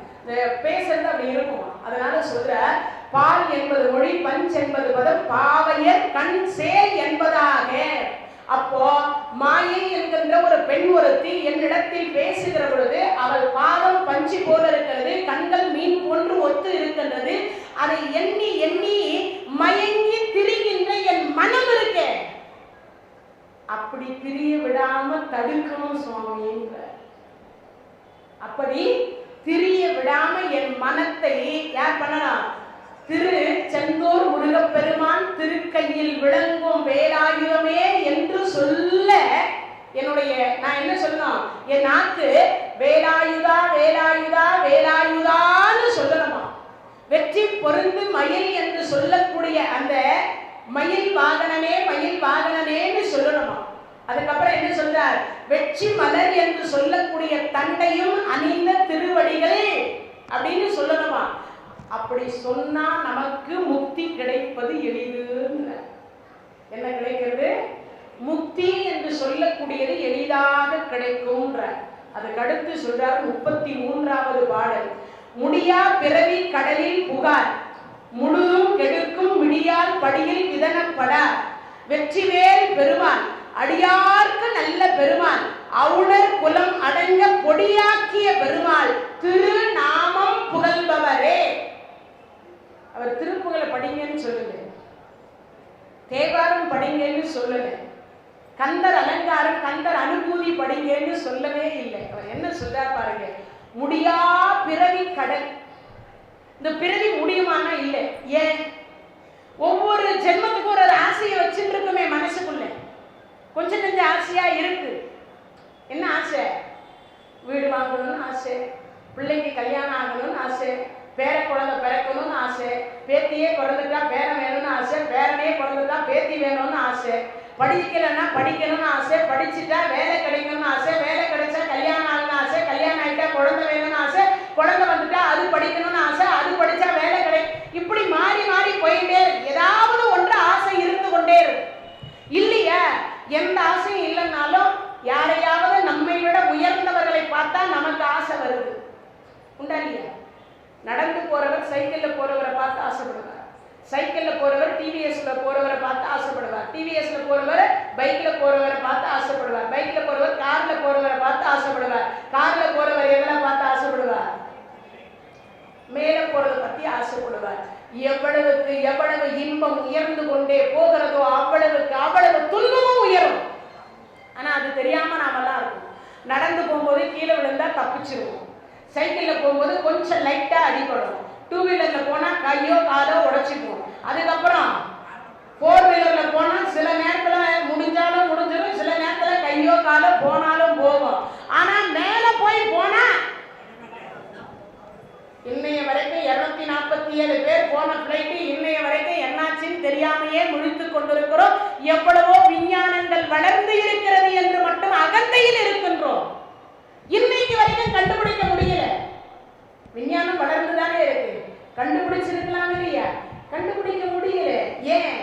பேசுறது அப்படி இருக்குமா. அதனால சொல்ற, பால் என்பது மொழி, பஞ்ச் என்பது பதம், பாவையர் கண் சேல் என்பதாக. அப்போ மாயை என்கின்ற ஒரு பெண் ஒருத்தி என்னிடத்தில் பேசுகிற பொழுது அவள் பாதம் பஞ்சு போல இருக்கிறது, கண்கள் மீன் போன்று ஒத்து இருக்கின்றது. அதை எண்ணி எண்ணி மயங்கி திரிகின்ற என் மனம் இருக்கே, அப்படி திரிய விடாம தடுக்கணும் சுவாமின்ற. அப்படி திரிய விடாம என் மனத்தை யார் பண்ணலாம்? திரு செந்தூர் முருகப்பெருமான் திருக்கையில் விளங்கும் வேலாயுதமே என்று சொல்ல என்னுடைய நான் என்ன சொல்லணும்? என் நாக்கு வேலாயுதா வேலாயுதா வேலாயுதான்னு சொல்லணுமா? வெற்றி பொருந்து மயில் என்று சொல்லக்கூடிய அந்த மயில் வாகனனே மயில் வாகனனேன்னு சொல்லணுமா? அதுக்கப்புறம் என்ன சொல்றார்? வெற்றி மலர் என்று சொல்லக்கூடிய தண்டையும் அணிந்த திருவடிகள் அப்படின்னு சொல்லணுமா? அப்படி சொன்னா நமக்கு முக்தி கிடைப்பது எளிது. என்ன கிடைக்கிறது? முக்தி என்று சொல்லக்கூடியது எளிதாக கிடைக்கும்ன்ற. அதுக்கு அடுத்து சொல்றார் 33வது பாடல். முடியா பிறவி கடலில் புகார், முழுதும் கெடுக்கும் விடியால் படியில் விதனப்படார், வெற்றிவேல் பெருமான் அடியார்க்கு நல்ல பெருமான், அவுணர் குலம் அடங்க பொடியாக்கிய பெருமாள், திருநாமம் புகழ்பவரே. அவர் திருப்புகழை படிங்கன்னு சொல்லுங்க, தேவாரம் படிங்கன்னு சொல்லுங்க, கந்தர் அலங்காரம் கந்தர் அனுபூதி படிங்கன்னு சொல்லவே இல்லை. அவர் என்ன சொல்றார் பாருங்க, முடியா பிறவி கடல். இந்த பிறவி முடியுமானா இல்லை. ஏன்? ஒவ்வொரு ஜென்மத்துக்கும் ஒரு ஆசையை வச்சுட்டு இருக்குமே மனசுக்குள்ள, கொஞ்சம் கொஞ்சம் ஆசையா இருக்கு. என்ன ஆசை? வீடு வாங்கணும்னு ஆசை, பிள்ளைக்கு கல்யாணம் ஆகணும்னு ஆசை, பேர குழந்தை பிறக்கணும்னு ஆசை, பேத்தியே பிறந்துட்டா பேரன் வேணும்னு ஆசை, பேரனே பிறந்துட்டா பேத்தி வேணும்னு ஆசை, படிக்கலைன்னா படிக்கணும்னு ஆசை, படிச்சுட்டா வேலை கிடைக்கணும்னு ஆசை, வேலை கிடைச்சா கல்யாணம் ஆகணும்னு ஆசை, கல்யாணம் ஆகிட்டா குழந்தை வேணும்னு ஆசை, குழந்தை வந்துட்டா அது படிக்கணும்னு ஆசை, அது படிச்சா வேலை இப்படி மாறி மாறி போயிட்டே இருக்கு. ஏதாவது ஒன்று ஆசை இருந்து கொண்டே இருக்கு இல்லையா? எந்த ஆசையும் இல்லைன்னாலும் யாரையாவது நம்மை விட உயர்ந்தவர்களை பார்த்தா நமக்கு ஆசை வருது. உண்டா இல்லையா? நடந்து போறவர் சைக்கிள்ல போறவரை பார்த்து ஆசைப்படுவார், சைக்கிள்ல போறவர் டிவிஎஸ்ல போறவரை பார்த்து ஆசைப்படுவார், டிவிஎஸ்ல போறவர் பைக்ல போறவரை பார்த்து ஆசைப்படுவார், பைக்ல போறவர் கார்ல போறவரை பார்த்து ஆசைப்படுவார், கார்ல போறவர் எதெல்லாம் பார்த்து ஆசைப்படுவார்? மேல போறதை பத்தி ஆசைப்படுவார். எவ்வளவுக்கு எவ்வளவு இன்பம் உயர்ந்து கொண்டே போகிறதோ அவ்வளவுக்கு அவ்வளவு துன்பமும் உயரும். ஆனா அது தெரியாம நாமெல்லாம் இருக்கும். நடந்து போகும்போது கீழே விழுந்தா தப்பிச்சிருவோம், சைக்கிள்ல போகும்போது கொஞ்சம் லைட்டா அடிபடும், டூ வீலர்ல போனா கையோ காலோ உடைச்சிக்குவோம், அதுக்கப்புறம் ஃபோர் வீலர்ல போனா சில நேரத்துல முடிஞ்சாலும் முடிஞ்சிடும், சில நேரத்துல கையோ காலோ போனாலும் போகும். ஆனா மேல போய் போனா இன்னைய வரைக்கும் 247 பேர் போன பிளைட்டு இன்னைய வரைக்கும் என்னாச்சுன்னு தெரியாமையே முழித்துக் கொண்டிருக்கிறோம். எவ்வளவோ விஞ்ஞானங்கள் வளர்ந்து இருக்கிறது என்று மட்டும் அகந்தையில் இருக்கின்றோம். இன்னைக்கு வரைக்கும் கண்டுபிடிக்க முடியல. விஞ்ஞானம் வளர்ந்துதானே இருக்கு, கண்டுபிடிச்சிருக்கலாம் இல்லையா? கண்டுபிடிக்க முடியல. ஏன்?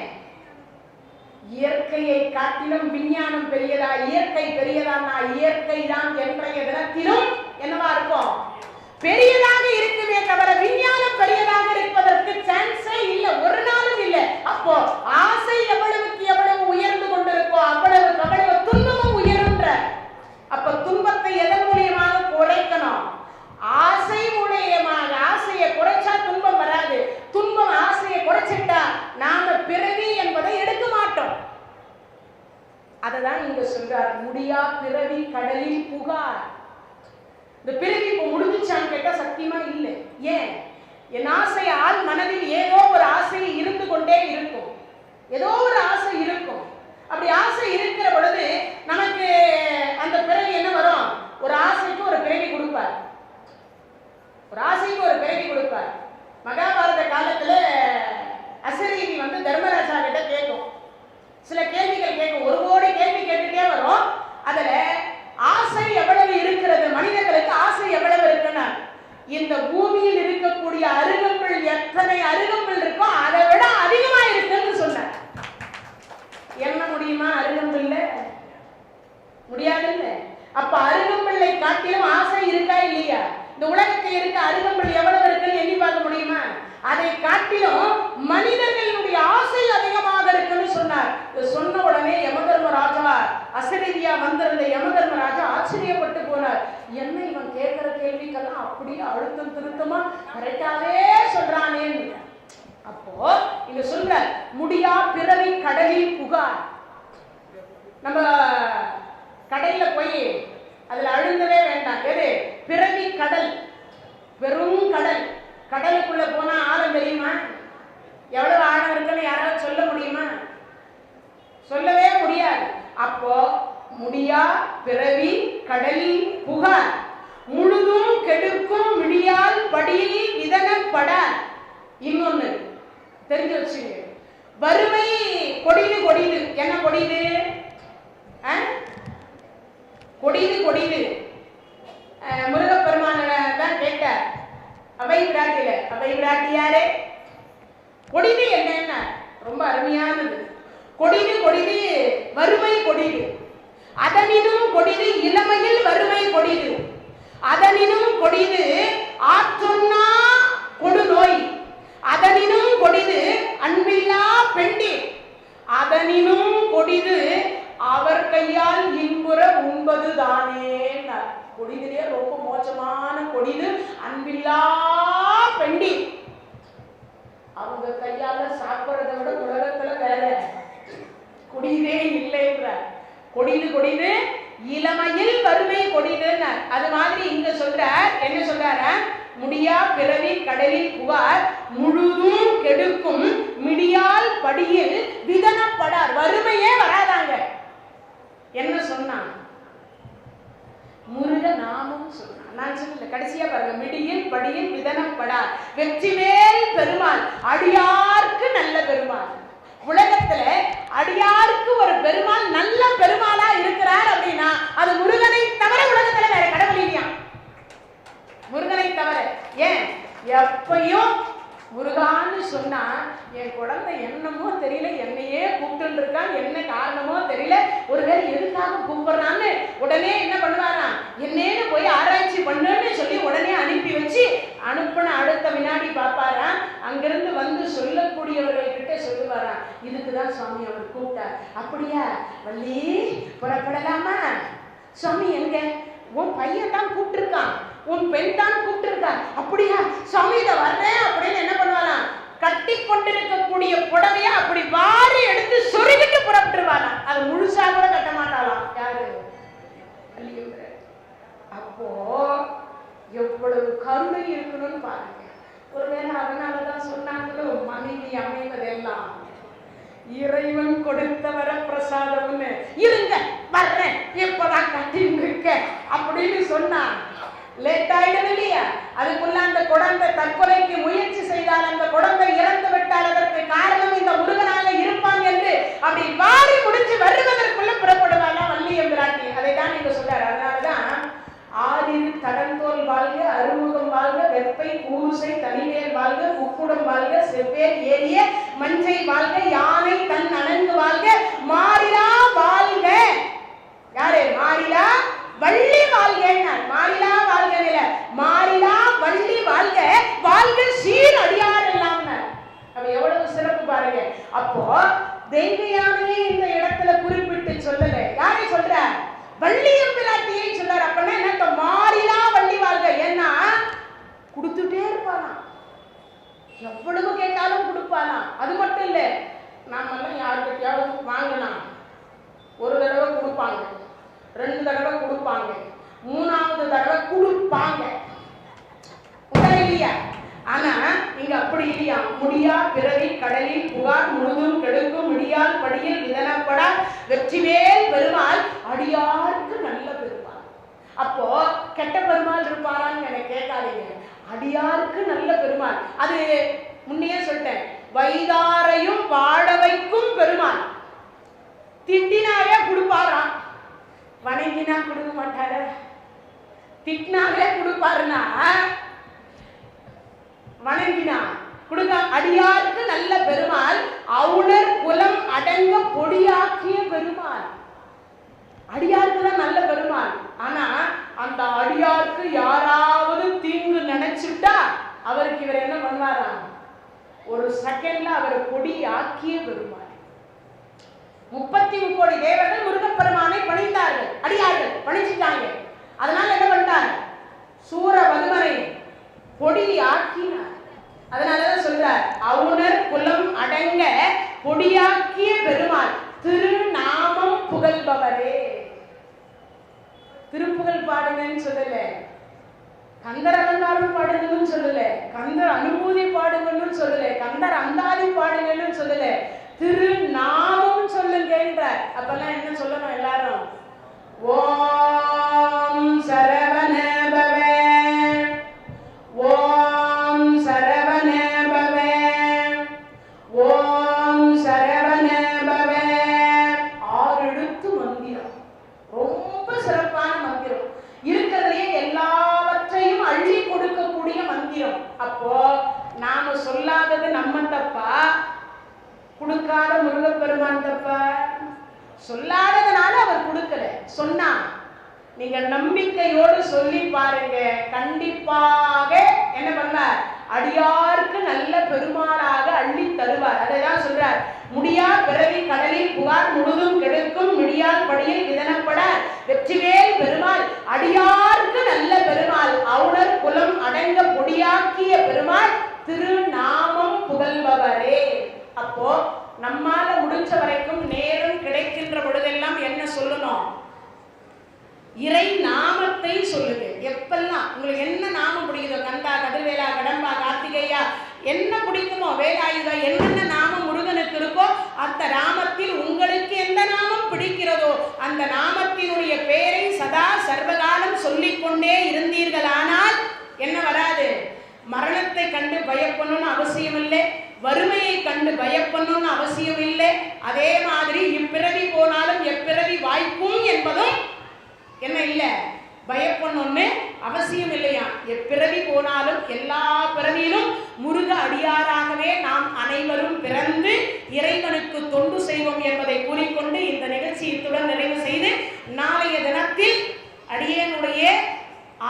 இயற்கையை காட்டிலும் விஞ்ஞானம் பெரியதா, இயற்கை பெரியதானா? இயற்கை தான் என்றைய தினத்திலும் என்னவா இருக்கும்? பெரியதாக இருக்குமே தவிர விஞ்ஞானம் பெரியதாக இருப்பதற்கு சான்ஸே இல்லை, ஒரு நாளும் இல்லை. அப்போ ஆசை எவ்வளவுக்கு எவ்வளவு உயர்ந்து கொண்டிருக்கோ அவ்வளவுக்கு அவ்வளவு துன்பமும் உயருன்ற. அப்ப துன்பத்தை எதன் மூலியமாக குறைக்கணும்? ஆசை மூலியமாக. ஆசையை குறைச்சா துன்பம் வராது, துன்பம் ஆசையை குறைச்சிட்டா நாம பிறவி என்பதை எடுக்க மாட்டோம். அததான் இங்க சொல்றார், முடியா பிறவி கடலில் புகார். இந்த பிறவி இப்போ முடிஞ்சிச்சான்னு கேட்டா சத்தியமா இல்லை. ஏன்? என் ஆசை ஆள் மனதில் ஏதோ ஒரு ஆசை இருந்து கொண்டே இருக்கும், ஏதோ ஒரு ஆசை இருக்கும். அப்படி ஆசை இருக்கிற பொழுது நமக்கு அந்த பிறவி என்ன வரும்? ஒரு ஆசைக்கு ஒரு பிறவி கொடுப்பார், ஒரு ஆசைக்கு ஒரு பிறவி கொடுப்பார். மகாபாரத காலத்துல அசரீதி தர்மராஜா கிட்ட கேட்கும், முடியாதுல்ல. அப்ப அருகம்பிள்ளை காட்டிலும் ஆசை இருக்கா இல்லையா? இந்த உலகத்தில் இருக்க அருகம்பிள்ளை எவ்வளவு இருக்குன்னு எண்ணி பார்க்க முடியுமா? அதை காட்டிலும் மனிதர்களுடைய ஆசை அதிகமாக இருக்குன்னு சொன்னார். சொன்ன உடனே யமதர்மராஜா, அசரீதியா வந்திருந்த யமதர்மராஜா ஆச்சரியப்பட்டு போனார். என்ன இவன் கேட்கிற கேள்விக்கெல்லாம் அப்படியே அழுத்தம் திருத்தமா கரெக்டாவே சொல்றானேன்னு. அப்போ இங்க சொல்ற முடியா பிறவி கடலில் புகார். நம்ம கடல்ல போய் அதுல அழுந்தவே வேண்டாம். எது? பிறவி கடல், வெறும் கடல். கடலுக்குள்ள போனா ஆழம் தெரியுமா? எவ்வளவு ஆழம் இருக்குன்னு யாராவது சொல்ல முடியுமா? சொல்லவே முடியாது. அப்போ முடியா பிறவி கடலில் புகார், முழுதும் கெடுக்கும் விடியால் படியில் இதனப்பட. இன்னொன்னு தெரிஞ்சு வச்சுங்க, வறுமை கொடிது கொடிது. என்ன கொடிது? கொடிது கொடிது. முருகப்பெருமான தான் கேட்டார் அவை விராட்டியில. அவை விராட்டி யாரு? கொடிது என்ன? ரொம்ப அருமையானது. கொடிது கொடிது வறுமை கொடிது, அதனினும் கொடிது இளமையில் வறுமை கொடிது, அதனினும் கொடிது ஆற்றொன்னா கொடு நோய், அதனினும் கொடிது அன்பில்லா பெண்டி, அதனினும் கொடிது அவர் கையால் இன்புற உண்பது தானே. கொடிதிலே ரொம்ப மோசமான கொடிது அன்பில்லா பெண்டி. அவங்க கையால சாப்பிடுறதை விட உலகத்துல வேற கொடிதே இல்லைன்ற. கொடிது கொடிது இளமையில் வறுமை கொடிதுன்னு. அது மாதிரி இங்க சொல்ற என்ன சொல்றாரு? முடியா பிறவி கடலில் புகார், முழுதும் கெடுக்கும் மிடியால் படியில் விதனப்படார். வறுமையே வராதாங்க. என்ன சொன்னான்? முருக நாமம் சொன்னான். நான் சொல்லல, கடைசியா பாருங்க, மிடியில் படியில் விதனப்படார், வெற்றிவேல் பெருமாள், அடியார்க்கு நல்ல பெருமாள். உலகத்துல அடியாருக்கு ஒரு பெருமாள் நல்ல பெருமாளா இருக்கிறார் அப்படின்னா அது முருகனை தவிர உலகத்துல வேற கடவுள் இல்லையா? முருகனை தவிர. ஏன் எப்பயும் முருகான்னு சொன்னா என் குழந்தை என்னமோ தெரியல, என்னையே கூப்பிட்டு இருக்கான், என்ன காரணமோ தெரியல, ஒருவேளை எதுக்காக கூப்பிடுறான்னு உடனே என்ன பண்ணுவாராம், என்னன்னு போய் ஆராய்ச்சி பண்ணுன்னு சொல்லி உடனே அனுப்பி வச்சு அனுப்பின அடுத்த வினாடி பார்ப்பாராம். அங்கிருந்து வந்து சொல்லக்கூடியவர்கள் கிட்ட சொல்லுவாராம், இதுக்குதான் சுவாமி அவர் கூப்பிட்டார். அப்படியா வள்ளி, புறப்படலாமா? சுவாமி எங்க? உன் பையன் தான் கூப்பிட்டு இருக்கான், உன் பெண் தான் கூப்பிட்டு இருக்கான். அப்படியா சுவாமி, இதை வர்றேன் அப்படின்னு என்ன பண்ணுவாராம், கட்டி கொண்டிருக்கக்கூடிய புடவைய அப்படி வாரி எடுத்து சொருகிட்டு புறப்பட்டுருவாராம். அது முழுசா கூட கட்ட மாட்டாளாம். யாரு? அப்போ எவ்வளவு கருணை இருக்கணும்னு பாருங்க. ஒருவேளை அதனாலதான் சொன்னாங்களோ மனைவி அமைவதெல்லாம் இறைவன் கொடுத்த வர பிரசாதம்னு. இருங்க வர்றேன், எப்பதான் கட்டின்னு இருக்க அப்படின்னு சொன்னா லேட் ஆயிடும் இல்லையா? அதுக்குள்ள அந்த குழந்தை தற்கொலைக்கு முயற்சி செய்தால், அந்த குழந்தை இறந்து விட்டால் அதற்கு காரணம் இந்த முருகனாக இருப்பான் என்று அப்படி வாரி முடிச்சு வருவதற்குள்ள புறப்படுவாங்க வள்ளியம் பிராட்டி. அதை தான் நீங்க சொல்றாரு. அதனாலதான் ஆதிரு தடந்தோல் வாழ்க, அறுமுகம் வாழ்க, வெப்பை கூருசை தனிவேல் வாழ்க, உப்புடம் வாழ்க, செவ்வேல் ஏறிய மஞ்சை வாழ்க, யானை தன் அணங்கு வாழ்க, மாறிலா வாழ்க. யாரு? மாறிலா வள்ளி வாழ்க. மாறிலா வாழ்க இல்ல, மாறிலா வள்ளி வாழ்க, வாழ்க சீர் அடியார் எல்லாம். அப்ப எவ்வளவு சிறப்பு பாருங்க. அப்போ தெய்வயானையே இந்த இடத்துல குறிப்பிட்டு சொல்லல. யாரை சொல்ற? வள்ளியம் பிராட்டியை சொல்றாரு. அப்படின்னா என்ன? மாறிலா வள்ளி வாழ்க. ஏன்னா கொடுத்துட்டே இருப்பானா, எவ்வளவு கேட்டாலும் கொடுப்பானா. அது மட்டும் இல்ல, நாமெல்லாம் யாருக்கிட்டையாவது வாங்கினா ஒரு தடவை கொடுப்பாங்க, 2 தடவை கொடுப்பாங்க, 3வது தடவை கொடுப்பாங்க. இல்லையா? ஆனா இங்க அப்படி இல்லையா? முடியா பிறவி கடலில் புகார், முழுதும் கெடுக்கும் மிடியால் படியில் விதனப்படா, வெற்றிவேல் பெருமாள், அடியாருக்கு நல்ல பெருமாள். அப்போ கெட்ட பெருமாள் இருப்பாரான்னு எனக்கு கேட்காதீங்க. அடியாருக்கு நல்ல பெருமாள். அது முன்னே சொல்லிட்டேன், வைதாரையும் வாழ வைக்கும் பெருமாள். திட்டினாவே கொடுப்பாராம், வணங்கினா கொடுக்க மாட்டார. திட்டினாவே கொடுப்பாருன்னா வணங்கினா கொடுக்க. அடியாருக்கு நல்ல பெருமாள், அவுணர் குலம் அடங்க பொடியாக்கிய பெருமாள். அடியாருக்கு தான் நல்ல பெருமாள். ஆனா அந்த அடியாருக்கு யாராவது தீங்கு நினைச்சுட்டா அவருக்கு இவர் என்ன பண்ணுவாராம், ஒரு செகண்ட்ல அவரை பொடி ஆக்கிய பெருமாள். 33 கோடி தேவர்கள் முருகப்பெருமானை பணிந்தார்கள், அடியார்கள் பணிச்சுட்டாங்க. அதனால என்ன பண்ணிட்டார், சூரபதுமனை பொடி ஆக்கினார். அதனாலதான் சொல்றார், அவுணர் குலம் அடங்க பொடியாக்கிய பெருமாள் திருநாமம் புகழ்பவரே. திருப்புகழ் பாடுங்கன்னு சொல்லல, கந்தர் அலங்காரம் பாடுங்கன்னு சொல்லல, கந்தர் அனுபூதி பாடுங்கன்னு சொல்லல, கந்தர் அந்தாதி பாடுங்கன்னு சொல்லல, திருநாமம் சொல்லுங்கன்றார். அப்பெல்லாம் என்ன சொல்லணும் எல்லாரும், ஓம் சரவண பவ, ஓம் சரவண பவ, ஓம் சரவண பவ. 6 எழுத்து மந்திரம், ரொம்ப சிறப்பான மந்திரம், இருக்கிறதுலே எல்லாவற்றையும் அள்ளி கொடுக்கக்கூடிய மந்திரம். அப்போ நாம சொல்லாதது நம்ம தப்பா, கொடுக்காத முருகப்பெருமான் தப்பா? சொல்லாததுனால அவர் கொடுக்கல, சொன்னா நீங்க நம்பிக்கையோடு சொல்லி பாருங்க, கண்டிப்பாக என்ன பண்ணார், அடியாருக்கு நல்ல பெருமாளாக அள்ளி தருவார். அதைதான் சொல்றார், முடியா பிறவி கடலில் புகார் முழுதும் கெடுக்கும் முடியால் படியில் இதனப்பட வெற்றிவேல் பெருமாள் அடியாருக்கு நல்ல பெருமாள் அவுணர் குலம் அடங்க பொடியாக்கிய பெருமாள் திருநாமம் புகழ்பவரே. அப்போ நம்மால முடிஞ்ச வரைக்கும் நேரம் கிடைக்கின்ற பொழுதெல்லாம் என்ன சொல்லணும், இறை நாமத்தை சொல்லுங்க. எப்பெல்லாம் உங்களுக்கு என்ன நாமம் பிடிக்குதோ, கந்தா, கதிர்வேலா, கடம்பா, கார்த்திகையா, என்ன பிடிக்குமோ, வேலாயுதா, என்னென்ன நாமம் முருகனுக்கு இருக்கோ அந்த நாமத்தில் உங்களுக்கு எந்த நாமம் பிடிக்கிறதோ அந்த நாமத்தினுடைய பெயரை சதா சர்வகாலம் சொல்லிக்கொண்டே இருந்தீர்களானால் என்ன வராது, மரணத்தை கண்டு பயப்படணும்னு அவசியம் இல்லை, வறுமையை கண்டு பயப்படணும்னு அவசியம் இல்லை. அதே மாதிரி இப்பிறவி போனாலும் எப்பிறவி வாய்ப்பும் என்பதும் என்ன இல்லை, பயப்படணும்னு அவசியம் இல்லையா. எப்பிறவி போனாலும் எல்லா பிறவியிலும் முருக அடியாராகவே நாம் அனைவரும் பிறந்து இறைவனுக்கு தொண்டு செய்வோம் என்பதை கூறிக்கொண்டு இந்த நிகழ்ச்சி இத்துடன் நிறைவு செய்து, நாளைய தினத்தில் அடியேனுடைய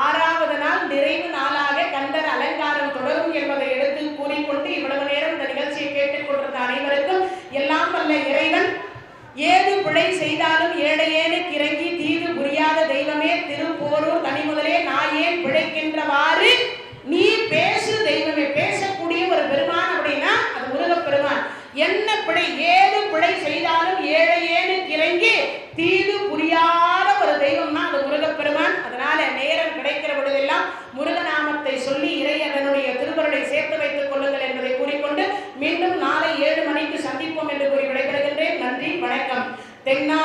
6வது நாள் நிறைவு நாளாக கந்தர் அலங்காரம் தொடரும் என்பதை எடுத்து கூறிக்கொண்டு, இவ்வளவு நேரம் இந்த நிகழ்ச்சியை கேட்டுக் கொண்டிருந்த அனைவருக்கும் எல்லாம் வல்ல இறைவன் ஏது பிழை செய்தாலும் ஏழையேனுக்கு இறங்கி தீது புரியாத தெய்வமே திருப்போரூர் தனிமுதலே நான் ஏன் பிழைக்கின்றவாறு நீ பேசு தெய்வமே. பேசக்கூடிய ஒரு பெருமான் அப்படின்னா அது முருகப்பெருமான். என்ன பிழை, ஏது பிழை செய்தாலும் ஏழையேனுக்கு இறங்கி தீது புரியாத ஒரு தெய்வம்னா அது முருகப்பெருமான். அதனால நேரம் கிடைக்கிற பொழுதெல்லாம் முருகநாமத்தை சொல்லி இறைவனுடைய திருவருளை சேர்த்து வைத்துக் கொள்ளுங்கள் என்பதை கூறிக்கொண்டு மீண்டும் நாளை 7 மணிக்கு சந்திப்போம் என்று கூறி விடைபெறுகின்றேன். நன்றி, வணக்கம். தென்னா